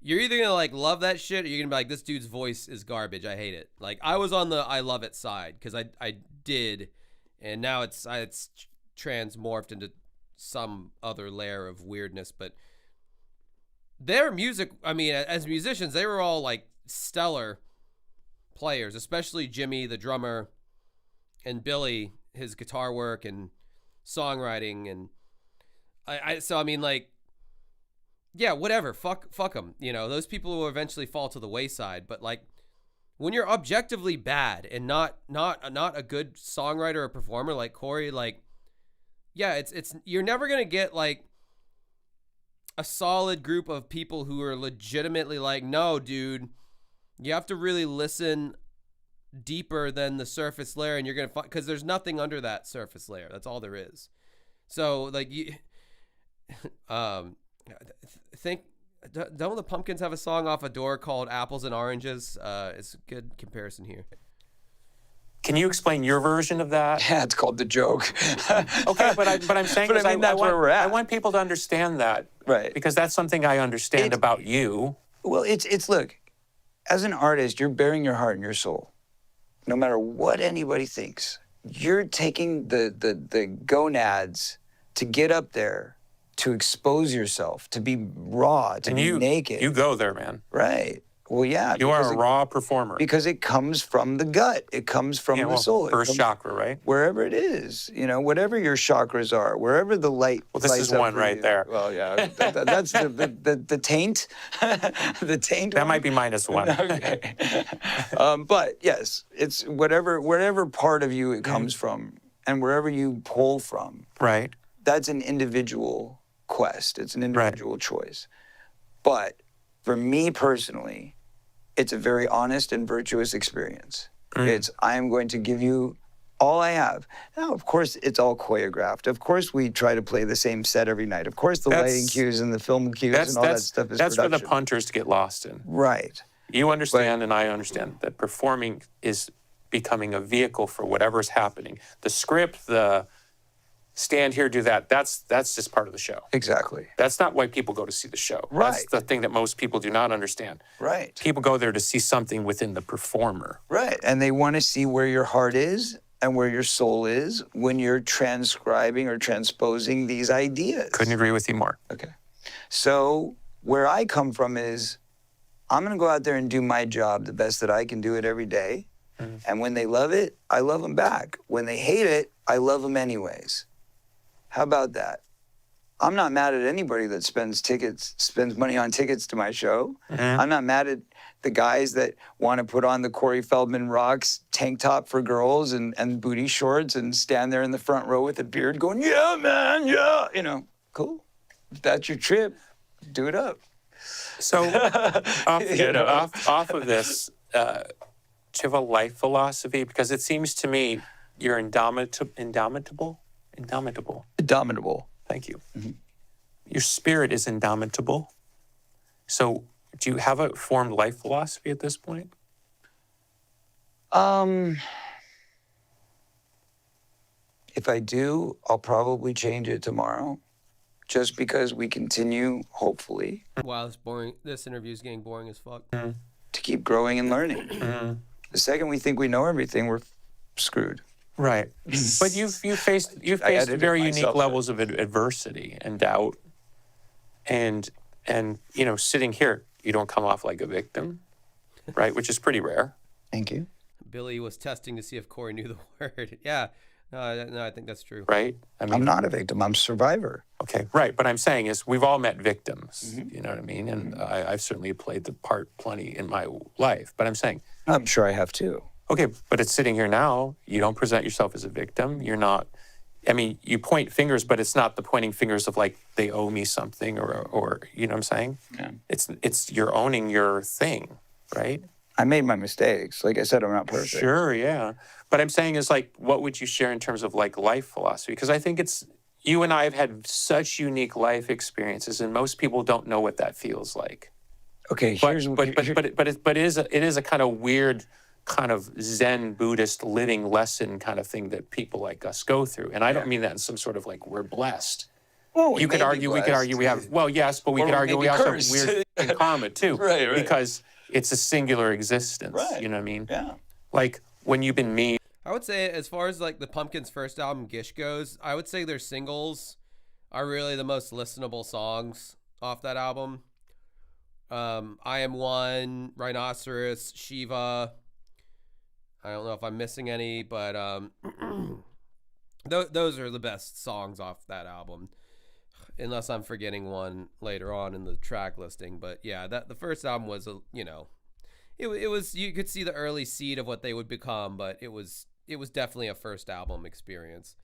you're either gonna like love that shit or you're gonna be like, this dude's voice is garbage. I hate it. Like I was on the I love it side because I did, and now it's transmorphed into some other layer of weirdness. But their music, I mean, as musicians, they were all like stellar players, especially Jimmy, the drummer, and Billy, his guitar work and songwriting. And so I mean, like, yeah, whatever, fuck them. You know, those people will eventually fall to the wayside. But like, when you're objectively bad and not a good songwriter or performer like Corey, like, yeah, it's you're never gonna get like a solid group of people who are legitimately like, no, dude, you have to really listen deeper than the surface layer, and you're gonna because there's nothing under that surface layer. That's all there is. So like you, think. Don't the Pumpkins have a song off a door called Apples and Oranges? It's a good comparison here. Can you explain your version of that? Yeah, it's called The Joke. Okay, but I'm saying But I mean, that's where we're at. I want people to understand that. Right. Because that's something I understand about you. Well, it's look, as an artist, you're bearing your heart and your soul. No matter what anybody thinks, you're taking the gonads to get up there, to expose yourself, to be raw, to be naked. You go there, man. Right. Well, yeah. You are a raw performer. Because it comes from the gut. It comes from the soul. First chakra, right? Wherever it is, you know, whatever your chakras are, wherever the light. Well, this is one right there. Well, yeah, that's the taint. The taint. That might be -1. Okay. But yes, it's whatever part of you it comes from, and wherever you pull from. Right. That's an individual quest. It's an individual choice. But for me personally, it's a very honest and virtuous experience. It's, I am going to give you all I have. Now, of course, it's all choreographed. Of course, we try to play the same set every night. Of course, the lighting cues and the film cues and all that stuff is That's production. where the punters get lost in. Right. You understand and I understand that performing is becoming a vehicle for whatever's happening. The script, the stand here, do that, that's just part of the show. Exactly. That's not why people go to see the show. Right. That's the thing that most people do not understand. Right. People go there to see something within the performer. Right. And they want to see where your heart is and where your soul is when you're transcribing or transposing these ideas. Couldn't agree with you more. Okay. So where I come from is I'm going to go out there and do my job the best that I can do it every day. And when they love it, I love them back. When they hate it, I love them anyways. How about that? I'm not mad at anybody that spends money on tickets to my show. I'm not mad at the guys that want to put on the Corey Feldman Rocks tank top for girls and booty shorts and stand there in the front row with a beard going, yeah, man, yeah. You know, cool. If that's your trip, do it up. So off of this, do you have a life philosophy? Because it seems to me you're indomitable. Thank you. Your spirit is indomitable. So do you have a formed life philosophy at this point? If I do, I'll probably change it tomorrow. Just because we continue, hopefully. Wow, this interview is getting boring as fuck. To keep growing and learning. The second we think we know everything, we're screwed. Right. But you've faced very unique levels of adversity and doubt. And you know, sitting here, you don't come off like a victim, right? Which is pretty rare. Thank you. Billy was testing to see if Corey knew the word. Yeah. No, I think that's true. right? I mean, I'm not a victim. I'm a survivor. okay, right. But I'm saying is we've all met victims. You know what I mean? And I've certainly played the part plenty in my life. But I'm saying, I'm sure I have too. okay, but it's sitting here now. You don't present yourself as a victim. You're not. I mean, you point fingers, but it's not the pointing fingers of like they owe me something or you know what I'm saying? Yeah. It's you're owning your thing, right? I made my mistakes. Like I said, I'm not perfect. Sure, yeah. But I'm saying is like, what would you share in terms of like life philosophy? Because I think it's you and I have had such unique life experiences, and most people don't know what that feels like. Okay, But here's it is a kind of weird, kind of Zen Buddhist living lesson kind of thing that people like us go through. And I don't mean that in some sort of like we're blessed. well, You could argue, we could argue we have, well, yes, but we Or could we argue may we be also have cursed. weird in karma too. Right, right. Because it's a singular existence. Right. You know what I mean? Yeah. Like when you've been mean. I would say, as far as like the Pumpkins' first album, Gish, goes, I would say their singles are really the most listenable songs off that album. I Am One, Rhinoceros, Shiva. I don't know if I'm missing any, but those are the best songs off that album. Unless I'm forgetting one later on in the track listing, but yeah, the first album was it was, you could see the early seed of what they would become, but it was definitely a first album experience.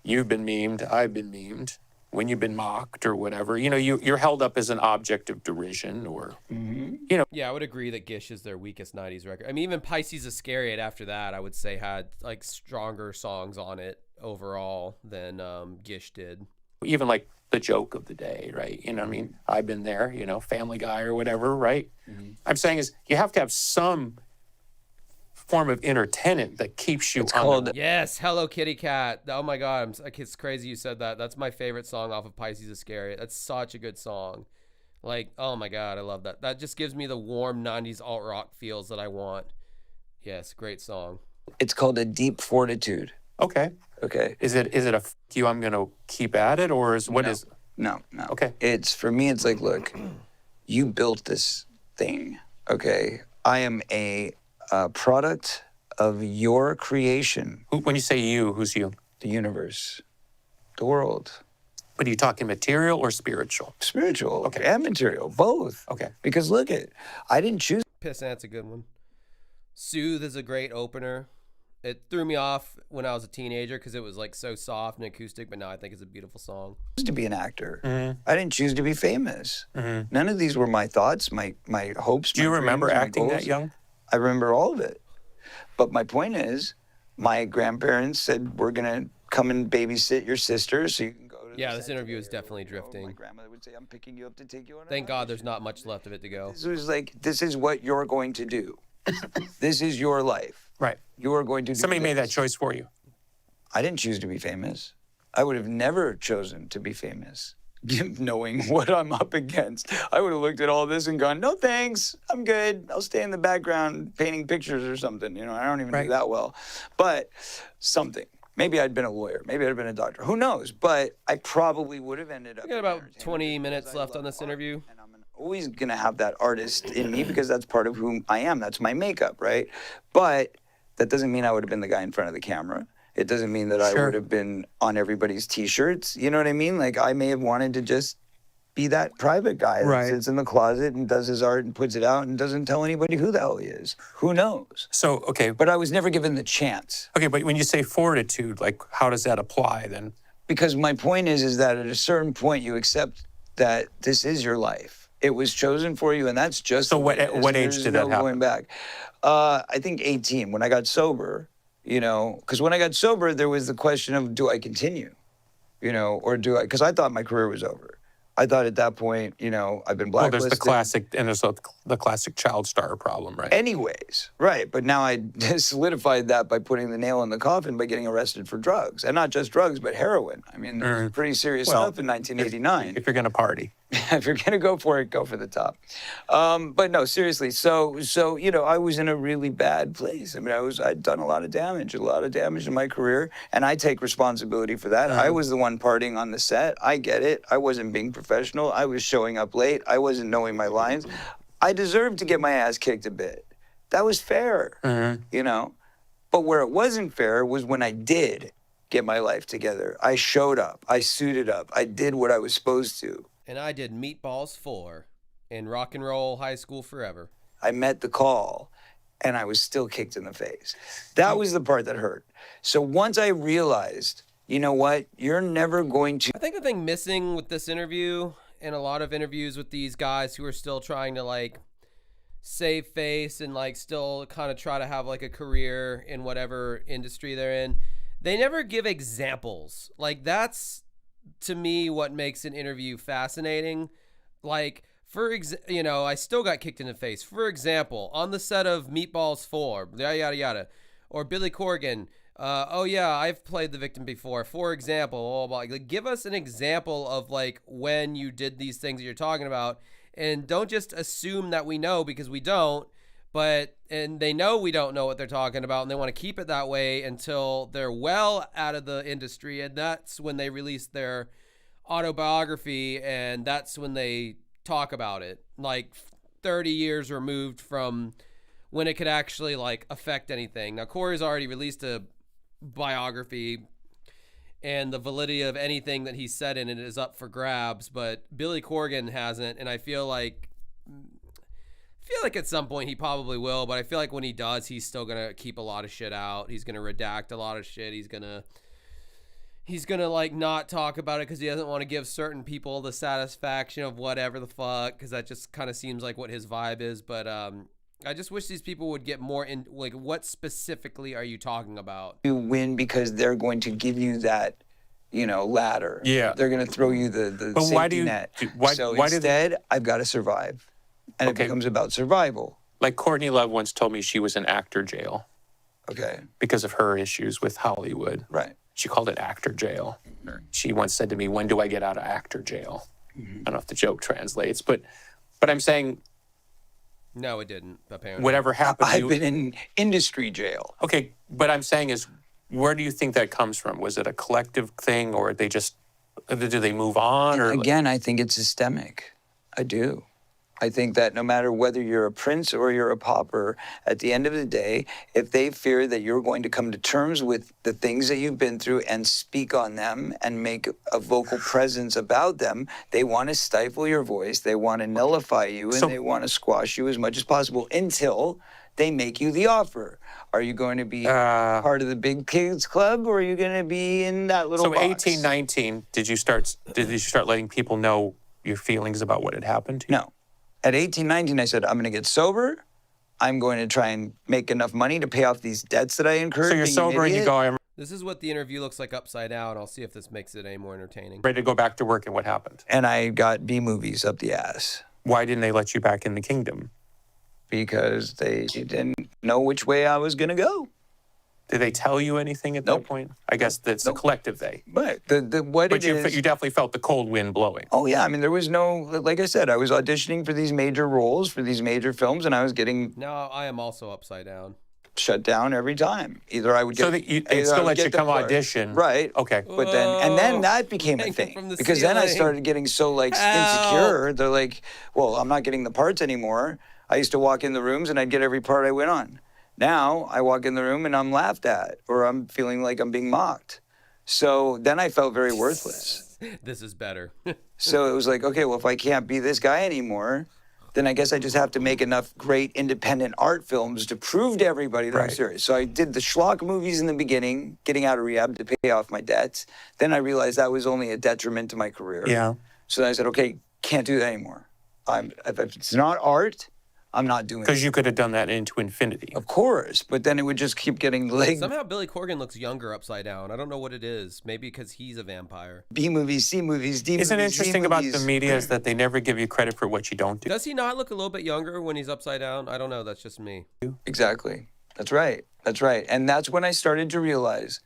You've been memed, I've been memed. When you've been mocked or whatever, you know, you're held up as an object of derision or, you know. Yeah, I would agree that Gish is their weakest 90s record. I mean, even Pisces Iscariot after that, I would say had like stronger songs on it overall than Gish did. Even like the joke of the day, right? You know what I mean? I've been there, you know, Family Guy or whatever, right? I'm saying is you have to have some form of inner tenant that keeps you on the Yes, Hello Kitty Cat. Oh my God, it's crazy you said that. That's my favorite song off of Pisces Iscariot. That's such a good song. Like, oh my God, I love that. That just gives me the warm 90s alt rock feels that I want. Yes, great song. It's called A Deep Fortitude. Okay. Okay. Is it a f you, I'm going to keep at it, or is what is? No. Okay. It's, for me, it's like, look, you built this thing, okay? I am a product of your creation, When you say you, who's you? the universe, the world, But are you talking material or spiritual? spiritual Okay. and material, both. Okay. Because look I didn't choose Pissant's a good one. Soothe is a great opener. It threw me off when I was a teenager because it was like so soft and acoustic, but now I think it's a beautiful song. to be an actor. I didn't choose to be famous. None of these were my thoughts, my hopes. Do you my remember dreams, my acting that goals. young? I remember all of it. But my point is, my grandparents said, we're going to come and babysit your sister so you can go to the Yeah, this cemetery," interview is or, definitely you know, drifting. My grandmother would say, I'm picking you up to take you on a Thank God vacation." there's not much left of it to go. This was like, this is what you're going to do. This is your life. Right. You are going to do Somebody made that this. choice for you. I didn't choose to be famous. I would have never chosen to be famous, knowing what I'm up against. I would have looked at all this and gone, no thanks, I'm good. I'll stay in the background painting pictures or something. You know, I don't even Right. do that well. But something. Maybe I'd been a lawyer. Maybe I'd been a doctor. Who knows? But I probably would have ended up. We got in about entertainment 20 because minutes I left love on this art, interview. and I'm always going to have that artist in me because that's part of who I am. That's my makeup, right? But that doesn't mean I would have been the guy in front of the camera. It doesn't mean that I Sure. would have been on everybody's T-shirts. You know what I mean? Like, I may have wanted to just be that private guy that Right. sits in the closet and does his art and puts it out and doesn't tell anybody who the hell he is. Who knows? So, okay. But I was never given the chance. Okay, but when you say fortitude, like how does that apply then? Because my point is that at a certain point you accept that this is your life. It was chosen for you, and that's just. So the way at it is. what age There's did no that happen? Going back, I think 18 when I got sober. You know, because when I got sober, there was the question of, do I continue? You know, or do I? Because I thought my career was over. I thought at that point, you know, I've been Well, blacklisted. there's the classic, and there's the classic child star problem, right? Anyways, right. But now I solidified that by putting the nail in the coffin by getting arrested for drugs. And not just drugs, but heroin. I mean, it was pretty serious Well, stuff in 1989. If you're going to party. If you're going to go for it, go for the top. But no, seriously. So, you know, I was in a really bad place. I mean, I'd done a lot of damage in my career. And I take responsibility for that. I was the one partying on the set. I get it. I wasn't being professional. I was showing up late. I wasn't knowing my lines. I deserved to get my ass kicked a bit. That was fair, you know? But where it wasn't fair was when I did get my life together. I showed up. I suited up. I did what I was supposed to. And I did Meatballs 4 in Rock and Roll High School Forever. I met the call, and I was still kicked in the face. That was the part that hurt. So once I realized, you know what, you're never going to... I think the thing missing with this interview and a lot of interviews with these guys who are still trying to like save face and like still kind of try to have like a career in whatever industry they're in, they never give examples. Like that's to me what makes an interview fascinating. Like I still got kicked in the face. For example, on the set of Meatballs 4, yada yada yada, or Billy Corgan. Oh yeah, I've played the victim before. For example, like give us an example of like when you did these things that you're talking about, and don't just assume that we know, because we don't. And they know we don't know what they're talking about, and they want to keep it that way until they're well out of the industry, and that's when they release their autobiography, and that's when they talk about it, like 30 years removed from when it could actually like affect anything. Now Corey's already released a biography, and the validity of anything that he said in it is up for grabs, but Billy Corgan hasn't, and I feel like at some point he probably will, but I feel like when he does, he's still gonna keep a lot of shit out. He's gonna redact a lot of shit. He's gonna like not talk about it because he doesn't want to give certain people the satisfaction of whatever the fuck, because that just kind of seems like what his vibe is. But I just wish these people would get more in, like, what specifically are you talking about? You win because they're going to give you that, ladder. Yeah. They're going to throw you the But safety why do you, net. why, So why do instead, I've got to survive. And Okay. it becomes about survival. like Courtney Love once told me she was in actor jail Okay. because of her issues with Hollywood. Right. She called it actor jail. She once said to me, "When do I get out of actor jail?" I don't know if the joke translates, but I'm saying No, it didn't, apparently. whatever happened to I've you. been in industry jail. Okay, but I'm saying is, where do you think that comes from? Was it a collective thing, or do they move on? Or Again, I think it's systemic. I do. I think that no matter whether you're a prince or you're a pauper, at the end of the day, if they fear that you're going to come to terms with the things that you've been through and speak on them and make a vocal presence about them, they want to stifle your voice, they want to nullify you, and So- they want to squash you as much as possible until they make you the offer. Are you going to be part of the big kids club, or are you going to be in that little so box? 18, 19, did you start letting people know your feelings about what had happened to you? No. At 18, 19, I said, I'm going to get sober. I'm going to try and make enough money to pay off these debts that I incurred. So you're being an sober and you idiot. go, I'm This is what the interview looks like upside down. I'll see if this makes it any more entertaining. ready to go back to work, and what happened? And I got B movies up the ass Why didn't they let you back in the kingdom? because they didn't know which way I was going to go. Did they tell you anything at Nope. that point? I guess that's a collective they. But what But it is... you definitely felt the cold wind blowing. Oh, yeah. I mean, there was no... Like I said, I was auditioning for these major roles, for these major films, and I was getting Now I am also upside down. shut down every time. Either I would get... So they either still I would let you get the come part. audition. Right. Okay. But then that became a Hanging thing, from the because then I ceiling. started getting so like insecure. They're like, well, I'm not getting the parts anymore. I used to walk in the rooms and I'd get every part I went on. Now I walk in the room and I'm laughed at, or I'm feeling like I'm being mocked. So then I felt very worthless. This is better. So it was like, okay, well, if I can't be this guy anymore, then I guess I just have to make enough great independent art films to prove to everybody that I'm Right. serious. So I did the schlock movies in the beginning, getting out of rehab to pay off my debts. Then I realized that was only a detriment to my career. Yeah. So then I said, okay, can't do that anymore. If it's not art, I'm not doing Because it. you could have done that into infinity. Of course, but then it would just keep getting like Somehow Billy Corgan looks younger upside down. I don't know what it is. Maybe because he's a vampire. B movies, C movies, D Isn't it movies, interesting Z about the movies. media is that they never give you credit for what you don't do? Does he not look a little bit younger when he's upside down? I don't know. That's just me. Exactly. That's right. That's right. And that's when I started to realize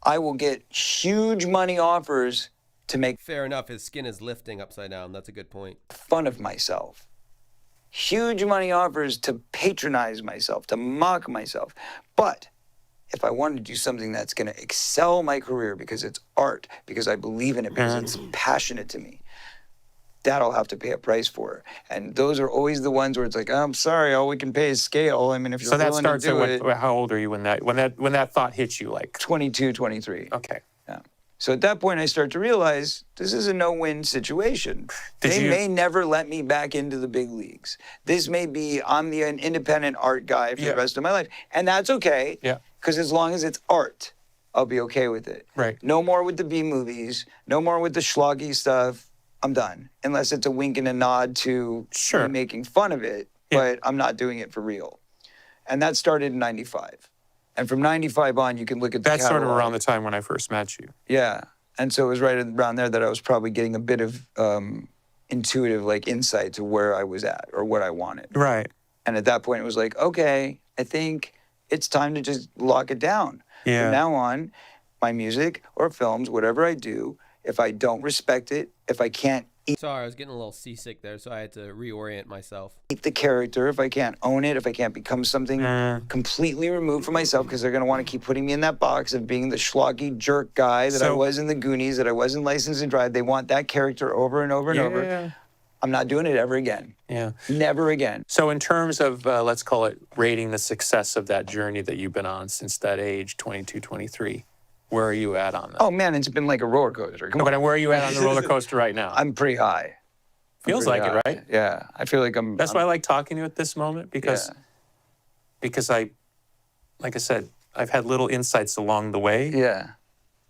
I will get huge money offers to make Fair enough. His skin is lifting upside down. That's a good point. fun of myself. Huge money offers to patronize myself, to mock myself. But if I want to do something that's going to excel my career because it's art, because I believe in it, because it's passionate to me, that'll have to pay a price for. And those are always the ones where it's like, I'm sorry, all we can pay is scale. I mean, if you're So that willing starts to do at it, what, how old are you when that thought hits you? Like 22, 23. okay. Yeah. So at that point, I start to realize this is a no-win situation. They may never let me back into the big leagues. This may be, I'm an independent art guy for the rest of my life. And that's okay. Yeah. Because as long as it's art, I'll be okay with it. Right. No more with the B movies. No more with the schloggy stuff. I'm done. Unless it's a wink and a nod to me making fun of it. Yeah. But I'm not doing it for real. And that started in 95. And from 95 on, you can look at the That's sort of catalog. around the time when I first met you. Yeah. And so it was right around there that I was probably getting a bit of intuitive like insight to where I was at or what I wanted. Right. And at that point, it was like, okay, I think it's time to just lock it down. Yeah. From now on, my music or films, whatever I do, if I don't respect it, if I can't Sorry, I was getting a little seasick there, so I had to reorient myself. eat the character, if I can't own it, if I can't become something completely removed from myself, because they're going to want to keep putting me in that box of being the schloggy jerk guy that I was in the Goonies, that I was in License to Drive. They want that character over and over and over. I'm not doing it ever again. Yeah. Never again. So in terms of, let's call it rating the success of that journey that you've been on since that age, 22, 23, where are you at on that? Oh, man, it's been like a roller coaster. Come on. But where are you at on the roller coaster right now? I'm pretty high. Feels like it, right? Yeah. I feel like I'm... That's why I like talking to you at this moment, because I, like I said, I've had little insights along the way. Yeah.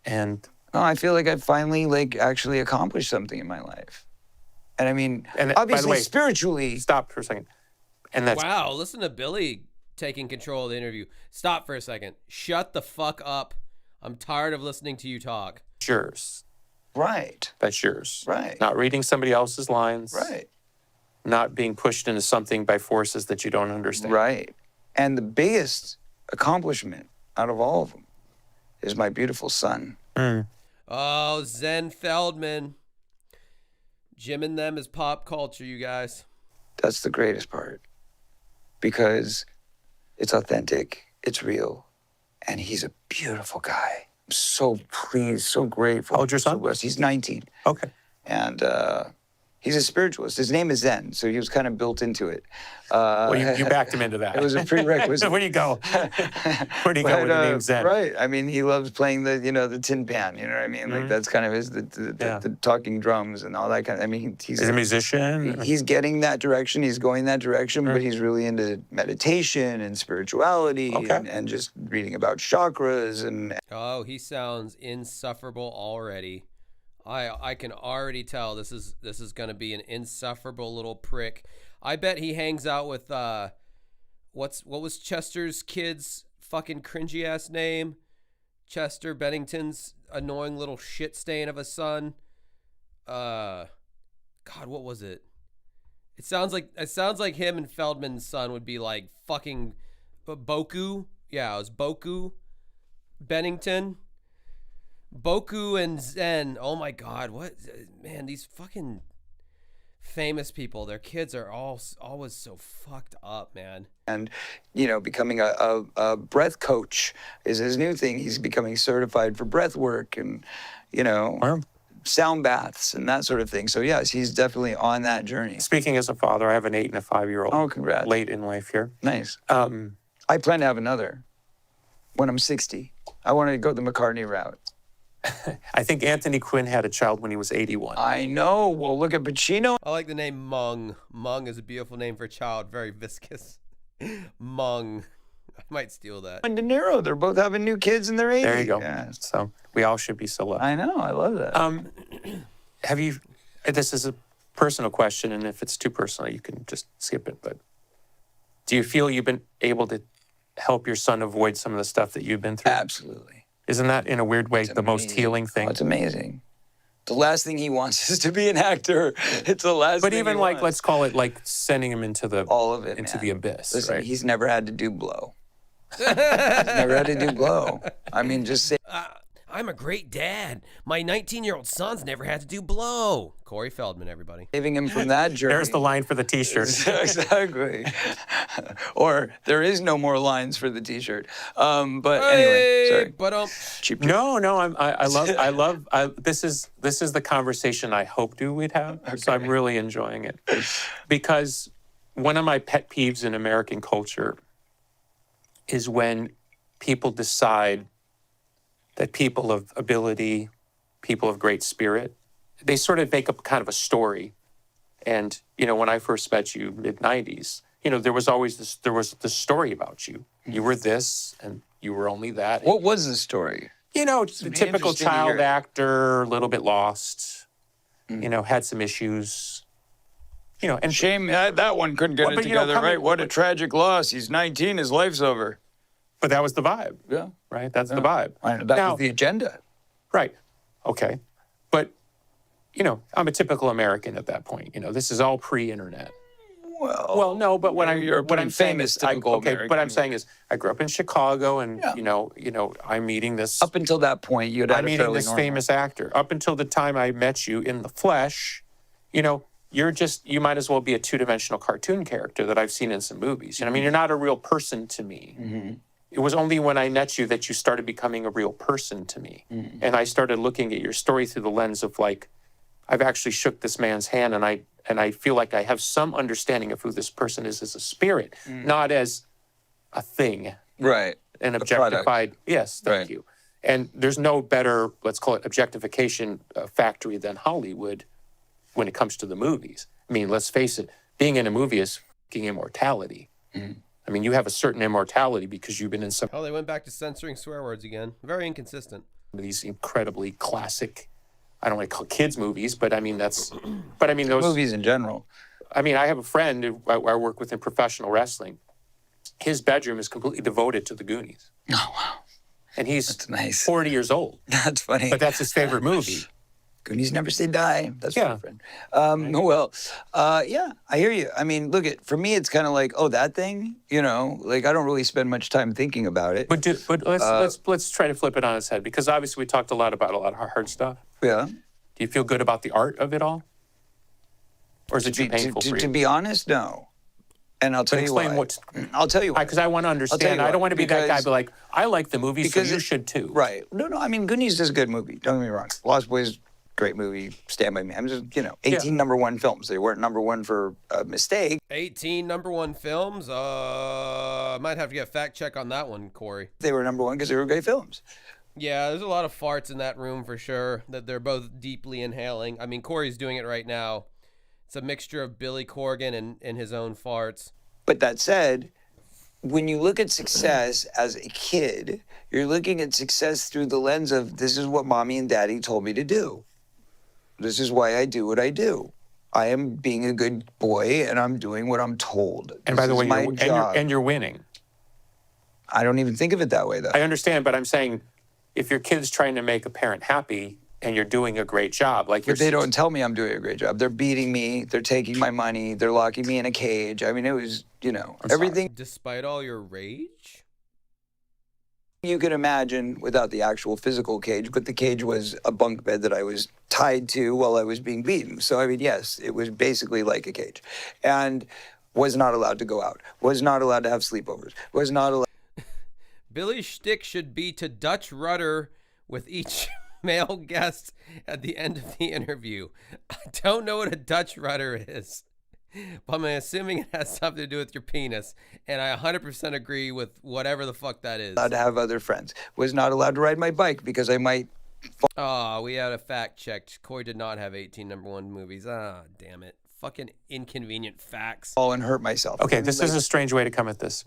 And no, I feel like I've finally like actually accomplished something in my life. And I mean, And obviously by the way, spiritually... Stop for a second. And that's Wow, listen to Billy taking control of the interview. Stop for a second. Shut the fuck up. I'm tired of listening to you talk. yours. Right. That's yours. Right. Not reading somebody else's lines. Right. Not being pushed into something by forces that you don't understand. Right. And the biggest accomplishment out of all of them is my beautiful son. Oh, Zen Feldman. Jim and them is pop culture, you guys. That's the greatest part. Because it's authentic, it's real, and he's a beautiful guy. I'm so pleased, so grateful. How old's your son? So blessed. He's 19. Okay. And he's a spiritualist. His name is Zen, so he was kind of built into it. Well, you backed him into that. It was a prerequisite. Where do you go? Where do you go with the name Zen? Right. I mean, he loves playing the tin pan. You know what I mean? Like that's kind of his the talking drums and all that kind of. I mean, he's a musician. He's getting that direction. He's going that direction, but he's really into meditation and spirituality and just reading about chakras and. Oh, he sounds insufferable already. I can already tell this is gonna be an insufferable little prick. I bet he hangs out with what was Chester's kid's fucking cringy ass name? Chester Bennington's annoying little shit stain of a son. God, what was it? It sounds like him and Feldman's son would be like fucking Boku. Yeah, it was Boku Bennington. Boku and Zen. Oh my God, what man? These fucking famous people, their kids are always so fucked up, man. And becoming a breath coach is his new thing. He's becoming certified for breath work and sound baths and that sort of thing. So yes, he's definitely on that journey. Speaking as a father, I have an 8 and a 5-year-old. Oh, congrats! Late in life here. Nice. I plan to have another when I'm 60. I want to go the McCartney route. I think Anthony Quinn had a child when he was 81. I know. Well, look at Pacino. I like the name Mung. Mung is a beautiful name for a child. Very viscous. Mung. I might steal that. And De Niro, they're both having new kids in their 80s. There you go. Yeah. So we all should be so lucky. I know. I love that. Have you, this is a personal question, and if it's too personal, you can just skip it, but do you feel you've been able to help your son avoid some of the stuff that you've been through? Absolutely. Isn't that, in a weird way, the most healing thing? Oh, it's amazing. The last thing he wants is to be an actor. It's the last thing But even he like, wants. let's call it like sending him into the all of it, into man. the abyss. Listen, right? he's never had to do blow. He's never had to do blow. I mean, just say. I'm a great dad. My 19-year-old son's never had to do blow. Corey Feldman, everybody. Saving him from that journey. There's the line for the T-shirt. Exactly. Or there is no more lines for the T-shirt. But anyway, sorry. But Cheap. No, this is the conversation I hoped we'd have. So I'm really enjoying it. Because one of my pet peeves in American culture is when people decide that people of ability, people of great spirit, they sort of make up kind of a story. And, when I first met you, mid-90s, there was this story about you. You were this, and you were only that. What was the story? The typical interesting to child hear. actor, a little bit lost, had some issues. And Shame that one couldn't get Well, it but, together, coming- right? What a tragic loss. He's 19, his life's over. but that was the vibe, Yeah. right? That's the vibe. I know, that Now- was the agenda. Right. Okay. But, I'm a typical American at that point. This is all pre-internet. Well, no, but you're a what pretty I'm saying famous is, typical okay, American. what I'm saying is, I grew up in Chicago, and Yeah. I'm meeting this. Up until that point, you'd had I'm a meeting fairly this normal. famous actor. Up until the time I met you in the flesh, you might as well be a two-dimensional cartoon character that I've seen in some movies. You're not a real person to me. Mm-hmm. It was only when I met you that you started becoming a real person to me. Mm-hmm. And I started looking at your story through the lens of like, I've actually shook this man's hand, and I feel like I have some understanding of who this person is as a spirit, not as a thing, Right. an product. objectified. Yes, thank Right. you. And there's no better, let's call it objectification factory than Hollywood when it comes to the movies. Let's face it, being in a movie is fucking immortality. You have a certain immortality because you've been in some oh, they went back to censoring swear words again. Very inconsistent. of these incredibly classic, I don't want to call kids movies, but those Movies in general. I have a friend who I work with in professional wrestling. His bedroom is completely devoted to the Goonies. Oh, wow. And he's That's nice. 40 years old, That's funny. but that's his favorite movie. Goonies never say die. That's Yeah. my friend. Yeah, I hear you. Look, for me, it's kind of like, oh, that thing, I don't really spend much time thinking about it. But let's try to flip it on its head, because obviously we talked a lot of hard stuff. Yeah. Do you feel good about the art of it all? Or is it too painful for you? To be honest, no. And I'll tell you why. Explain what. I'll tell you why. Because I want to understand. why. I don't want to be that guy, Because- but like, I like the movie, so because you it- should too. Right. No, Goonies is a good movie. Don't get me wrong. Lost Boys, great movie. Stand By Me. I'm just, 18 number one films. They weren't number one for a mistake. 18 number one films. I might have to get a fact check on that one, Corey. They were number one because they were great films. Yeah, there's a lot of farts in that room for sure, that they're both deeply inhaling. Corey's doing it right now. It's a mixture of Billy Corgan and his own farts. But that said, when you look at success as a kid, you're looking at success through the lens of, this is what mommy and daddy told me to do. This is why I do what I do. I am being a good boy, and I'm doing what I'm told. And by the This way, is my you're, job. and you're winning. I don't even think of it that way, though. I understand, but I'm saying, if your kid's trying to make a parent happy and you're doing a great job, like But they don't tell me I'm doing a great job. They're beating me. They're taking my money. They're locking me in a cage. It was, everything Despite all your rage? you could imagine without the actual physical cage, but the cage was a bunk bed that I was tied to while I was being beaten. So, yes, it was basically like a cage. And was not allowed to go out, was not allowed to have sleepovers, was not allowed. Billy's shtick should be to Dutch rudder with each male guest at the end of the interview. I don't know what a Dutch rudder is, but I'm assuming it has something to do with your penis. And I 100% agree with whatever the fuck that is. Allowed to have other friends, was not allowed to ride my bike because I might Oh, we had a fact checked. Corey did not have 18 number one movies. Ah, damn it. Fucking inconvenient facts. fall and hurt myself. Okay, this is a strange way to come at this.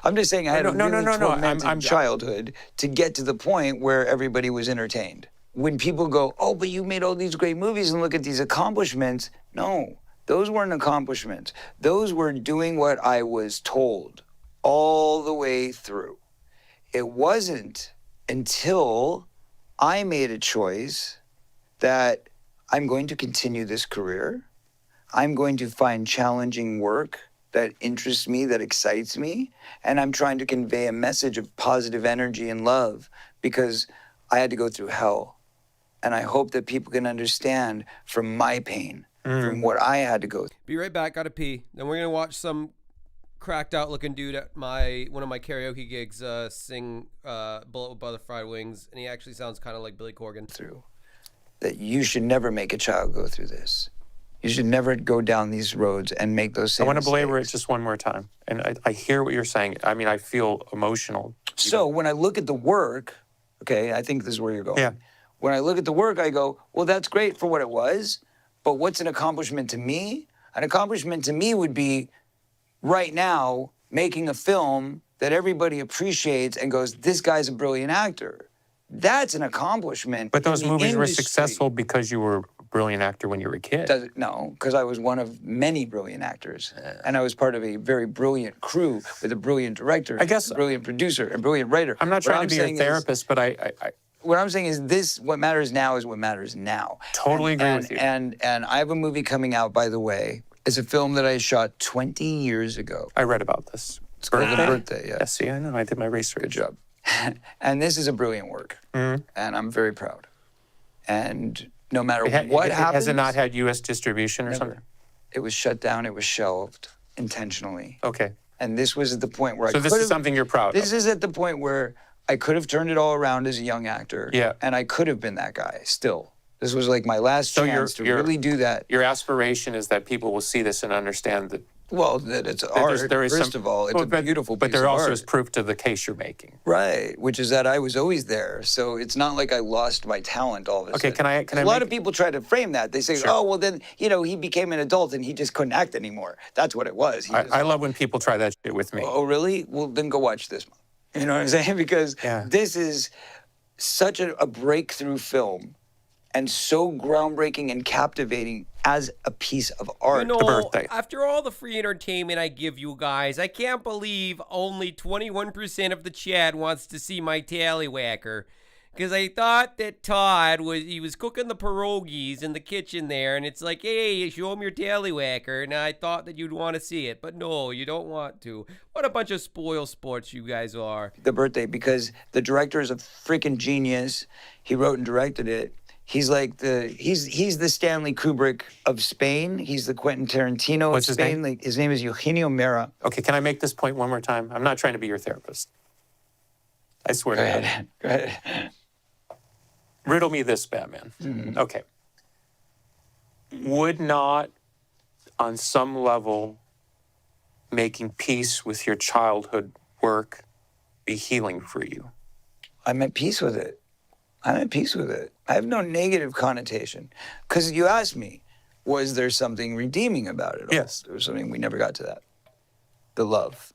I'm just saying I had a No, really no. tormented childhood to get to the point where everybody was entertained. When people go, oh, but you made all these great movies and look at these accomplishments. No, those weren't accomplishments. Those were doing what I was told all the way through. It wasn't until I made a choice that I'm going to continue this career. I'm going to find challenging work that interests me, that excites me, and I'm trying to convey a message of positive energy and love because I had to go through hell. And I hope that people can understand from my pain, from what I had to go through. Be right back. Gotta pee. Then we're gonna watch some cracked out looking dude at one of my karaoke gigs sing "Bullet with Butterfly Wings," and he actually sounds kind of like Billy Corgan. Through that you should never make a child go through this. You should never go down these roads and make those same I want to belabor it mistakes. just one more time. And I hear what you're saying. I mean, I feel emotional. So when I look at the work, okay, I think this is where you're going. Yeah. When I look at the work, I go, well, that's great for what it was, but what's an accomplishment to me? An accomplishment to me would be right now making a film that everybody appreciates and goes, this guy's a brilliant actor. That's an accomplishment. But those in the movies were industry. successful because you were a brilliant actor when you were a kid. No, because I was one of many brilliant actors. And I was part of a very brilliant crew with a brilliant director, I guess- a brilliant producer, a brilliant writer. I'm not What trying to be your saying is- therapist, but I what I'm saying is this, what matters now is what matters now. Totally agree with you. And I have a movie coming out, by the way. It's a film that I shot 20 years ago. read about this. It's called The Birthday, yeah. Yes, see, I know. I did my research. Good job. And this is a brilliant work. Mm-hmm. And I'm very proud. And no matter what happens. Has it not had U.S. distribution or something? It was shut down. It was shelved intentionally. Okay. And this was at the point where So I this could is have, something you're proud This of. is at the point where I could have turned it all around as a young actor. Yeah. And I could have been that guy still. This was like my last So chance to really do that. Your aspiration is that people will see this and understand that Well, that it's art, there is first some, of all. It's well, a beautiful but piece there of also art. is proof to the case you're making. Right, which is that I was always there. So it's not like I lost my talent all of a Okay, sudden. can I A lot make- of people try to frame that. They say, Sure. oh, well, then, he became an adult and he just couldn't act anymore. That's what it was. He just- I love when people try that shit with me. Oh, really? Well, then go watch this one. You know what I'm saying? Because Yeah. this is such a breakthrough film and so groundbreaking and captivating as a piece of art. You know, Birthday. after all the free entertainment I give you guys, I can't believe only 21% of the chat wants to see my tallywhacker. Because I thought that Todd was cooking the pierogies in the kitchen there, and it's like, hey, show him your tallywhacker, and I thought that you'd want to see it, but no, you don't want to. What a bunch of spoil sports you guys are. The Birthday, because the director is a freaking genius. He wrote and directed it. He's like he's the Stanley Kubrick of Spain. He's the Quentin Tarantino What's of his Spain. name? Like, his name is Eugenio Mera. Okay, can I make this point one more time? I'm not trying to be your therapist. I swear Go to God. ahead. Go ahead. Riddle me this, Batman. Mm-hmm. Okay. Would not, on some level, making peace with your childhood work be healing for you? I'm at peace with it. I'm at peace with it. I have no negative connotation. Because you asked me, was there something redeeming about it all? Yes. There was something, we never got to that. The love.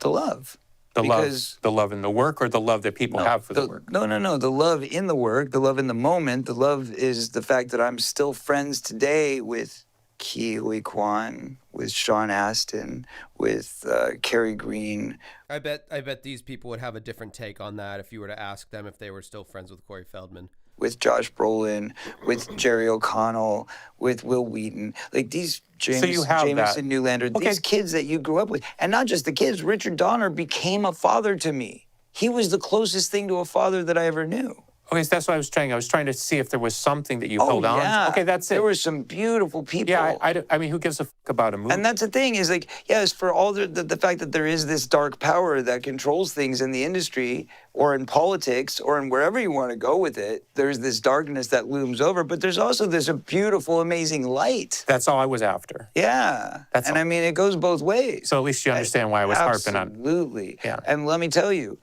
The love. The Because- love, the love in the work, or the love that people have for the work? No. The love in the work, the love in the moment, the love is the fact that I'm still friends today with Ke Huy Quan, with Sean Astin, with Cary Green. I bet these people would have a different take on that if you were to ask them if they were still friends with Corey Feldman. With Josh Brolin, with Jerry O'Connell, with Will Wheaton. Like these So you have Jameson that. Newlander, Okay. these kids that you grew up with. And not just the kids, Richard Donner became a father to me. He was the closest thing to a father that I ever knew. Okay, so that's what I was trying. I was trying to see if there was something that you held on to. Okay, that's it. There were some beautiful people. Yeah, I mean, who gives a fuck about a movie? And that's the thing is like, yes, for all the fact that there is this dark power that controls things in the industry or in politics or in wherever you want to go with it, there's this darkness that looms over, but there's also this beautiful, amazing light. That's all I was after. Yeah. That's and all. I mean, it goes both ways. So at least you understand why I was harping on. Absolutely. Yeah. And let me tell you,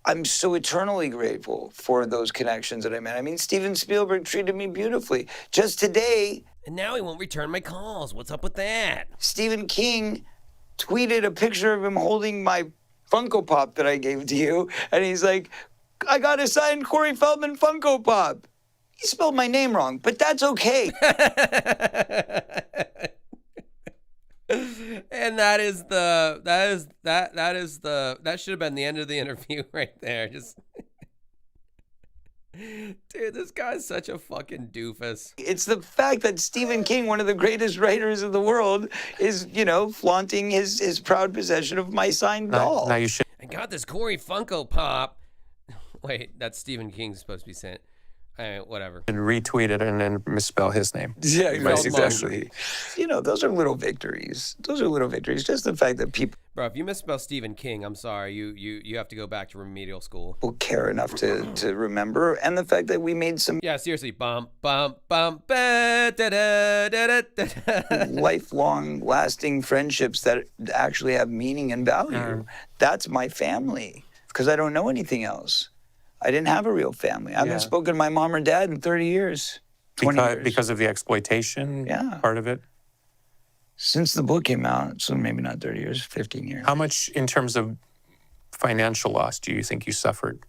I'm so eternally grateful for those connections that I made. I mean, Steven Spielberg treated me beautifully. Just today, And now he won't return my calls. What's up with that? Stephen King tweeted a picture of him holding my Funko Pop that I gave to you, and he's like, I got a signed Corey Feldman Funko Pop. He spelled my name wrong, but that's okay. And that should have been the end of the interview right there. Just dude, this guy's such a fucking doofus. It's the fact that Stephen King, one of the greatest writers in the world, is, flaunting his proud possession of my signed doll. Now you should. I got this Corey Funko Pop. Wait, that's Stephen King's supposed to be saying. Whatever. And retweet it and then misspell his name. Yeah, Feldman. exactly. You know, those are little victories. Those are little victories. Just the fact that people Bro, if you misspell Stephen King, I'm sorry. You have to go back to remedial school. care enough to remember, and the fact that we made some Yeah, seriously. Bum, bum, bum, ba, da, da, da, da, da. lifelong, lasting friendships that actually have meaning and value. That's my family, because I don't know anything else. I didn't have a real family. I haven't spoken to my mom or dad in 30 years, 20 years. Because of the exploitation part of it? Since the book came out, so maybe not 30 years, 15 years. How much in terms of financial loss do you think you suffered?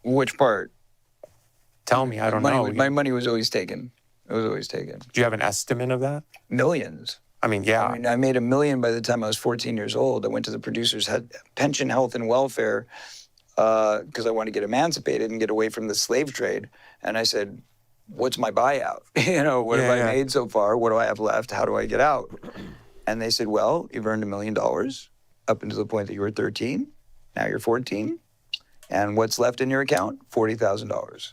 Which part? Tell me, I don't Money, know. my money was always taken. It was always taken. Do you have an estimate of that? Millions. I mean, yeah. I mean, I made $1 million by the time I was 14 years old. I went to the producers, had pension, health, and welfare, because I wanted to get emancipated and get away from the slave trade. And I said, what's my buyout? What have I made so far? What do I have left? How do I get out? And they said, well, you've earned $1 million up until the point that you were 13. Now you're 14. And what's left in your account? $40,000.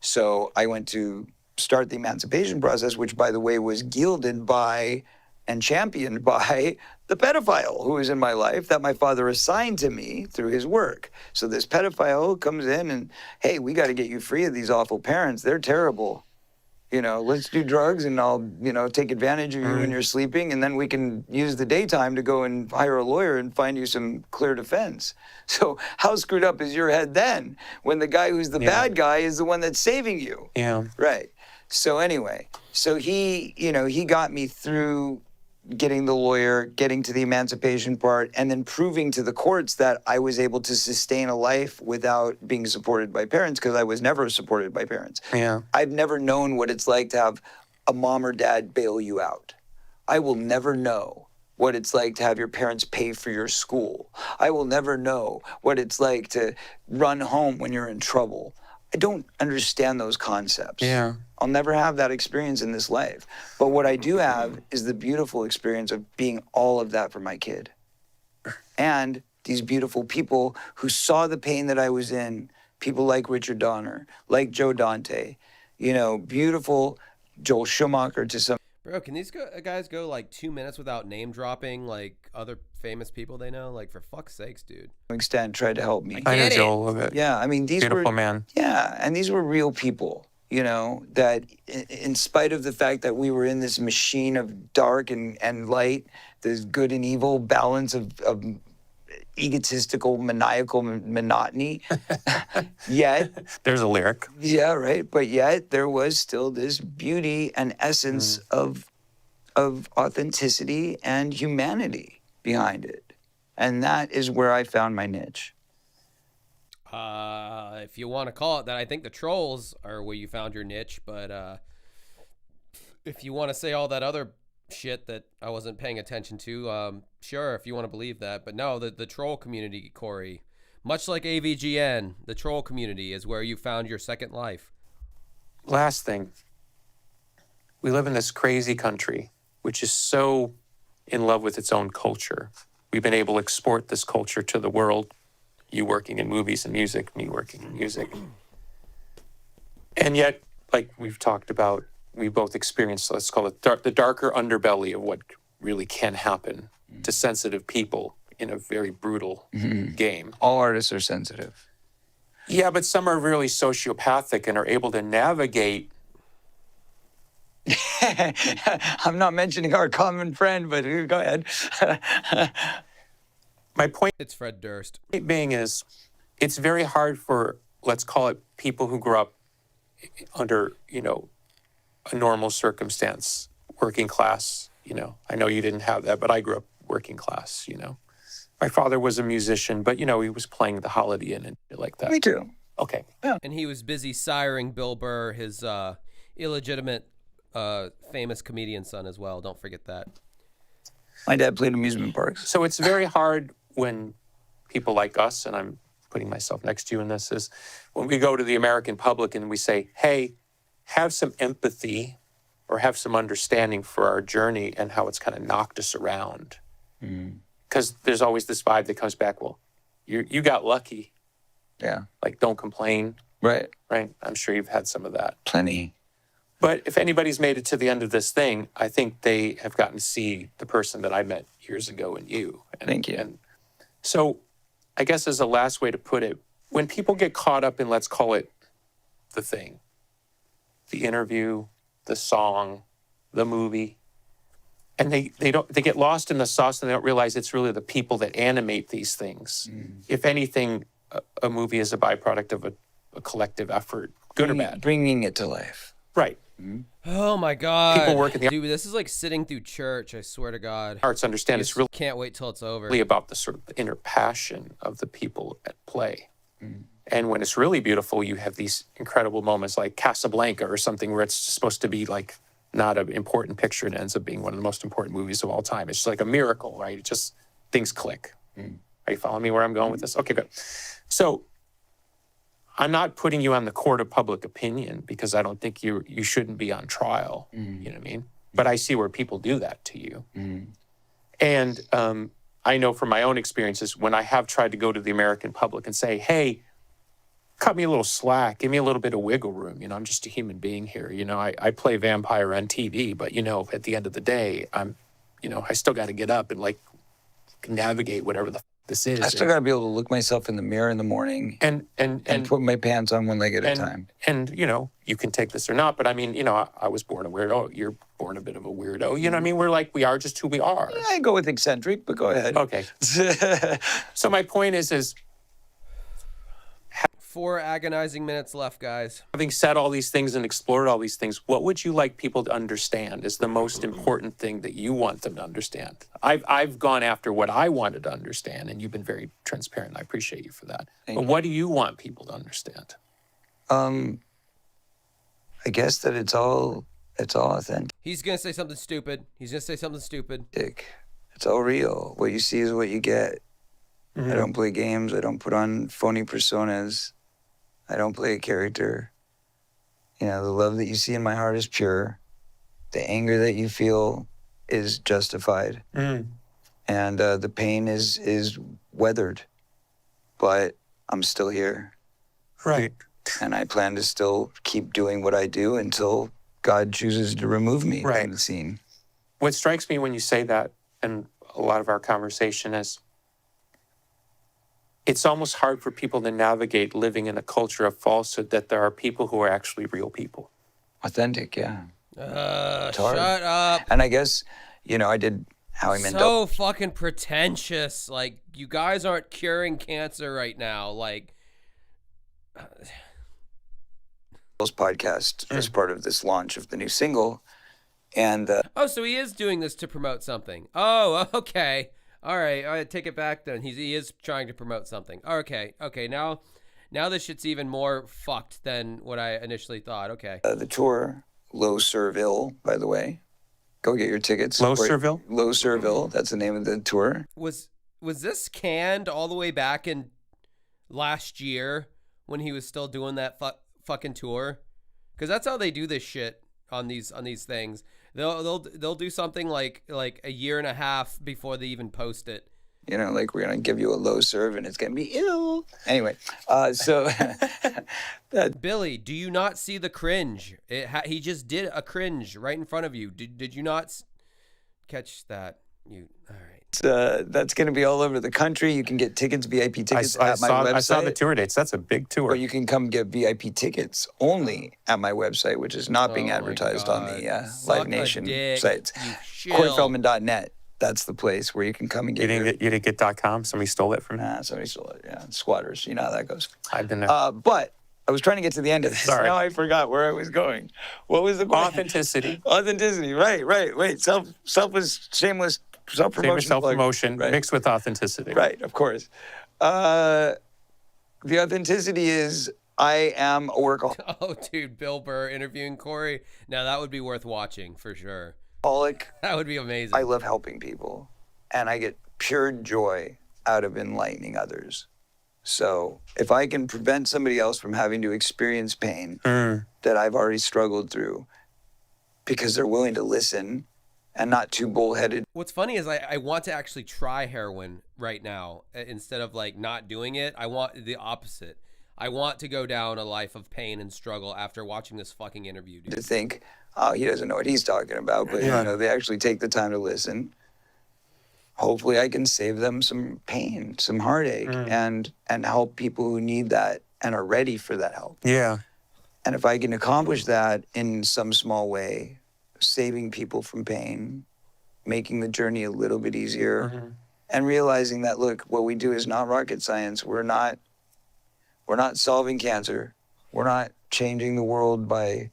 So I went to start the emancipation process, which, by the way, was gilded by and championed by the pedophile who was in my life that my father assigned to me through his work. So this pedophile comes in and, hey, we got to get you free of these awful parents. They're terrible. Let's do drugs and I'll, take advantage of you when you're sleeping, and then we can use the daytime to go and hire a lawyer and find you some clear defense. So how screwed up is your head then when the guy who's the bad guy is the one that's saving you? Yeah. Right. So anyway, he got me through getting the lawyer, getting to the emancipation part, and then proving to the courts that I was able to sustain a life without being supported by parents, because I was never supported by parents. Yeah. I've never known what it's like to have a mom or dad bail you out. I will never know what it's like to have your parents pay for your school. I will never know what it's like to run home when you're in trouble. I don't understand those concepts. Yeah. I'll never have that experience in this life. But what I do have is the beautiful experience of being all of that for my kid. And these beautiful people who saw the pain that I was in, people like Richard Donner, like Joe Dante, beautiful Joel Schumacher to some Bro, can these guys go like 2 minutes without name dropping like other famous people they know? Like, for fuck's sakes, dude. extent tried to help me. I know Get it. Joel a little bit. Yeah, I mean, these Beautiful were man. Yeah, and these were real people, that in spite of the fact that we were in this machine of dark and light, this good and evil balance of egotistical, maniacal monotony, yet, There's a lyric. yeah, right, but yet there was still this beauty and essence of authenticity and humanity behind it. And that is where I found my niche. If you want to call it that, I think the trolls are where you found your niche. But if you want to say all that other shit that I wasn't paying attention to, sure, if you want to believe that. But no, the troll community, Corey, much like AVGN, the troll community is where you found your second life. Last thing. We live in this crazy country, which is so in love with its own culture. We've been able to export this culture to the world. You working in movies and music, me working in music. And yet, like we've talked about, we both experienced, let's call it the darker underbelly of what really can happen to sensitive people in a very brutal game. All artists are sensitive. Yeah, but some are really sociopathic and are able to navigate. I'm not mentioning our common friend, but go ahead. My point It's Fred Durst. being is, it's very hard for, let's call it, people who grew up under, a normal circumstance, working class, I know you didn't have that, but I grew up working class, My father was a musician, but, he was playing the Holiday Inn and shit like that. Me too. Okay. And he was busy siring Bill Burr, his illegitimate famous comedian son as well. Don't forget that. My dad played amusement parks. So it's very hard when people like us, and I'm putting myself next to you in this, is when we go to the American public and we say, hey, have some empathy or have some understanding for our journey and how it's kind of knocked us around. Because there's always this vibe that comes back, well, you got lucky. Yeah. Like, don't complain, Right. right? I'm sure you've had some of that. Plenty. But if anybody's made it to the end of this thing, I think they have gotten to see the person that I met years ago in you. And, Thank you. And so I guess as a last way to put it, when people get caught up in, let's call it the thing, the interview, the song, the movie, and they get lost in the sauce and they don't realize it's really the people that animate these things. If anything, a movie is a byproduct of a collective effort, good or bad. Bringing it to life. Right. Oh my God. People work in the Dude, this is like sitting through church, I swear to God. arts understand it's really Can't wait till it's over. about the sort of inner passion of the people at play. And when it's really beautiful, you have these incredible moments like Casablanca or something where it's supposed to be like not an important picture and ends up being one of the most important movies of all time. It's just like a miracle, right? It just, things click. Are you following me where I'm going with this? Okay, good. So I'm not putting you on the court of public opinion because I don't think you shouldn't be on trial. You know what I mean? But I see where people do that to you. And I know from my own experiences when I have tried to go to the American public and say, hey, cut me a little slack, give me a little bit of wiggle room. You know, I'm just a human being here. You know, I play vampire on TV, but, you know, at the end of the day, I still got to get up and like navigate whatever the this is. I still got to be able to look myself in the mirror in the morning and put my pants on one leg at a time. And, you know, you can take this or not, but I mean, you know, I was born a weirdo. You're born a bit of a weirdo. You know what I mean? We are just who we are. I go with eccentric, but go ahead. Okay. So my point is 4 agonizing minutes left, guys. having said all these things and explored all these things, what would you like people to understand is the most important thing that you want them to understand? I've gone after what I wanted to understand, and you've been very transparent. I appreciate you for that. But what do you want people to understand? I guess that it's all authentic. He's gonna say something stupid. It's all real. What you see is what you get. I don't play games. I don't put on phony personas. I don't play a character. You know, the love that you see in my heart is pure. The anger that you feel is justified. And the pain is weathered. But I'm still here. Right. And I plan to still keep doing what I do until God chooses to remove me from the scene. What strikes me when you say that, and a lot of our conversation is, it's almost hard for people to navigate living in a culture of falsehood that there are people who are actually real people. Authentic, yeah. Shut hard. up. And I guess, you know, I did Howie Mandel. So fucking pretentious. Like, you guys aren't curing cancer right now. Like, podcast as part of this launch of the new single. And oh, so he is doing this to promote something. Oh, okay. All right, I take it back then. He is trying to promote something. Okay. Now this shit's even more fucked than what I initially thought. Okay. the tour, Low Serville, by the way. Go get your tickets. Low Serville? Low Serville, that's the name of the tour. Was this canned all the way back in last year when he was still doing that fucking tour? Because that's how they do this shit on these things. They'll do something like a year and a half before they even post it. You know, like we're gonna give you a low serve and it's gonna be ill. Anyway, so Billy, do you not see the cringe? He just did a cringe right in front of you. Did you not catch that? All right. That's gonna be all over the country. You can get tickets, VIP tickets at my website. I saw the tour dates. That's a big tour. Or you can come get VIP tickets only at my website, which is not being advertised on the Live Nation sites. CoreyFeldman.net. That's the place where you can come and get you didn't get .com? Somebody stole it from you? Nah, somebody stole it. Yeah, squatters. You know how that goes. I've been there. But I was trying to get to the end of this. Sorry. Now I forgot where I was going. What was the question? Authenticity. Authenticity. Right. Wait. Selfless, shameless self-promotion. Self-promotion Right. mixed with authenticity. Right, of course. The authenticity is I am a workaholic. Oh, dude, Bill Burr interviewing Corey. Now that would be worth watching for sure. That would be amazing. I love helping people, and I get pure joy out of enlightening others. So if I can prevent somebody else from having to experience pain that I've already struggled through because they're willing to listen and not too bullheaded. What's funny is I want to actually try heroin right now instead of like not doing it. I want the opposite. I want to go down a life of pain and struggle after watching this fucking interview, dude. To think, oh, he doesn't know what he's talking about, but you know, they actually take the time to listen. Hopefully I can save them some pain, some heartache, and help people who need that and are ready for that help. Yeah. And if I can accomplish that in some small way, saving people from pain, making the journey a little bit easier, and realizing that, look, what we do is not rocket science. We're not solving cancer. We're not changing the world by...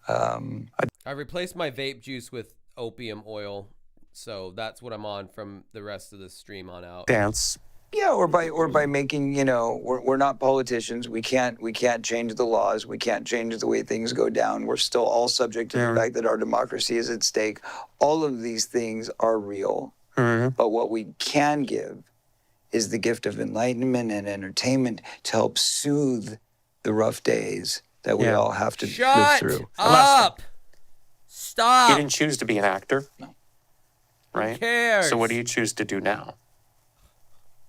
I replaced my vape juice with opium oil, so that's what I'm on from the rest of the stream on out. Dance. Yeah, or by making, you know, we're not politicians. We can't change the laws. We can't change the way things go down. We're still all subject to the fact that our democracy is at stake. All of these things are real. But what we can give is the gift of enlightenment and entertainment to help soothe the rough days that we all have to live through. Up! Stop! You didn't choose to be an actor. No. Right? Who cares? So what do you choose to do now?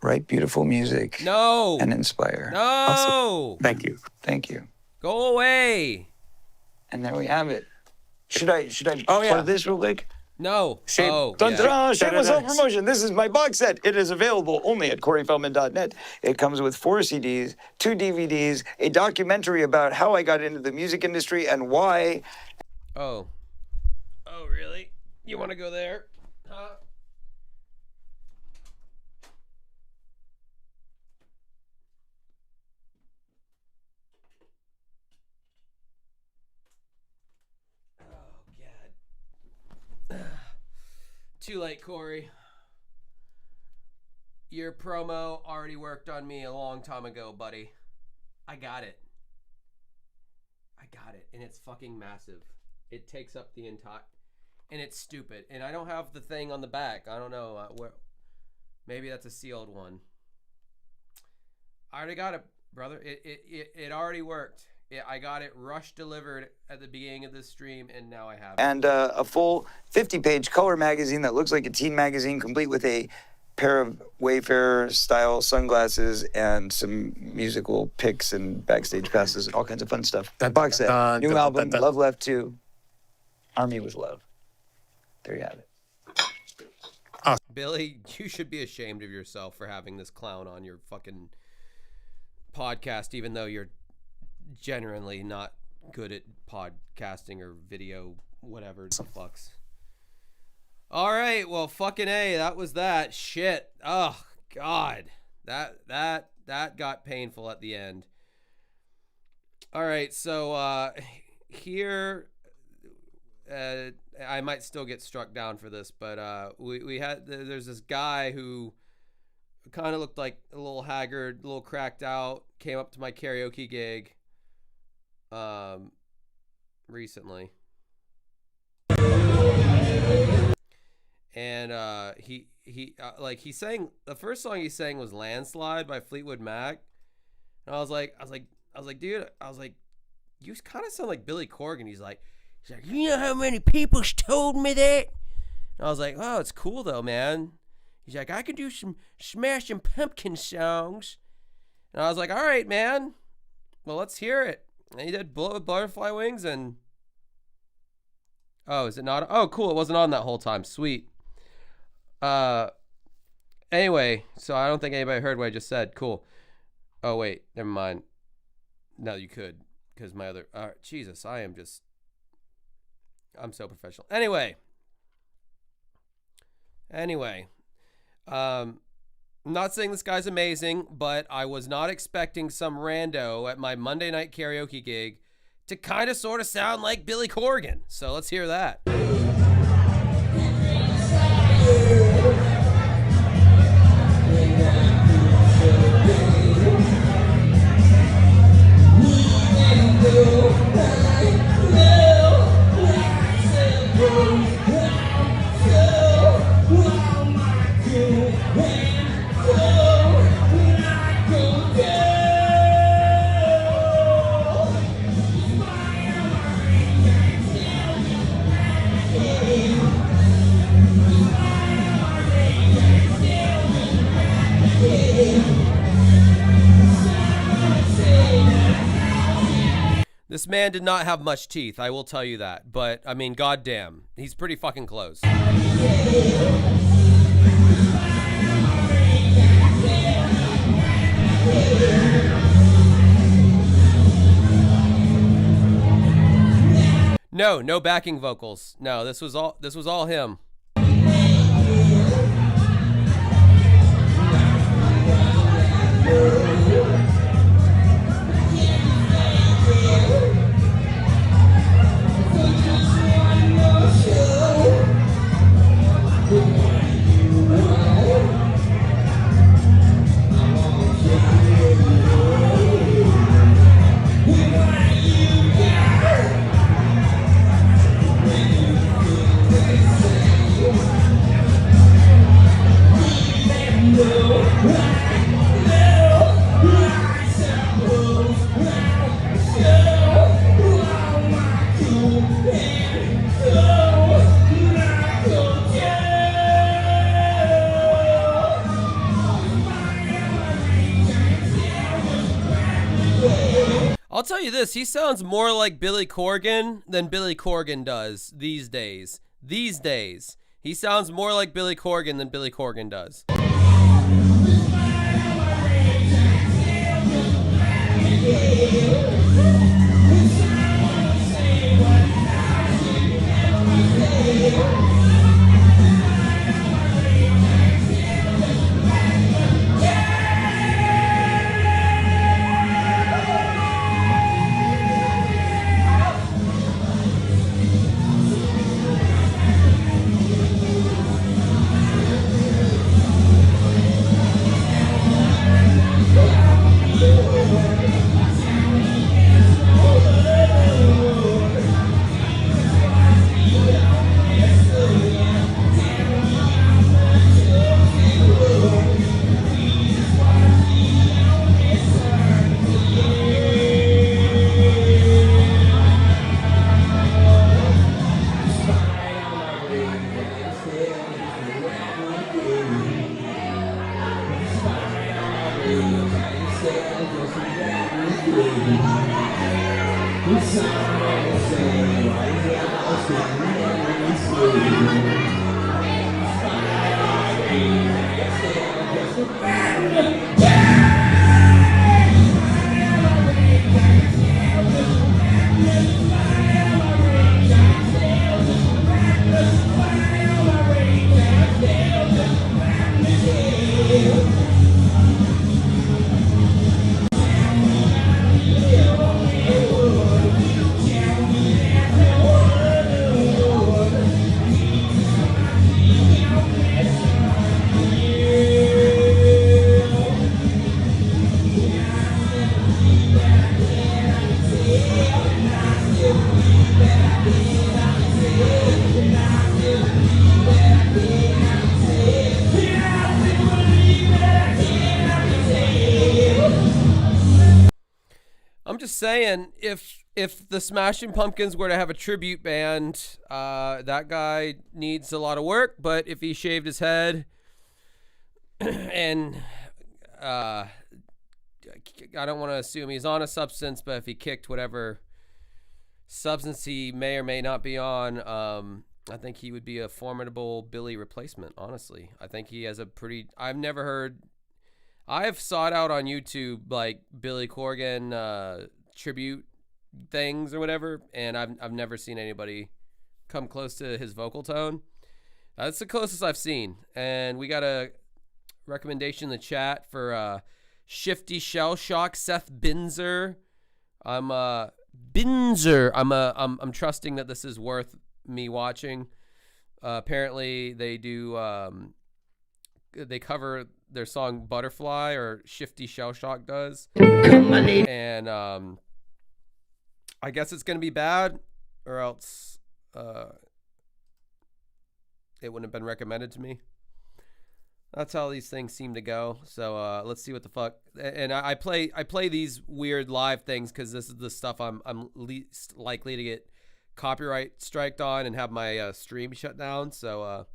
Write beautiful music. No! And inspire. No! Awesome. Thank you. Thank you. Go away! And there we have it. Should I Oh, yeah. plug this real quick? No. Shame. Oh, Dun, yeah. dun, dun, shameless self-promotion. This is my box set. It is available only at CoreyFeldman.net. It comes with 4 CDs, 2 DVDs, a documentary about how I got into the music industry and why. Oh. Oh, really? You want to go there? Huh? Too late, Corey. Your promo already worked on me a long time ago, buddy. I got it. And it's fucking massive. It takes up the entire... And it's stupid. And I don't have the thing on the back. I don't know. Where... Maybe that's a sealed one. I already got it, brother. It already worked. I got it rush delivered at the beginning of this stream, and now I have it. And a full 50-page color magazine that looks like a teen magazine, complete with a pair of Wayfarer-style sunglasses and some musical picks and backstage passes and all kinds of fun stuff. Box set. New album, Love Left 2. Army with Love. There you have it. Billy, you should be ashamed of yourself for having this clown on your fucking podcast, even though you're generally not good at podcasting or video, whatever the fucks. All right, well, fucking A, that was that. Shit. Oh, God. That got painful at the end. All right, so here... I might still get struck down for this, but there's this guy who kind of looked like a little haggard, a little cracked out, came up to my karaoke gig recently. And he sang, the first song he sang was Landslide by Fleetwood Mac. And I was like, dude, you kind of sound like Billy Corgan. He's like, you know how many people's told me that? And I was like, oh, it's cool though, man. He's like, I can do some Smashing Pumpkin songs. And I was like, all right, man. Well, let's hear it. And he did Bullet with Butterfly Wings and... Oh, is it not? Oh, cool. It wasn't on that whole time. Sweet. Anyway, so I don't think anybody heard what I just said. Cool. Oh, wait. Never mind. No, you could. Because my other... Jesus, I'm so professional. Anyway, I'm not saying this guy's amazing, but I was not expecting some rando at my Monday night karaoke gig to kind of sort of sound like Billy Corgan. So let's hear that. This man did not have much teeth, I will tell you that. But, I mean, goddamn, he's pretty fucking close. No backing vocals. No, this was all him. I'll tell you this, he sounds more like Billy Corgan than Billy Corgan does these days. These days. He sounds more like Billy Corgan than Billy Corgan does. I'm just saying, if the Smashing Pumpkins were to have a tribute band, that guy needs a lot of work. But if he shaved his head, and I don't want to assume he's on a substance, but if he kicked whatever substance he may or may not be on, I think he would be a formidable Billy replacement. Honestly, I think he has a pretty. I've never heard. I've sought out on YouTube like Billy Corgan tribute things or whatever, and I've never seen anybody come close to his vocal tone. That's the closest I've seen. And we got a recommendation in the chat for Shifty Shell Shock, Seth Binzer. I'm trusting that this is worth me watching. Apparently they do they cover their song Butterfly, or Shifty Shell Shock does. And I guess it's gonna be bad, or else it wouldn't have been recommended to me. That's how these things seem to go. So let's see what the fuck. And I play these weird live things because this is the stuff I'm least likely to get copyright striked on and have my stream shut down. So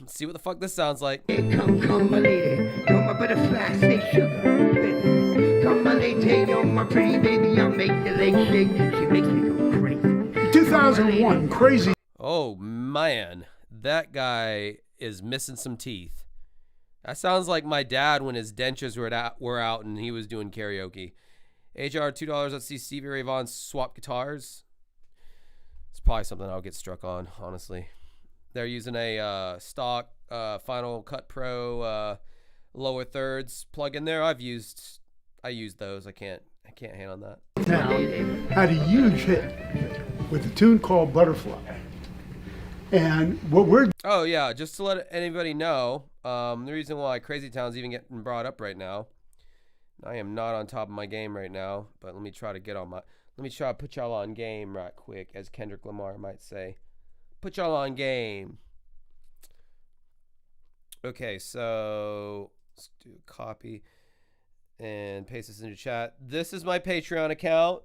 let's see what the fuck this sounds like. Hey, come, my lady, you're my butterfly, say sugar, baby. Come, my lady, you're my pretty baby, I'm make your legs shake. She makes me go crazy. 2001, Crazy. Oh man, that guy is missing some teeth. That sounds like my dad when his dentures were out and he was doing karaoke. HR $2. Let's see Stevie Ray Vaughan's swap guitars. It's probably something I'll get struck on, honestly. They're using a stock Final Cut Pro lower thirds plug in there. I used those. I can't hang on that. Town had a huge hit with a tune called Butterfly. And what we're Oh yeah, just to let anybody know, the reason why Crazy Town's even getting brought up right now. I am not on top of my game right now, but let me try to put y'all on game right quick, as Kendrick Lamar might say. Put y'all on game. Okay, so let's do a copy and paste this into chat. This is my Patreon account.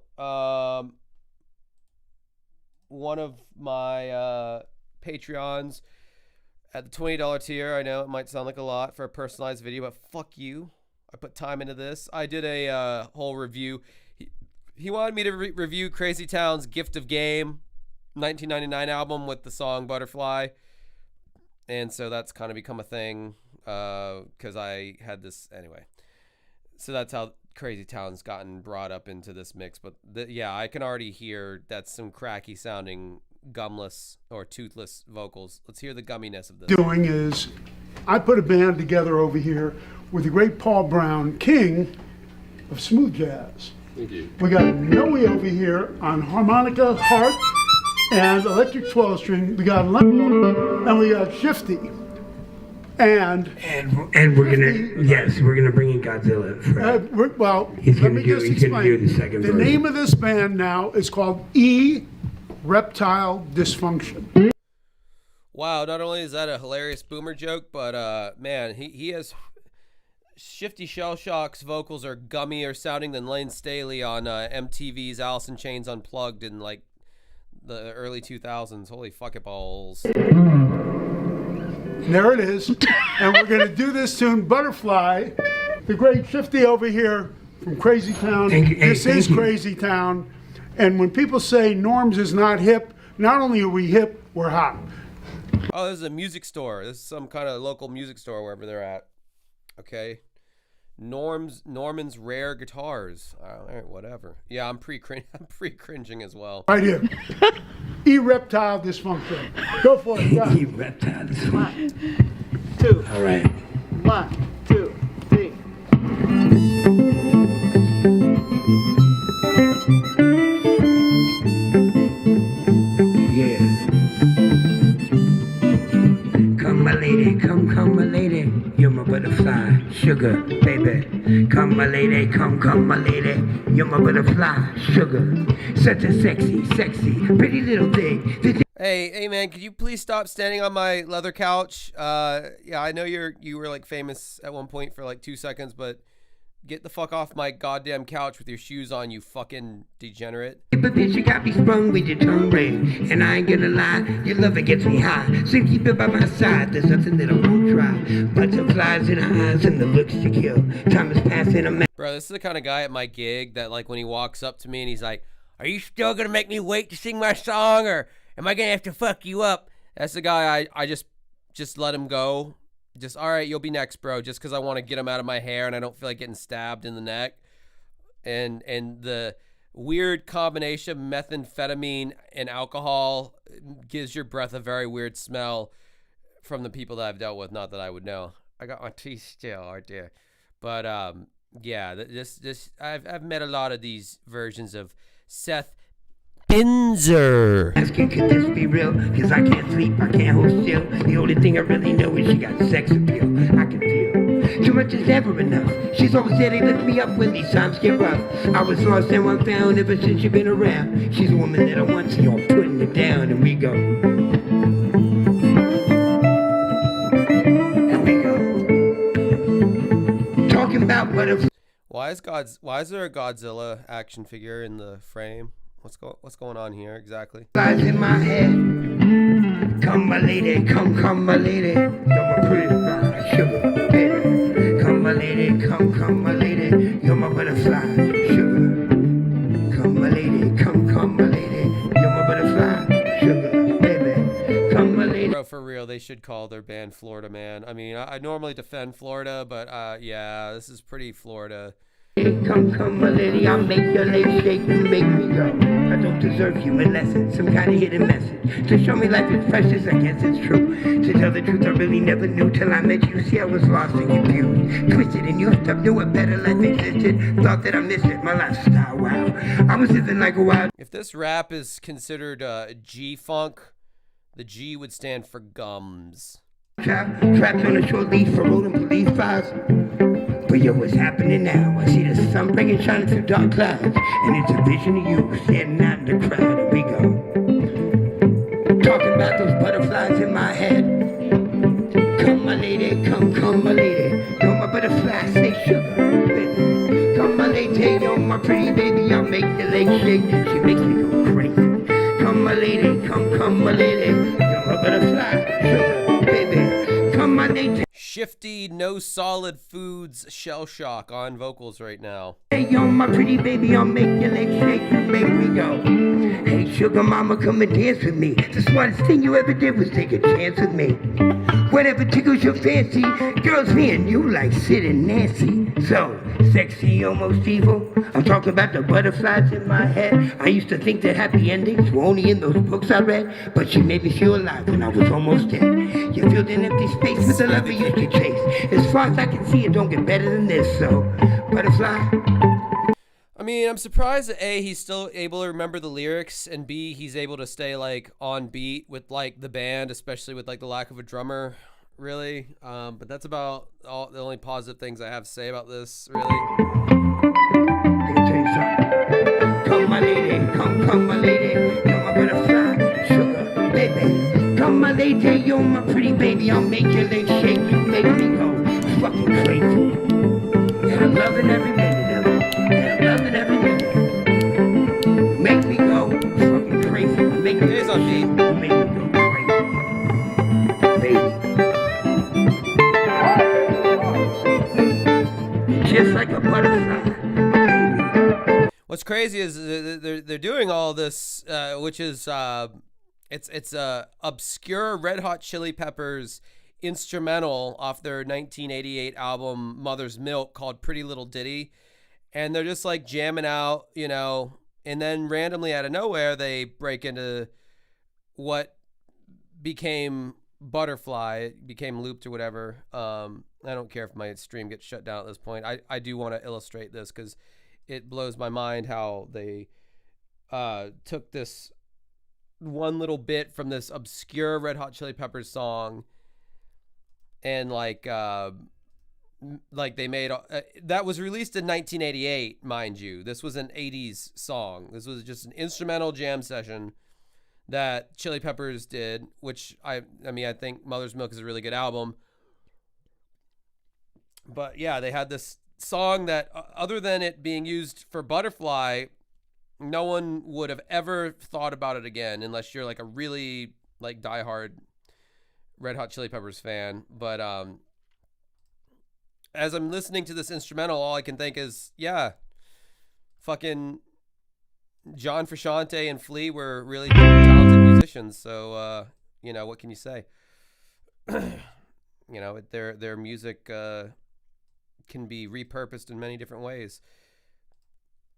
One of my Patreons at the $20 tier. I know it might sound like a lot for a personalized video, but fuck you. I put time into this. I did a whole review. He wanted me to review Crazy Town's Gift of Game 1999 album with the song Butterfly. And so that's kind of become a thing because I had this anyway. So that's how Crazy Town's gotten brought up into this mix. But yeah, I can already hear that's some cracky sounding gumless or toothless vocals. Let's hear the gumminess of this. doing is I put a band together over here with the great Paul Brown, king of smooth jazz. Thank you. We got Noe over here on harmonica, harp, and electric 12-string. We got Lemon, and we got Shifty. And we're gonna bring in Godzilla. let me just explain. The name of this band now is called Reptile Dysfunction. Wow, not only is that a hilarious boomer joke, but man, he has Shifty Shell Shock's vocals are gummier sounding than Lane Staley on MTV's Alice in Chains Unplugged in like the early 2000s. Holy fuck it balls. There it is. And we're going to do this tune, Butterfly. The great Shifty over here from Crazy Town. This is Crazy Town. And when people say Norms is not hip, not only are we hip, we're hot. Oh, this is a music store. This is some kind of local music store wherever they're at. Okay. Norman's Rare Guitars. All right, whatever. Yeah, I'm pre-cringing as well. Right here. Reptile Dysfunction. Go for it, guys. Reptile Dysfunction. 1, 2. All right. 1, 2, 3. Yeah. Come, my lady, come, my lady. You're my butterfly, sugar, baby. Come, my lady, come, my lady. You're my butterfly, sugar. Such a sexy, pretty little thing. Hey man, could you please stop standing on my leather couch? Yeah, I know you were like famous at one point for like 2 seconds, but get the fuck off my goddamn couch with your shoes on, you fucking degenerate. But bitch, you got me sprung with your tongue ring. And I ain't gonna lie, your loving gets me high. So keep it by my side, there's nothing that I won't try. Butterflies in her eyes and the looks to kill. Time is passing, I'm Bro, this is the kind of guy at my gig that like when he walks up to me and he's like, are you still gonna make me wait to sing my song, or am I gonna have to fuck you up? That's the guy I just let him go. Just, all right, you'll be next, bro, just because I want to get him out of my hair and I don't feel like getting stabbed in the neck. And the weird combination of methamphetamine and alcohol gives your breath a very weird smell from the people that I've dealt with. Not that I would know. I got my teeth still, right there. But yeah, I've met a lot of these versions of Seth Binzer. asking, could this be real? Cause I can't sleep, I can't hold still. The only thing I really know is she got sex appeal. I can feel too much is never enough. She's always there to lift me up when these times get rough. I was lost and one found ever since you've been around. She's a woman that I want, so you're putting it down, and we go. Talking about what if. Why is there a Godzilla action figure in the frame? What's going on here exactly? Lies in my head. Come my lady, come my lady. You're my pretty sugar, baby. Come my lady, come my lady. You're my butterfly, sugar. Come real, they should call their band Florida Man. I mean, I normally defend Florida, but yeah, this is pretty Florida. Come, my lady, I'll make your legs shake, you make me go. I don't deserve human lessons, some kind of hidden message. To show me life is precious, I guess it's true. To tell the truth, I really never knew till I met you. See, I was lost and confused, twisted and used up, knew a better life existed. Thought that I missed it, my lifestyle, wow. I was living like a wild. If this rap is considered G-funk, the G would stand for gums. Trapped on a short leash for rolling police files. But yo, what's happening now? I see the sun breaking, shining through dark clouds, and it's a vision of you standing out in the crowd. And we go talking about those butterflies in my head. Come, my lady, come, my lady. You're my butterfly, say sugar, baby. Come, my lady, you're my pretty baby. I'll make your legs shake. She makes me go crazy. Come, my lady, come, my lady. You're my butterfly, sugar, baby. Come, my lady. Shifty, no solid foods, shell shock on vocals right now. Hey, yo, my pretty baby, I'll make your legs shake, you make me go. Hey, sugar mama, come and dance with me. The smartest thing you ever did was take a chance with me. Whatever tickles your fancy, girls, me and you like Sid and Nancy. So, sexy, almost evil. I'm talking about the butterflies in my head. I used to think that happy endings were only in those books I read, but she made me feel alive when I was almost dead. You filled an empty space with the love you used to chase. As far as I can see, it don't get better than this, so, butterfly. I mean, I'm surprised that A, he's still able to remember the lyrics, and B, he's able to stay, like, on beat with, like, the band, especially with, like, the lack of a drummer, really. But that's about all the only positive things I have to say about this, really. Let me tell you something. Come, my lady, come, my lady. You're my butterfly, sugar, baby. Come, my lady, you're my pretty baby. I'll make your legs shake, you make me go fucking crazy. And I'm loving every minute of it. And I'm loving every minute. Make me go fucking crazy. Make me He's on beat. You make me go crazy. Baby. Just like a butterfly. What's crazy is they're doing all this, which is it's a obscure Red Hot Chili Peppers instrumental off their 1988 album Mother's Milk called Pretty Little Ditty, and they're just like jamming out, you know, and then randomly out of nowhere they break into what became Butterfly. It became Looped or whatever. I don't care if my stream gets shut down at this point. I do want to illustrate this because it blows my mind how they took this one little bit from this obscure Red Hot Chili Peppers song and like they made that was released in 1988, mind you. This was an 80s song. This was just an instrumental jam session that Chili Peppers did, which I mean I think Mother's Milk is a really good album. But yeah, they had this song that other than it being used for Butterfly, no one would have ever thought about it again unless you're like a really like diehard Red Hot Chili Peppers fan. But as I'm listening to this instrumental, all I can think is, yeah, fucking John Frusciante and Flea were really talented musicians. So you know, what can you say? You know, their music can be repurposed in many different ways.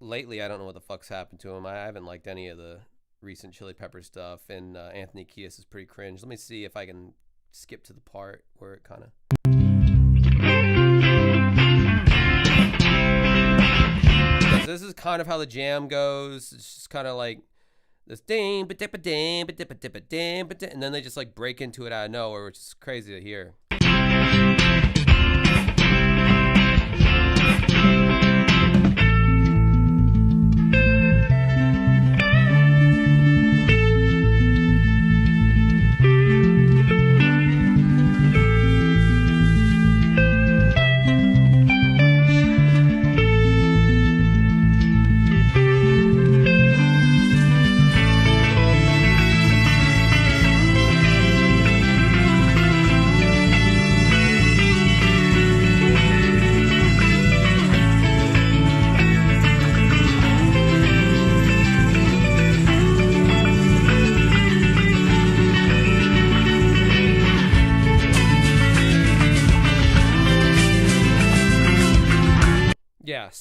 Lately, I don't know what the fuck's happened to him. I haven't liked any of the recent Chili Pepper stuff, and Anthony Kiedis is pretty cringe. Let me see if I can skip to the part where it kind of... This is kind of how the jam goes. It's just kind of like this ding, ba-dip-a-ding, ba-dip-a-dip-a-ding, and then they just like break into it out of nowhere, which is crazy to hear.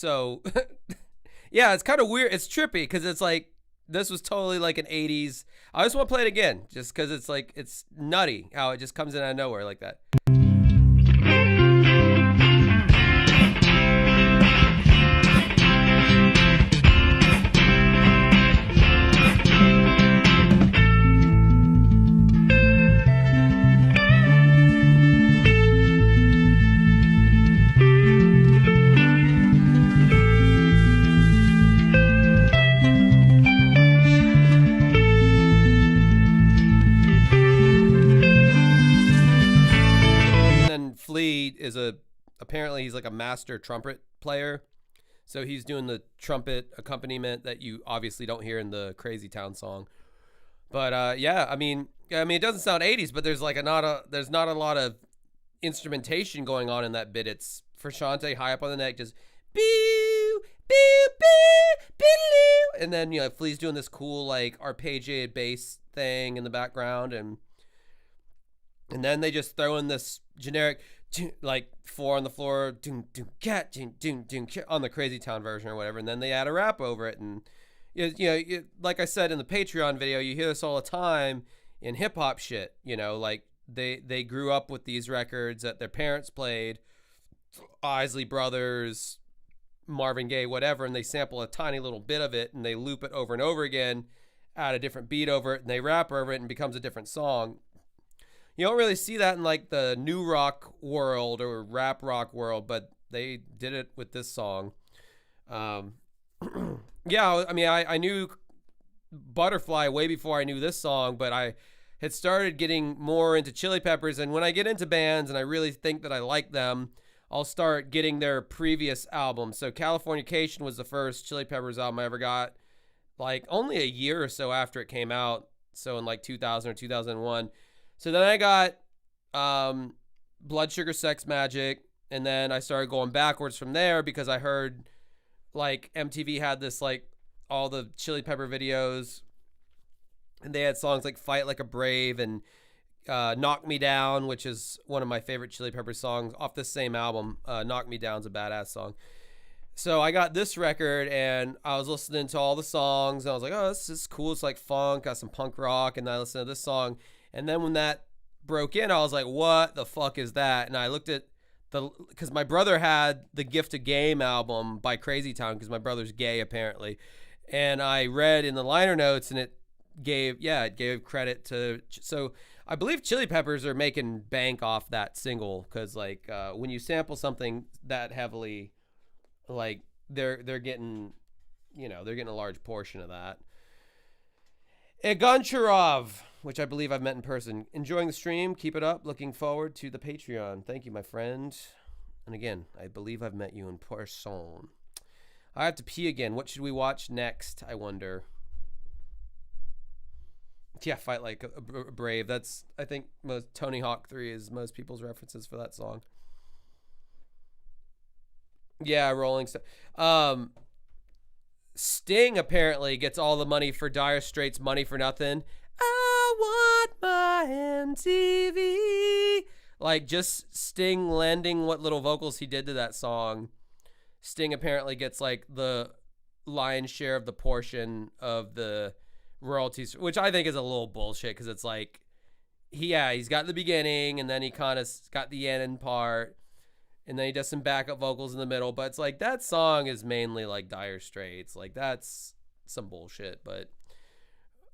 So, yeah, it's kind of weird. It's trippy because it's like, this was totally like an 80s. I just want to play it again just because it's like, it's nutty how it just comes in out of nowhere like that. Apparently he's like a master trumpet player, so he's doing the trumpet accompaniment that you obviously don't hear in the Crazy Town song. But yeah, I mean it doesn't sound 80s, but there's like there's not a lot of instrumentation going on in that bit. It's Frusciante high up on the neck, just boo boo boo boo, and then Flea's doing this cool like arpeggiated bass thing in the background, and then they just throw in this generic like 4 on the floor on the Crazy Town version or whatever, and then they add a rap over it. And like I said in the Patreon video, you hear this all the time in hip-hop shit. Like they grew up with these records that their parents played, Isley Brothers, Marvin Gaye, whatever, and they sample a tiny little bit of it and they loop it over and over again, add a different beat over it, and they rap over it and it becomes a different song. You don't really see that in like the new rock world or rap rock world, but they did it with this song. Yeah, I mean, I knew Butterfly way before I knew this song, but I had started getting more into Chili Peppers, and when I get into bands and I really think that I like them, I'll start getting their previous albums. So Californication was the first Chili Peppers album I ever got, like only a year or so after it came out, so in like 2000 or 2001. So then I got Blood Sugar Sex Magic, and then I started going backwards from there because I heard like MTV had this like all the Chili Pepper videos, and they had songs like Fight Like a Brave and Knock Me Down, which is one of my favorite Chili Pepper songs off this same album. Knock Me Down's a badass song. So I got this record and I was listening to all the songs and I was like, oh, this is cool. It's like funk, got some punk rock, and I listened to this song. And then when that broke in, I was like, what the fuck is that? And I looked at because my brother had the Gift of Game album by Crazy Town, because my brother's gay apparently. And I read in the liner notes and it gave credit to, so I believe Chili Peppers are making bank off that single, because like when you sample something that heavily, like they're getting, they're getting a large portion of that. Egoncharov, which I believe I've met in person. Enjoying the stream. Keep it up. Looking forward to the Patreon. Thank you, my friend. And again, I believe I've met you in person. I have to pee again. What should we watch next, I wonder? Yeah, Fight Like a Brave. That's, I think, Tony Hawk 3 is most people's references for that song. Yeah, Rolling Stone. Sting apparently gets all the money for Dire Straits' Money for Nothing. I want my MTV. Like, just Sting lending what little vocals he did to that song. Sting apparently gets like the lion's share of the portion of the royalties, which I think is a little bullshit, because it's like, he's got the beginning and then he kind of got the end part, and then he does some backup vocals in the middle, but it's like that song is mainly like Dire Straits. Like, that's some bullshit, but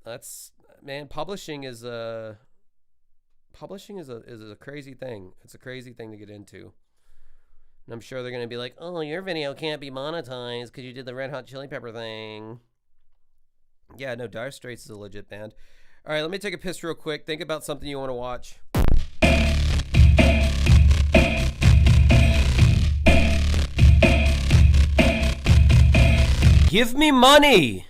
that's, man, publishing is a crazy thing. It's a crazy thing to get into. And I'm sure they're going to be like, oh, your video can't be monetized because you did the Red Hot Chili Pepper thing. Yeah, no, Dire Straits is a legit band. All right, let me take a piss real quick. Think about something you want to watch. Give me money!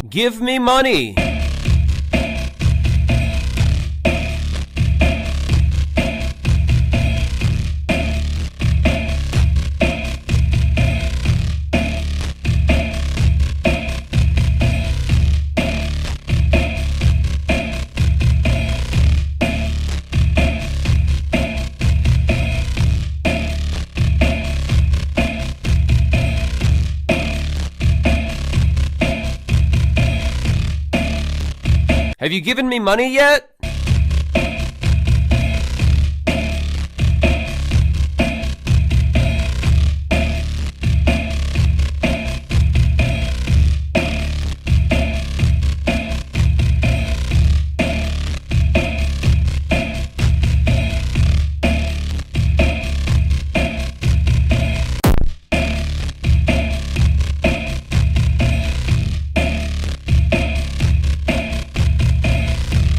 Give me money! Have you given me money yet?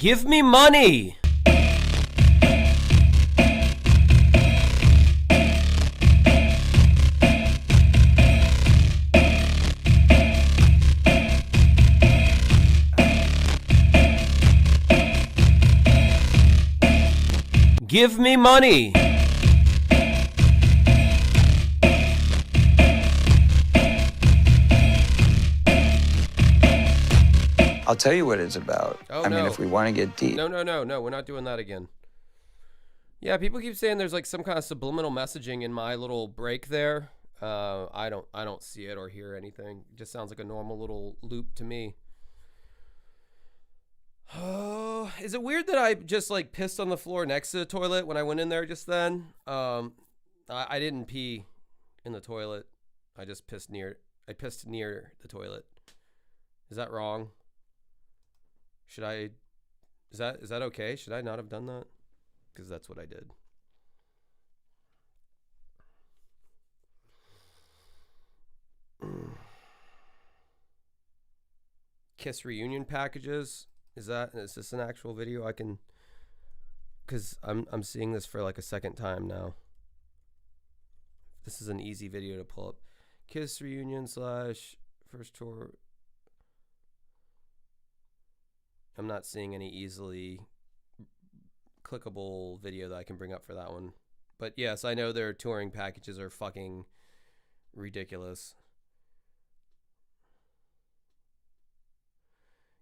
Give me money! Give me money! I'll tell you what it's about. Oh, I mean, no. if we want to get deep. No, we're not doing that again. Yeah, people keep saying there's like some kind of subliminal messaging in my little break there. I don't see it or hear anything. It just sounds like a normal little loop to me. Oh, is it weird that I just like pissed on the floor next to the toilet when I went in there just then? I didn't pee in the toilet. I just pissed near the toilet. Is that wrong? Is that okay? Should I not have done that? Because that's what I did. Kiss reunion packages. Is this an actual video I can? Because I'm seeing this for like a second time now. This is an easy video to pull up. Kiss reunion / first tour. I'm not seeing any easily clickable video that I can bring up for that one. But yes, I know their touring packages are fucking ridiculous.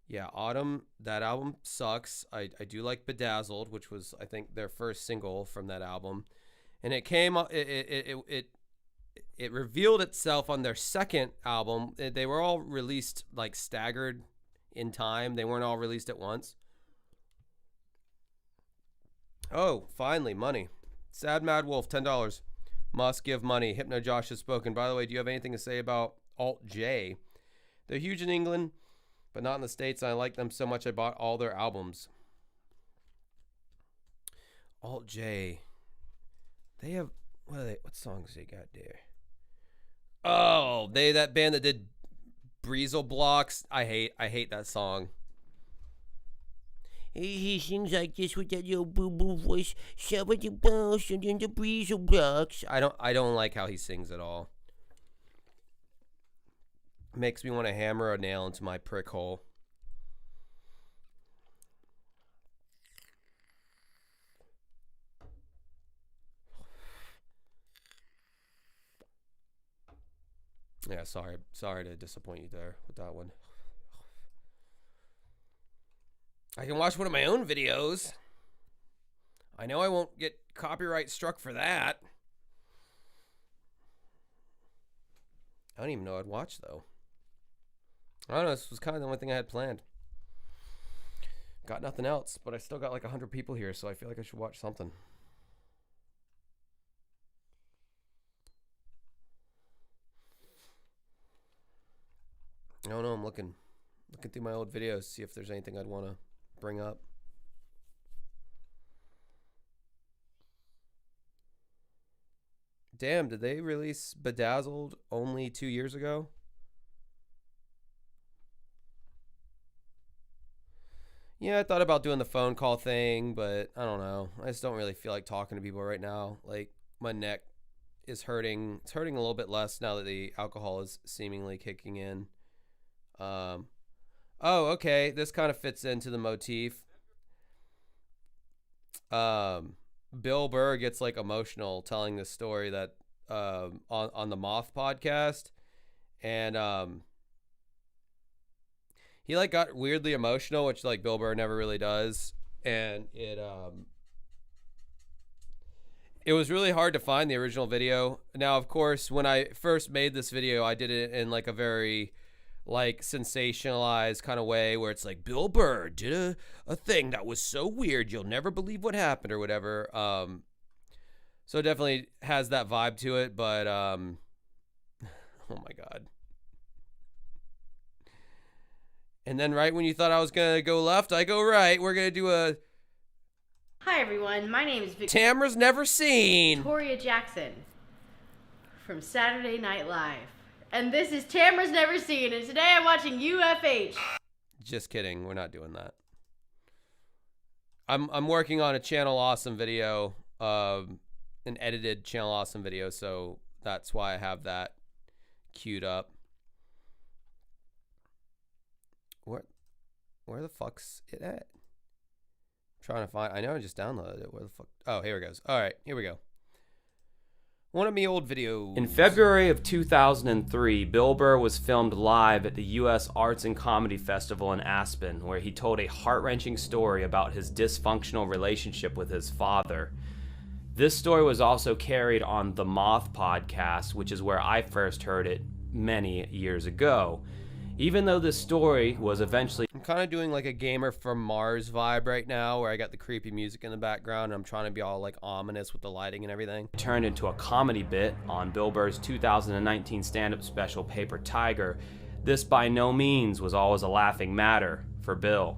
Yeah, Autumn, that album sucks. I do like Bedazzled, which was, I think, their first single from that album. And it revealed itself on their second album. They were all released like staggered in time. They weren't all released at once. Oh, finally, money. Sad Mad Wolf, $10. Must give money. Hypno Josh has spoken. By the way, do you have anything to say about Alt J? They're huge in England, but not in the States. I like them so much I bought all their albums. Alt J. They have what songs they got there? Oh, that band that did Breezel Blocks. I hate that song. He sings like this with that little boo-boo voice. Shoving the balls and then the Breezel Blocks. I don't like how he sings at all. Makes me want to hammer a nail into my prick hole. Yeah, sorry to disappoint you there with that one. I can watch one of my own videos. I know I won't get copyright struck for that. I don't even know I'd watch though. I don't know, this was kind of the only thing I had planned. Got nothing else, but I still got like 100 people here, so I feel like I should watch something. I don't know, I'm looking through my old videos, see if there's anything I'd want to bring up. Damn, did they release Bedazzled only 2 years ago? Yeah, I thought about doing the phone call thing, but I don't know. I just don't really feel like talking to people right now. Like, my neck is hurting. It's hurting a little bit less now that the alcohol is seemingly kicking in. Oh, okay. This kind of fits into the motif. Bill Burr gets like emotional telling this story that on the Moth podcast, and he like got weirdly emotional, which like Bill Burr never really does, and it was really hard to find the original video. Now, of course, when I first made this video, I did it in like a very like sensationalized kind of way where it's like Bill Burr did a thing that was so weird you'll never believe what happened or whatever. So it definitely has that vibe to it, but oh my God. And then right when you thought I was going to go left, I go right. We're going to do a Hi everyone, my name is Tamra's Never Seen Victoria Jackson from Saturday Night Live. And this is Tamra's Never Seen, and today I'm watching UFH. Just kidding, we're not doing that. I'm working on a Channel Awesome video, an edited Channel Awesome video, so that's why I have that queued up. Where the fuck's it at? I'm trying to find. I know I just downloaded it. Where the fuck? Oh, here it goes. All right, here we go. One of me old videos. In February of 2003, Bill Burr was filmed live at the U.S. Arts and Comedy Festival in Aspen, where he told a heart-wrenching story about his dysfunctional relationship with his father. This story was also carried on the Moth podcast, which is where I first heard it many years ago. Even though this story was eventually... I'm kind of doing like a Gamer from Mars vibe right now, where I got the creepy music in the background and I'm trying to be all like ominous with the lighting and everything. It turned into a comedy bit on Bill Burr's 2019 stand-up special Paper Tiger. This by no means was always a laughing matter for Bill.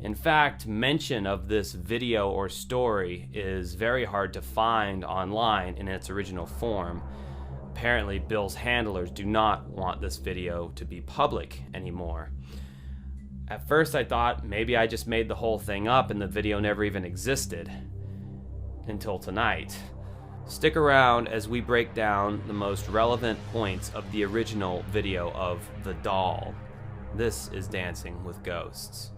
In fact, mention of this video or story is very hard to find online in its original form. Apparently, Bill's handlers do not want this video to be public anymore. At first, I thought maybe I just made the whole thing up and the video never even existed. Until tonight. Stick around as we break down the most relevant points of the original video of The Doll. This is Dancing with Ghosts.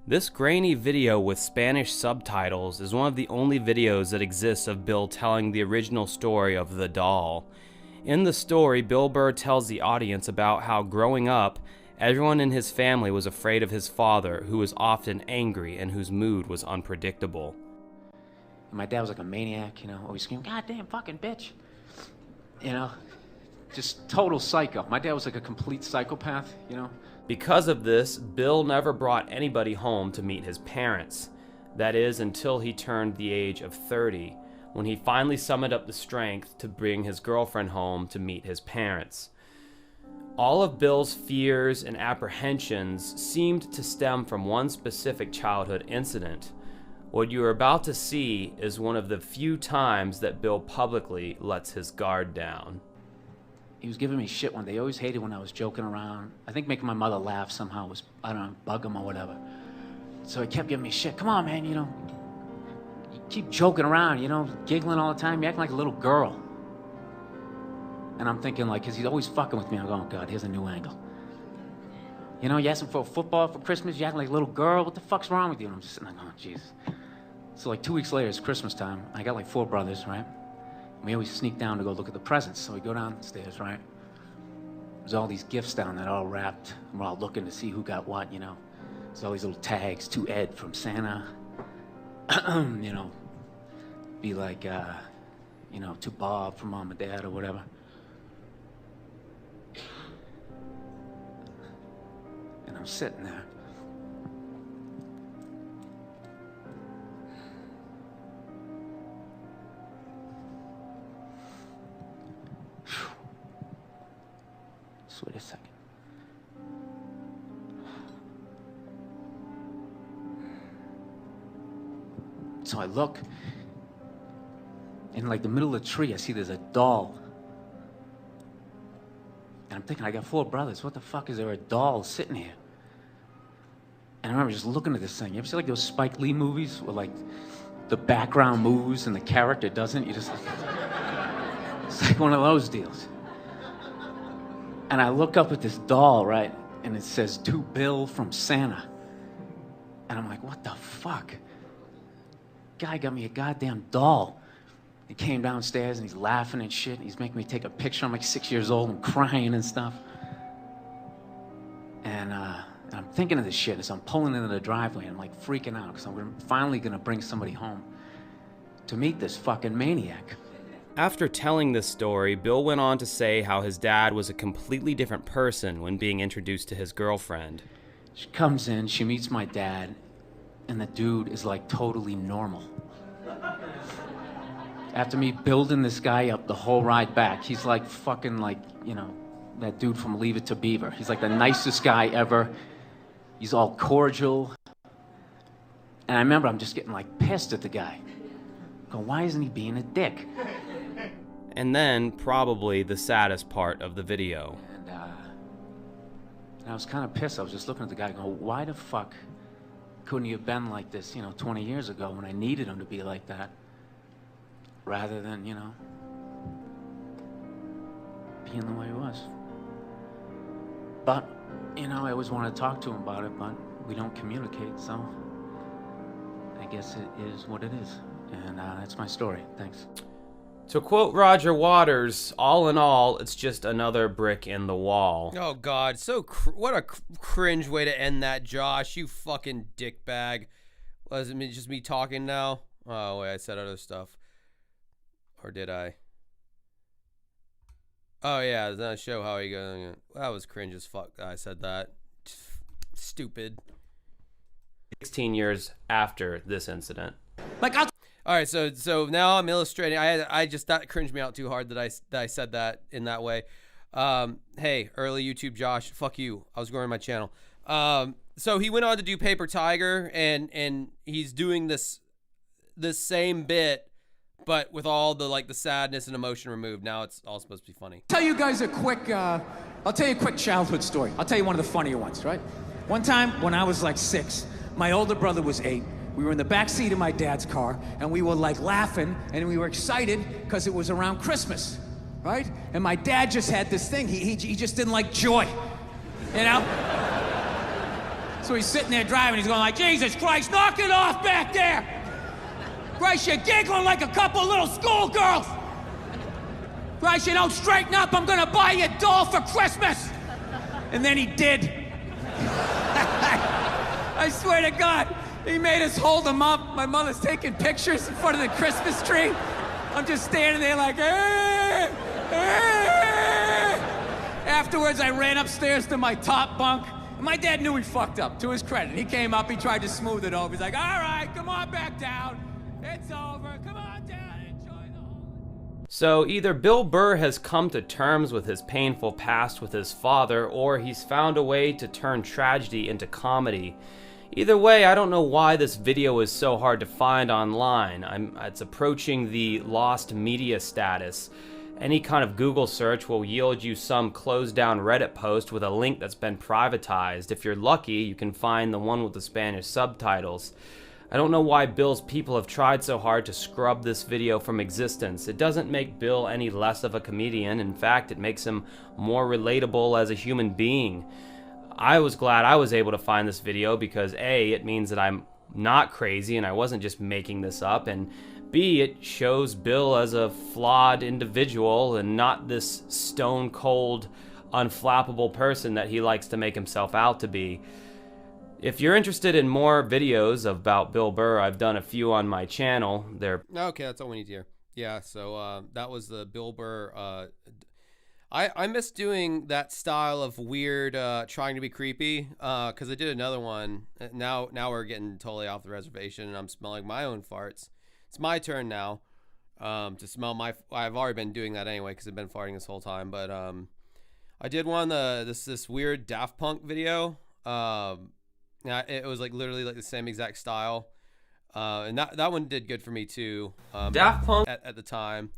This grainy video with Spanish subtitles is one of the only videos that exists of Bill telling the original story of The Doll. In the story, Bill Burr tells the audience about how growing up, everyone in his family was afraid of his father, who was often angry and whose mood was unpredictable. My dad was like a maniac, you know, always screaming, "Goddamn fucking bitch!" You know, just total psycho. My dad was like a complete psychopath, you know. Because of this, Bill never brought anybody home to meet his parents. That is, until he turned the age of 30, when he finally summoned up the strength to bring his girlfriend home to meet his parents. All of Bill's fears and apprehensions seemed to stem from one specific childhood incident. What you are about to see is one of the few times that Bill publicly lets his guard down. He was giving me shit one day. He always hated when I was joking around. I think making my mother laugh somehow was, I don't know, bug him or whatever. So he kept giving me shit. "Come on, man, you know, you keep joking around, you know, giggling all the time. You're acting like a little girl." And I'm thinking, like, because he's always fucking with me. I'm going, "Oh, God, here's a new angle. You know, you asked him for a football for Christmas. You acting like a little girl. What the fuck's wrong with you?" And I'm just sitting there going, Jesus. So, like, 2 weeks later, it's Christmas time. I got, like, 4 brothers, right? We always sneak down to go look at the presents. So we go downstairs, right? There's all these gifts down there all wrapped. And we're all looking to see who got what, you know. There's all these little tags, to Ed from Santa. You know, be like, you know, to Bob from Mom and Dad or whatever. And I'm sitting there. Just wait a second. So I look, in like the middle of the tree, I see there's a doll. And I'm thinking, I got 4 brothers. What the fuck is there a doll sitting here? And I remember just looking at this thing. You ever see like those Spike Lee movies where like the background moves and the character doesn't? You just, it's like one of those deals. And I look up at this doll, right? And it says, "To Bill from Santa." And I'm like, what the fuck? Guy got me a goddamn doll. He came downstairs and he's laughing and shit. And he's making me take a picture. I'm like 6 years old and crying and stuff. And I'm thinking of this shit as I'm pulling into the driveway. And I'm like freaking out because I'm finally gonna bring somebody home to meet this fucking maniac. After telling this story, Bill went on to say how his dad was a completely different person when being introduced to his girlfriend. She comes in, she meets my dad, and the dude is like totally normal. After me building this guy up the whole ride back, he's like fucking like, you know, that dude from Leave It to Beaver. He's like the nicest guy ever. He's all cordial. And I remember I'm just getting like pissed at the guy. Going, why isn't he being a dick? And then, probably the saddest part of the video. And I was kind of pissed. I was just looking at the guy going, why the fuck couldn't he have been like this, 20 years ago when I needed him to be like that? Rather than, being the way he was. But, I always wanted to talk to him about it, but we don't communicate, so I guess it is what it is. And that's my story. Thanks. To quote Roger Waters, all in all, it's just another brick in the wall. Oh, God. What a cringe way to end that, Josh. You fucking dickbag. Was it just me talking now? Oh, wait, I said other stuff. Or did I? Oh, yeah, the show how you going. That was cringe as fuck. I said that. Stupid. 16 years after this incident. All right, so now I'm illustrating. That cringed me out too hard that I said that in that way. Hey, early YouTube Josh, fuck you. I was growing my channel. So he went on to do Paper Tiger, and he's doing this same bit, but with all the the sadness and emotion removed. Now it's all supposed to be funny. I'll tell you a quick childhood story. I'll tell you one of the funnier ones, right? One time when I was like 6, my older brother was 8. We were in the back seat of my dad's car, and we were laughing, and we were excited because it was around Christmas, right? And my dad just had this thing. He just didn't like joy, So he's sitting there driving. He's going Jesus Christ, knock it off back there! Christ, you're giggling like a couple little schoolgirls! Christ, you don't straighten up, I'm gonna buy you a doll for Christmas! And then he did. I swear to God. He made us hold him up. My mother's taking pictures in front of the Christmas tree. I'm just standing there like, Afterwards, I ran upstairs to my top bunk. And my dad knew he fucked up, to his credit. He came up, he tried to smooth it over. He's like, all right, come on back down. It's over. Come on down. Enjoy the holiday. So either Bill Burr has come to terms with his painful past with his father, or he's found a way to turn tragedy into comedy. Either way, I don't know why this video is so hard to find online. It's approaching the lost media status. Any kind of Google search will yield you some closed down Reddit post with a link that's been privatized. If you're lucky, you can find the one with the Spanish subtitles. I don't know why Bill's people have tried so hard to scrub this video from existence. It doesn't make Bill any less of a comedian. In fact, it makes him more relatable as a human being. I was glad I was able to find this video because A, it means that I'm not crazy and I wasn't just making this up, and B, it shows Bill as a flawed individual and not this stone-cold, unflappable person that he likes to make himself out to be. If you're interested in more videos about Bill Burr, I've done a few on my channel. They're okay, that's all we need to hear. Yeah, so that was the Bill Burr. I miss doing that style of weird trying to be creepy because I did another one. Now we're getting totally off the reservation and I'm smelling my own farts. It's my turn now to smell my... I've already been doing that anyway because I've been farting this whole time. But I did one, this weird Daft Punk video. It was literally the same exact style. And that one did good for me too. Daft Punk at the time.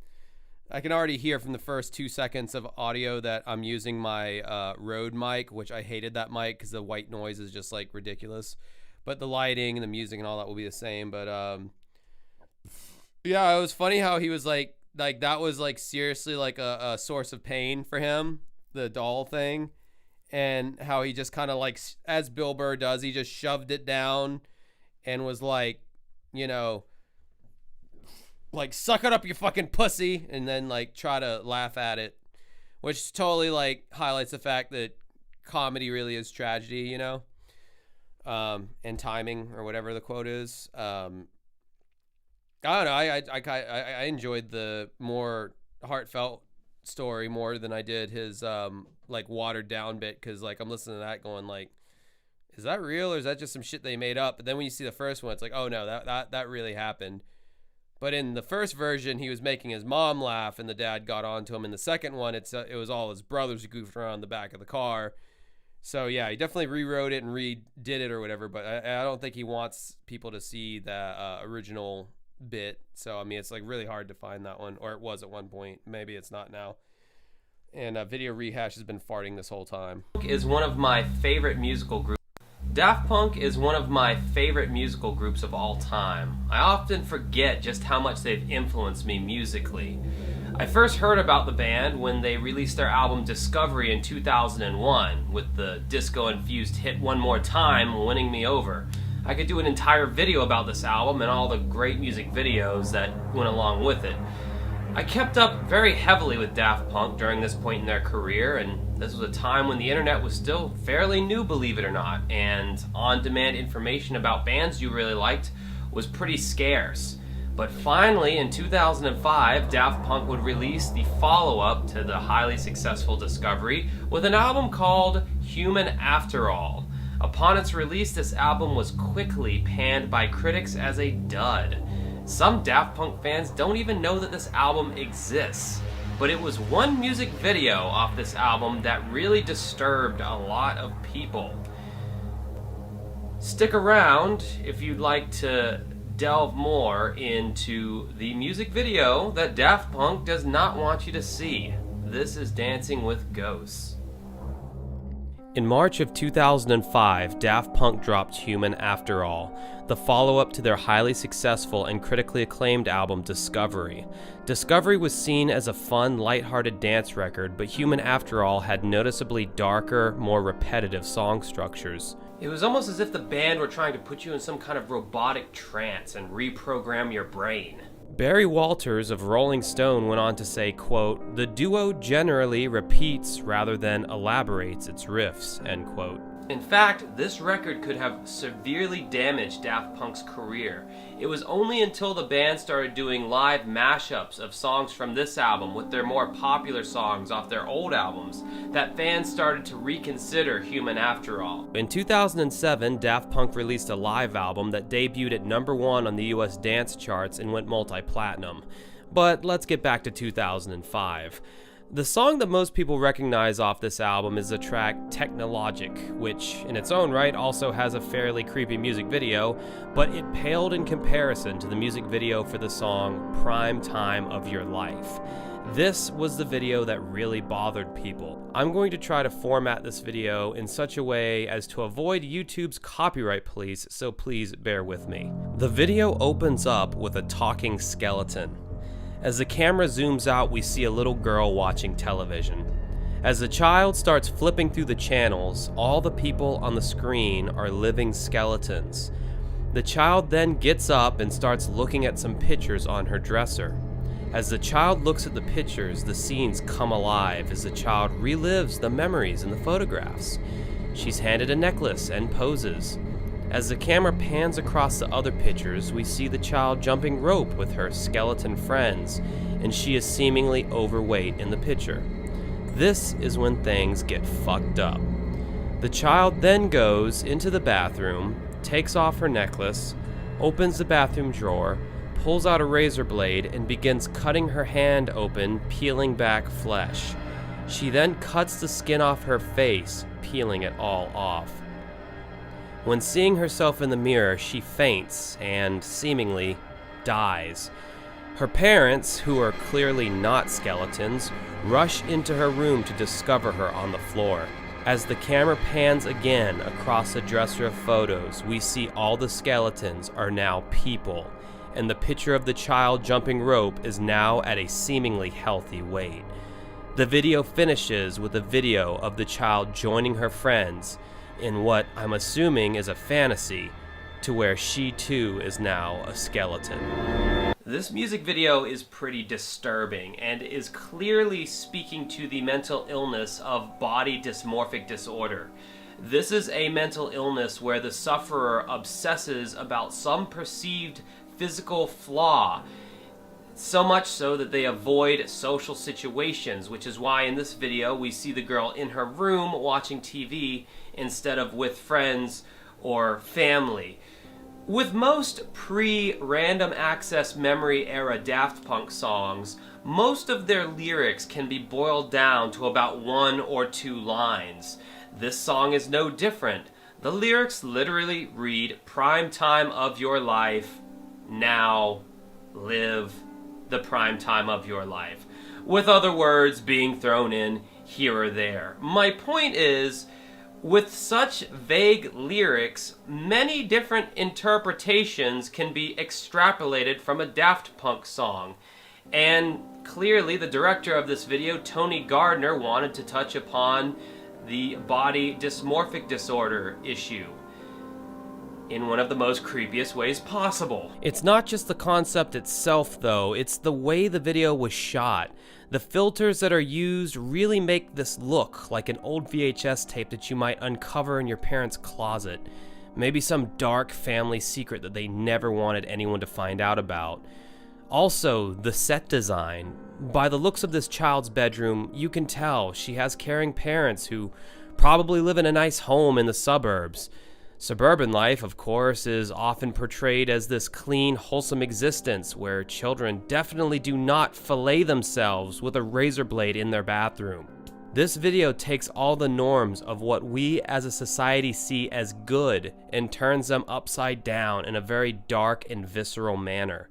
I can already hear from the first 2 seconds of audio that I'm using my Rode mic, which I hated that mic because the white noise is just ridiculous. But the lighting and the music and all that will be the same. But yeah, it was funny how he was like that was seriously a source of pain for him, the doll thing, and how he just kind of as Bill Burr does, he just shoved it down and was suck it up, you fucking pussy, and then try to laugh at it, which totally highlights the fact that comedy really is tragedy, and timing or whatever the quote is. I don't know. I enjoyed the more heartfelt story more than I did his like watered down bit, because like I'm listening to that going like, is that real or is that just some shit they made up? But then when you see the first one, it's like, oh no, that really happened. But in the first version, he was making his mom laugh, and the dad got onto him. In the second one, it was all his brothers who goofed around in the back of the car. So yeah, he definitely rewrote it and redid it or whatever. But I don't think he wants people to see the original bit. So I mean, it's like really hard to find that one, or it was at one point. Maybe it's not now. And Video Rehash has been farting this whole time. Is one of my favorite musical groups. Daft Punk is one of my favorite musical groups of all time. I often forget just how much they've influenced me musically. I first heard about the band when they released their album Discovery in 2001, with the disco-infused hit One More Time winning me over. I could do an entire video about this album and all the great music videos that went along with it. I kept up very heavily with Daft Punk during this point in their career, and this was a time when the internet was still fairly new, believe it or not, and on-demand information about bands you really liked was pretty scarce. But finally, in 2005, Daft Punk would release the follow-up to the highly successful Discovery with an album called Human After All. Upon its release, this album was quickly panned by critics as a dud. Some Daft Punk fans don't even know that this album exists. But it was one music video off this album that really disturbed a lot of people. Stick around if you'd like to delve more into the music video that Daft Punk does not want you to see. This is Dancing with Ghosts. In March of 2005, Daft Punk dropped Human After All, the follow-up to their highly successful and critically acclaimed album Discovery. Discovery was seen as a fun, lighthearted dance record, but Human After All had noticeably darker, more repetitive song structures. It was almost as if the band were trying to put you in some kind of robotic trance and reprogram your brain. Barry Walters of Rolling Stone went on to say, quote, "The duo generally repeats rather than elaborates its riffs," end quote. In fact, this record could have severely damaged Daft Punk's career. It was only until the band started doing live mashups of songs from this album with their more popular songs off their old albums that fans started to reconsider Human After All. In 2007, Daft Punk released a live album that debuted at #1 on the US dance charts and went multi-platinum. But let's get back to 2005. The song that most people recognize off this album is the track Technologic, which in its own right also has a fairly creepy music video, but it paled in comparison to the music video for the song Prime Time of Your Life. This was the video that really bothered people. I'm going to try to format this video in such a way as to avoid YouTube's copyright police, so please bear with me. The video opens up with a talking skeleton. As the camera zooms out, we see a little girl watching television. As the child starts flipping through the channels, all the people on the screen are living skeletons. The child then gets up and starts looking at some pictures on her dresser. As the child looks at the pictures, the scenes come alive as the child relives the memories in the photographs. She's handed a necklace and poses. As the camera pans across the other pictures, we see the child jumping rope with her skeleton friends, and she is seemingly overweight in the picture. This is when things get fucked up. The child then goes into the bathroom, takes off her necklace, opens the bathroom drawer, pulls out a razor blade, and begins cutting her hand open, peeling back flesh. She then cuts the skin off her face, peeling it all off. When seeing herself in the mirror, she faints and, seemingly, dies. Her parents, who are clearly not skeletons, rush into her room to discover her on the floor. As the camera pans again across the dresser of photos, we see all the skeletons are now people, and the picture of the child jumping rope is now at a seemingly healthy weight. The video finishes with a video of the child joining her friends in what I'm assuming is a fantasy, to where she too is now a skeleton. This music video is pretty disturbing and is clearly speaking to the mental illness of body dysmorphic disorder. This is a mental illness where the sufferer obsesses about some perceived physical flaw. So much so that they avoid social situations, which is why in this video we see the girl in her room watching TV instead of with friends or family. With most pre-random access memory era Daft Punk songs, most of their lyrics can be boiled down to about 1 or 2 lines. This song is no different. The lyrics literally read, "Prime time of your life, now live the prime time of your life," with other words being thrown in here or there. My point is, with such vague lyrics, many different interpretations can be extrapolated from a Daft Punk song. And clearly the director of this video, Tony Gardner, wanted to touch upon the body dysmorphic disorder issue in one of the most creepiest ways possible. It's not just the concept itself, though, it's the way the video was shot. The filters that are used really make this look like an old VHS tape that you might uncover in your parents' closet. Maybe some dark family secret that they never wanted anyone to find out about. Also, the set design. By the looks of this child's bedroom, you can tell she has caring parents who probably live in a nice home in the suburbs. Suburban life, of course, is often portrayed as this clean, wholesome existence where children definitely do not fillet themselves with a razor blade in their bathroom. This video takes all the norms of what we as a society see as good and turns them upside down in a very dark and visceral manner.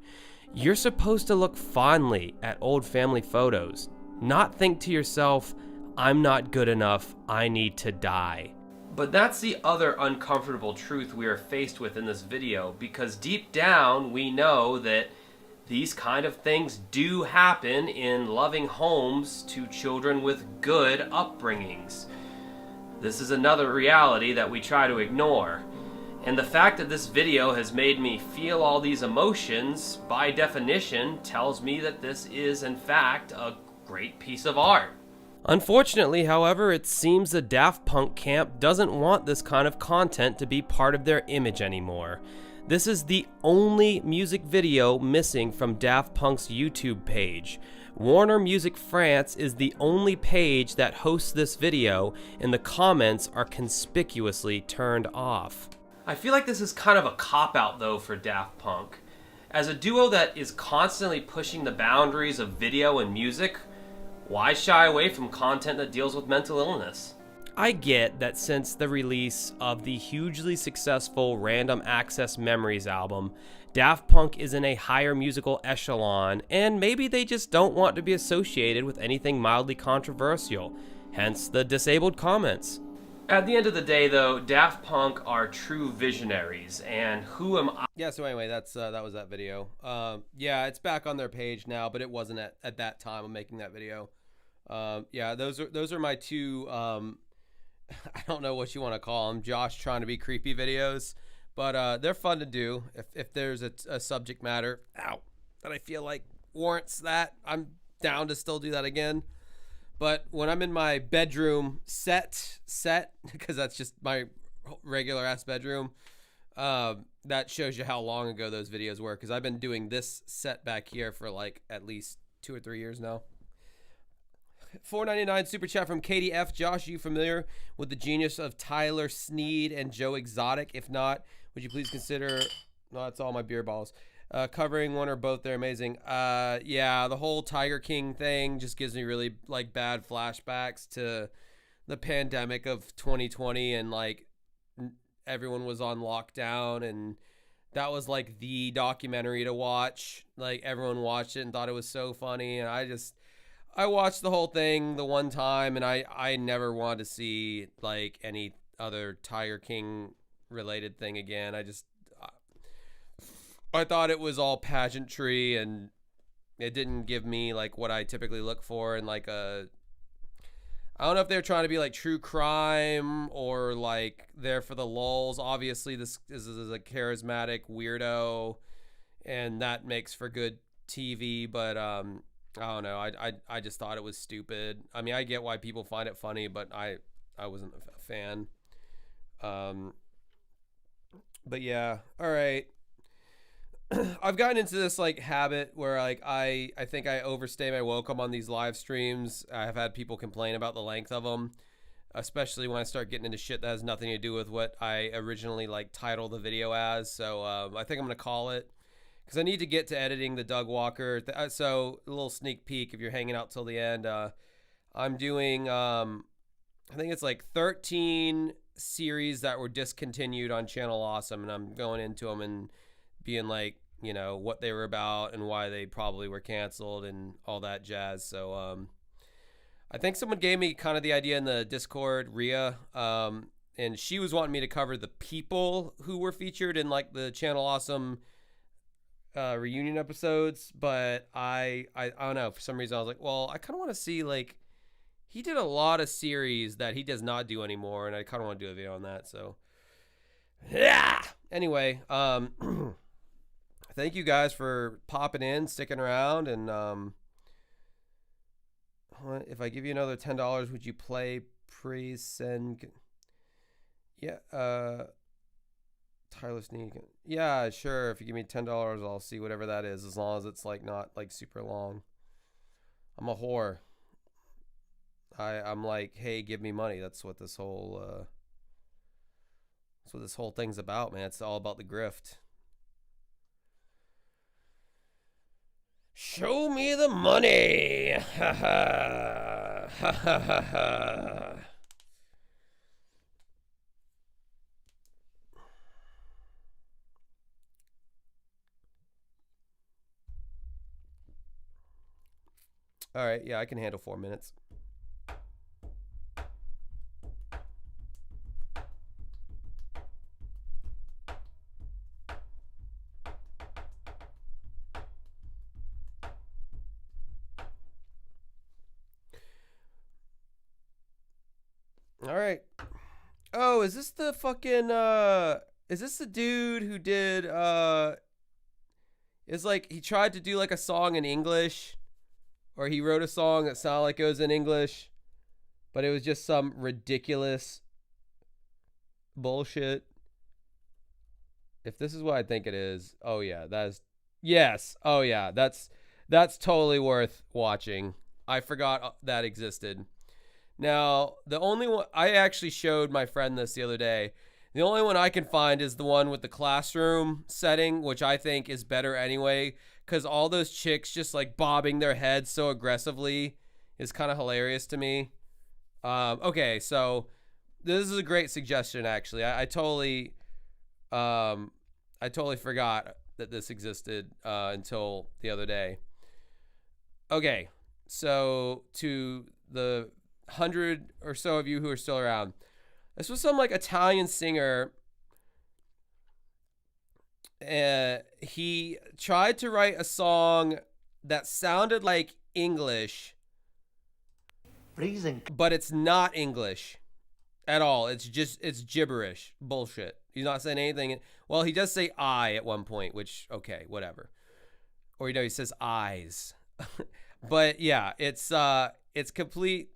You're supposed to look fondly at old family photos, not think to yourself, "I'm not good enough, I need to die." But that's the other uncomfortable truth we are faced with in this video, because deep down we know that these kind of things do happen in loving homes to children with good upbringings. This is another reality that we try to ignore. And the fact that this video has made me feel all these emotions, by definition, tells me that this is in fact a great piece of art. Unfortunately, however, it seems the Daft Punk camp doesn't want this kind of content to be part of their image anymore. This is the only music video missing from Daft Punk's YouTube page. Warner Music France is the only page that hosts this video, and the comments are conspicuously turned off. I feel like this is kind of a cop-out though for Daft Punk. As a duo that is constantly pushing the boundaries of video and music, why shy away from content that deals with mental illness? I get that since the release of the hugely successful Random Access Memories album, Daft Punk is in a higher musical echelon, and maybe they just don't want to be associated with anything mildly controversial, hence the disabled comments. At the end of the day though, Daft Punk are true visionaries, and who am I? Yeah, so anyway, that was that video. Yeah, it's back on their page now, but it wasn't at that time of making that video. Yeah, those are my two, I don't know what you want to call them, Josh trying to be creepy videos, but they're fun to do. If there's a subject matter, that I feel like warrants that, I'm down to still do that again. But when I'm in my bedroom set, because that's just my regular ass bedroom, that shows you how long ago those videos were, because I've been doing this set back here for like at least 2 or 3 years now. $4.99 super chat from Katie F. Josh, are you familiar with the genius of Tyler Sneed and Joe Exotic? If not, would you please consider... No, that's all my beer balls. Covering one or both, they're amazing. Yeah, the whole Tiger King thing just gives me really like bad flashbacks to the pandemic of 2020, and like everyone was on lockdown, and that was like the documentary to watch. Like everyone watched it and thought it was so funny, and I watched the whole thing the one time, and I never wanted to see like any other Tiger King related thing again. I thought it was all pageantry, and it didn't give me like what I typically look for in like I don't know if they're trying to be like true crime or like there for the lulz. Obviously this is a charismatic weirdo, and that makes for good TV, but I don't know. I just thought it was stupid. I mean, I get why people find it funny, but I wasn't a fan. But yeah, all right. I've gotten into this like habit where like I think I overstay my welcome on these live streams. I've had people complain about the length of them, especially when I start getting into shit that has nothing to do with what I originally like titled the video as. So I think I'm gonna call it, because I need to get to editing the Doug Walker. So a little sneak peek if you're hanging out till the end. I'm doing I think it's like 13 series that were discontinued on Channel Awesome, and I'm going into them and being like, you know, what they were about and why they probably were canceled and all that jazz. So I think someone gave me kind of the idea in the Discord, Rhea, and she was wanting me to cover the people who were featured in like the Channel Awesome reunion episodes, but I don't know, for some reason I was like, well, I kind of want to see, like, he did a lot of series that he does not do anymore, and I kind of want to do a video on that. So yeah, anyway, thank you guys for popping in, sticking around, and if I give you another $10, would you play Presend? Yeah, Tyler Sneak. Yeah, sure. If you give me $10, I'll see whatever that is, as long as it's like not like super long. I'm a whore. I'm like, hey, give me money. That's what this whole thing's about, man. It's all about the grift. Show me the money. Ha ha ha ha ha. All right, yeah, I can handle 4 minutes. All right. Oh, is this the fucking is this the dude who did is like he tried to do like a song in English, or he wrote a song that sounded like it was in English, but it was just some ridiculous bullshit? If this is what I think it is, oh yeah, that is, yes, oh yeah, that's totally worth watching. I forgot that existed. Now, the only one, I actually showed my friend this the other day. The only one I can find is the one with the classroom setting, which I think is better anyway, because all those chicks just like bobbing their heads so aggressively is kind of hilarious to me. Okay, so this is a great suggestion, actually. I totally forgot that this existed until the other day. Okay, so to the 100 or so of you who are still around, this was some like Italian singer. He tried to write a song that sounded like English, but it's not English at all. It's gibberish bullshit. He's not saying anything. Well, he does say I at one point, which, okay, whatever. Or, you know, he says eyes. But yeah, it's complete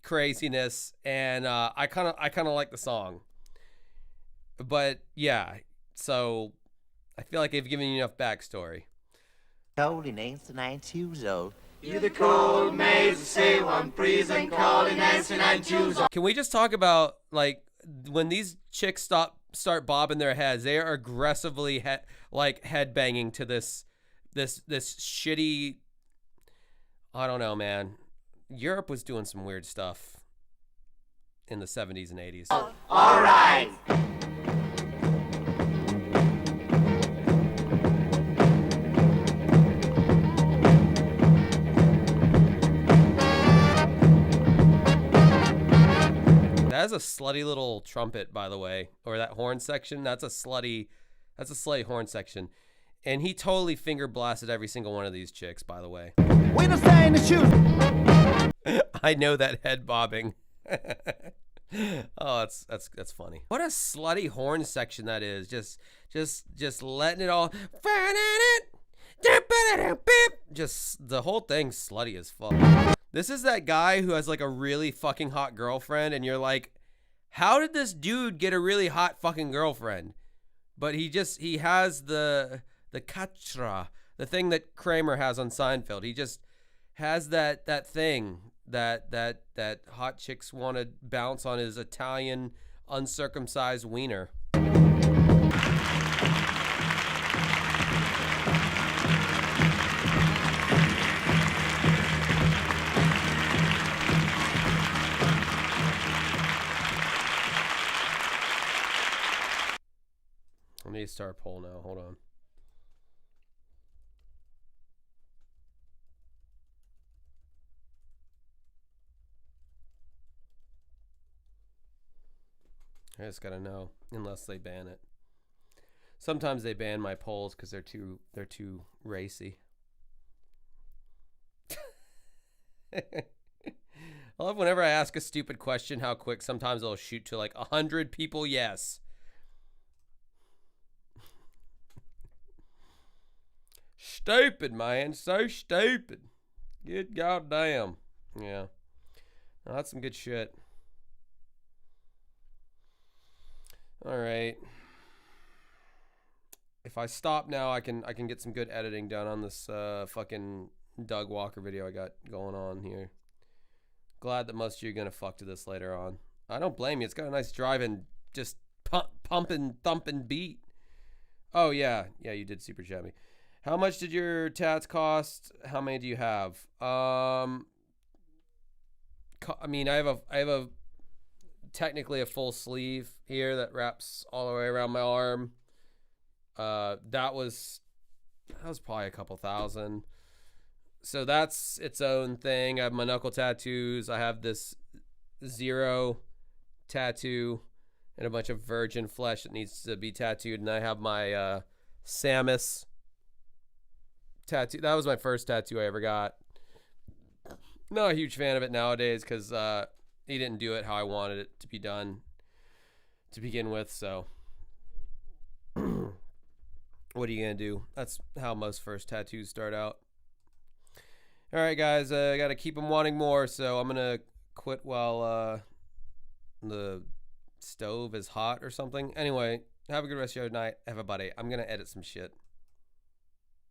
craziness, and I kind of like the song. But yeah, so I feel like I've given you enough backstory. Cold in 1992 old. You're the cold maze, say one please and call in 1992. Can we just talk about, like, when these chicks start bobbing their heads, they are aggressively head banging to this shitty, I don't know, man. Europe was doing some weird stuff in the 70s and 80s. All right. That is a slutty little trumpet, by the way, or that horn section. That's a slutty horn section. And he totally finger blasted every single one of these chicks, by the way. We don't stay in the shoes. I know that head bobbing. Oh, that's funny. What a slutty horn section that is. Just letting it all. Just the whole thing's slutty as fuck. This is that guy who has like a really fucking hot girlfriend, and you're like, how did this dude get a really hot fucking girlfriend? But he has the The katra. The thing that Kramer has on Seinfeld. He just has that thing that hot chicks want to bounce on his Italian uncircumcised wiener. I need to start a poll now. Hold on. I just gotta know, unless they ban it. Sometimes they ban my polls because they're too racy. I love whenever I ask a stupid question how quick sometimes they'll shoot to like 100 people yes. Stupid, man. So stupid. Good goddamn. Yeah. No, that's some good shit. All right. If I stop now, I can get some good editing done on this fucking Doug Walker video I got going on here. Glad that most of you are gonna fuck to this later on. I don't blame you. It's got a nice driving, just pumping, thumping beat. Oh yeah, you did super chat me. How much did your tats cost? How many do you have? I mean, I have a technically a full sleeve here that wraps all the way around my arm. That was probably a couple thousand. So that's its own thing. I have my knuckle tattoos. I have this zero tattoo and a bunch of virgin flesh that needs to be tattooed. And I have my Samus tattoo. That was my first tattoo I ever got. Not a huge fan of it nowadays because he didn't do it how I wanted it to be done to begin with. So what are you gonna do? That's how most first tattoos start out. All right, guys, I gotta keep them wanting more, so I'm gonna quit while the stove is hot or something. Anyway, have a good rest of your night, everybody. I'm gonna edit some shit.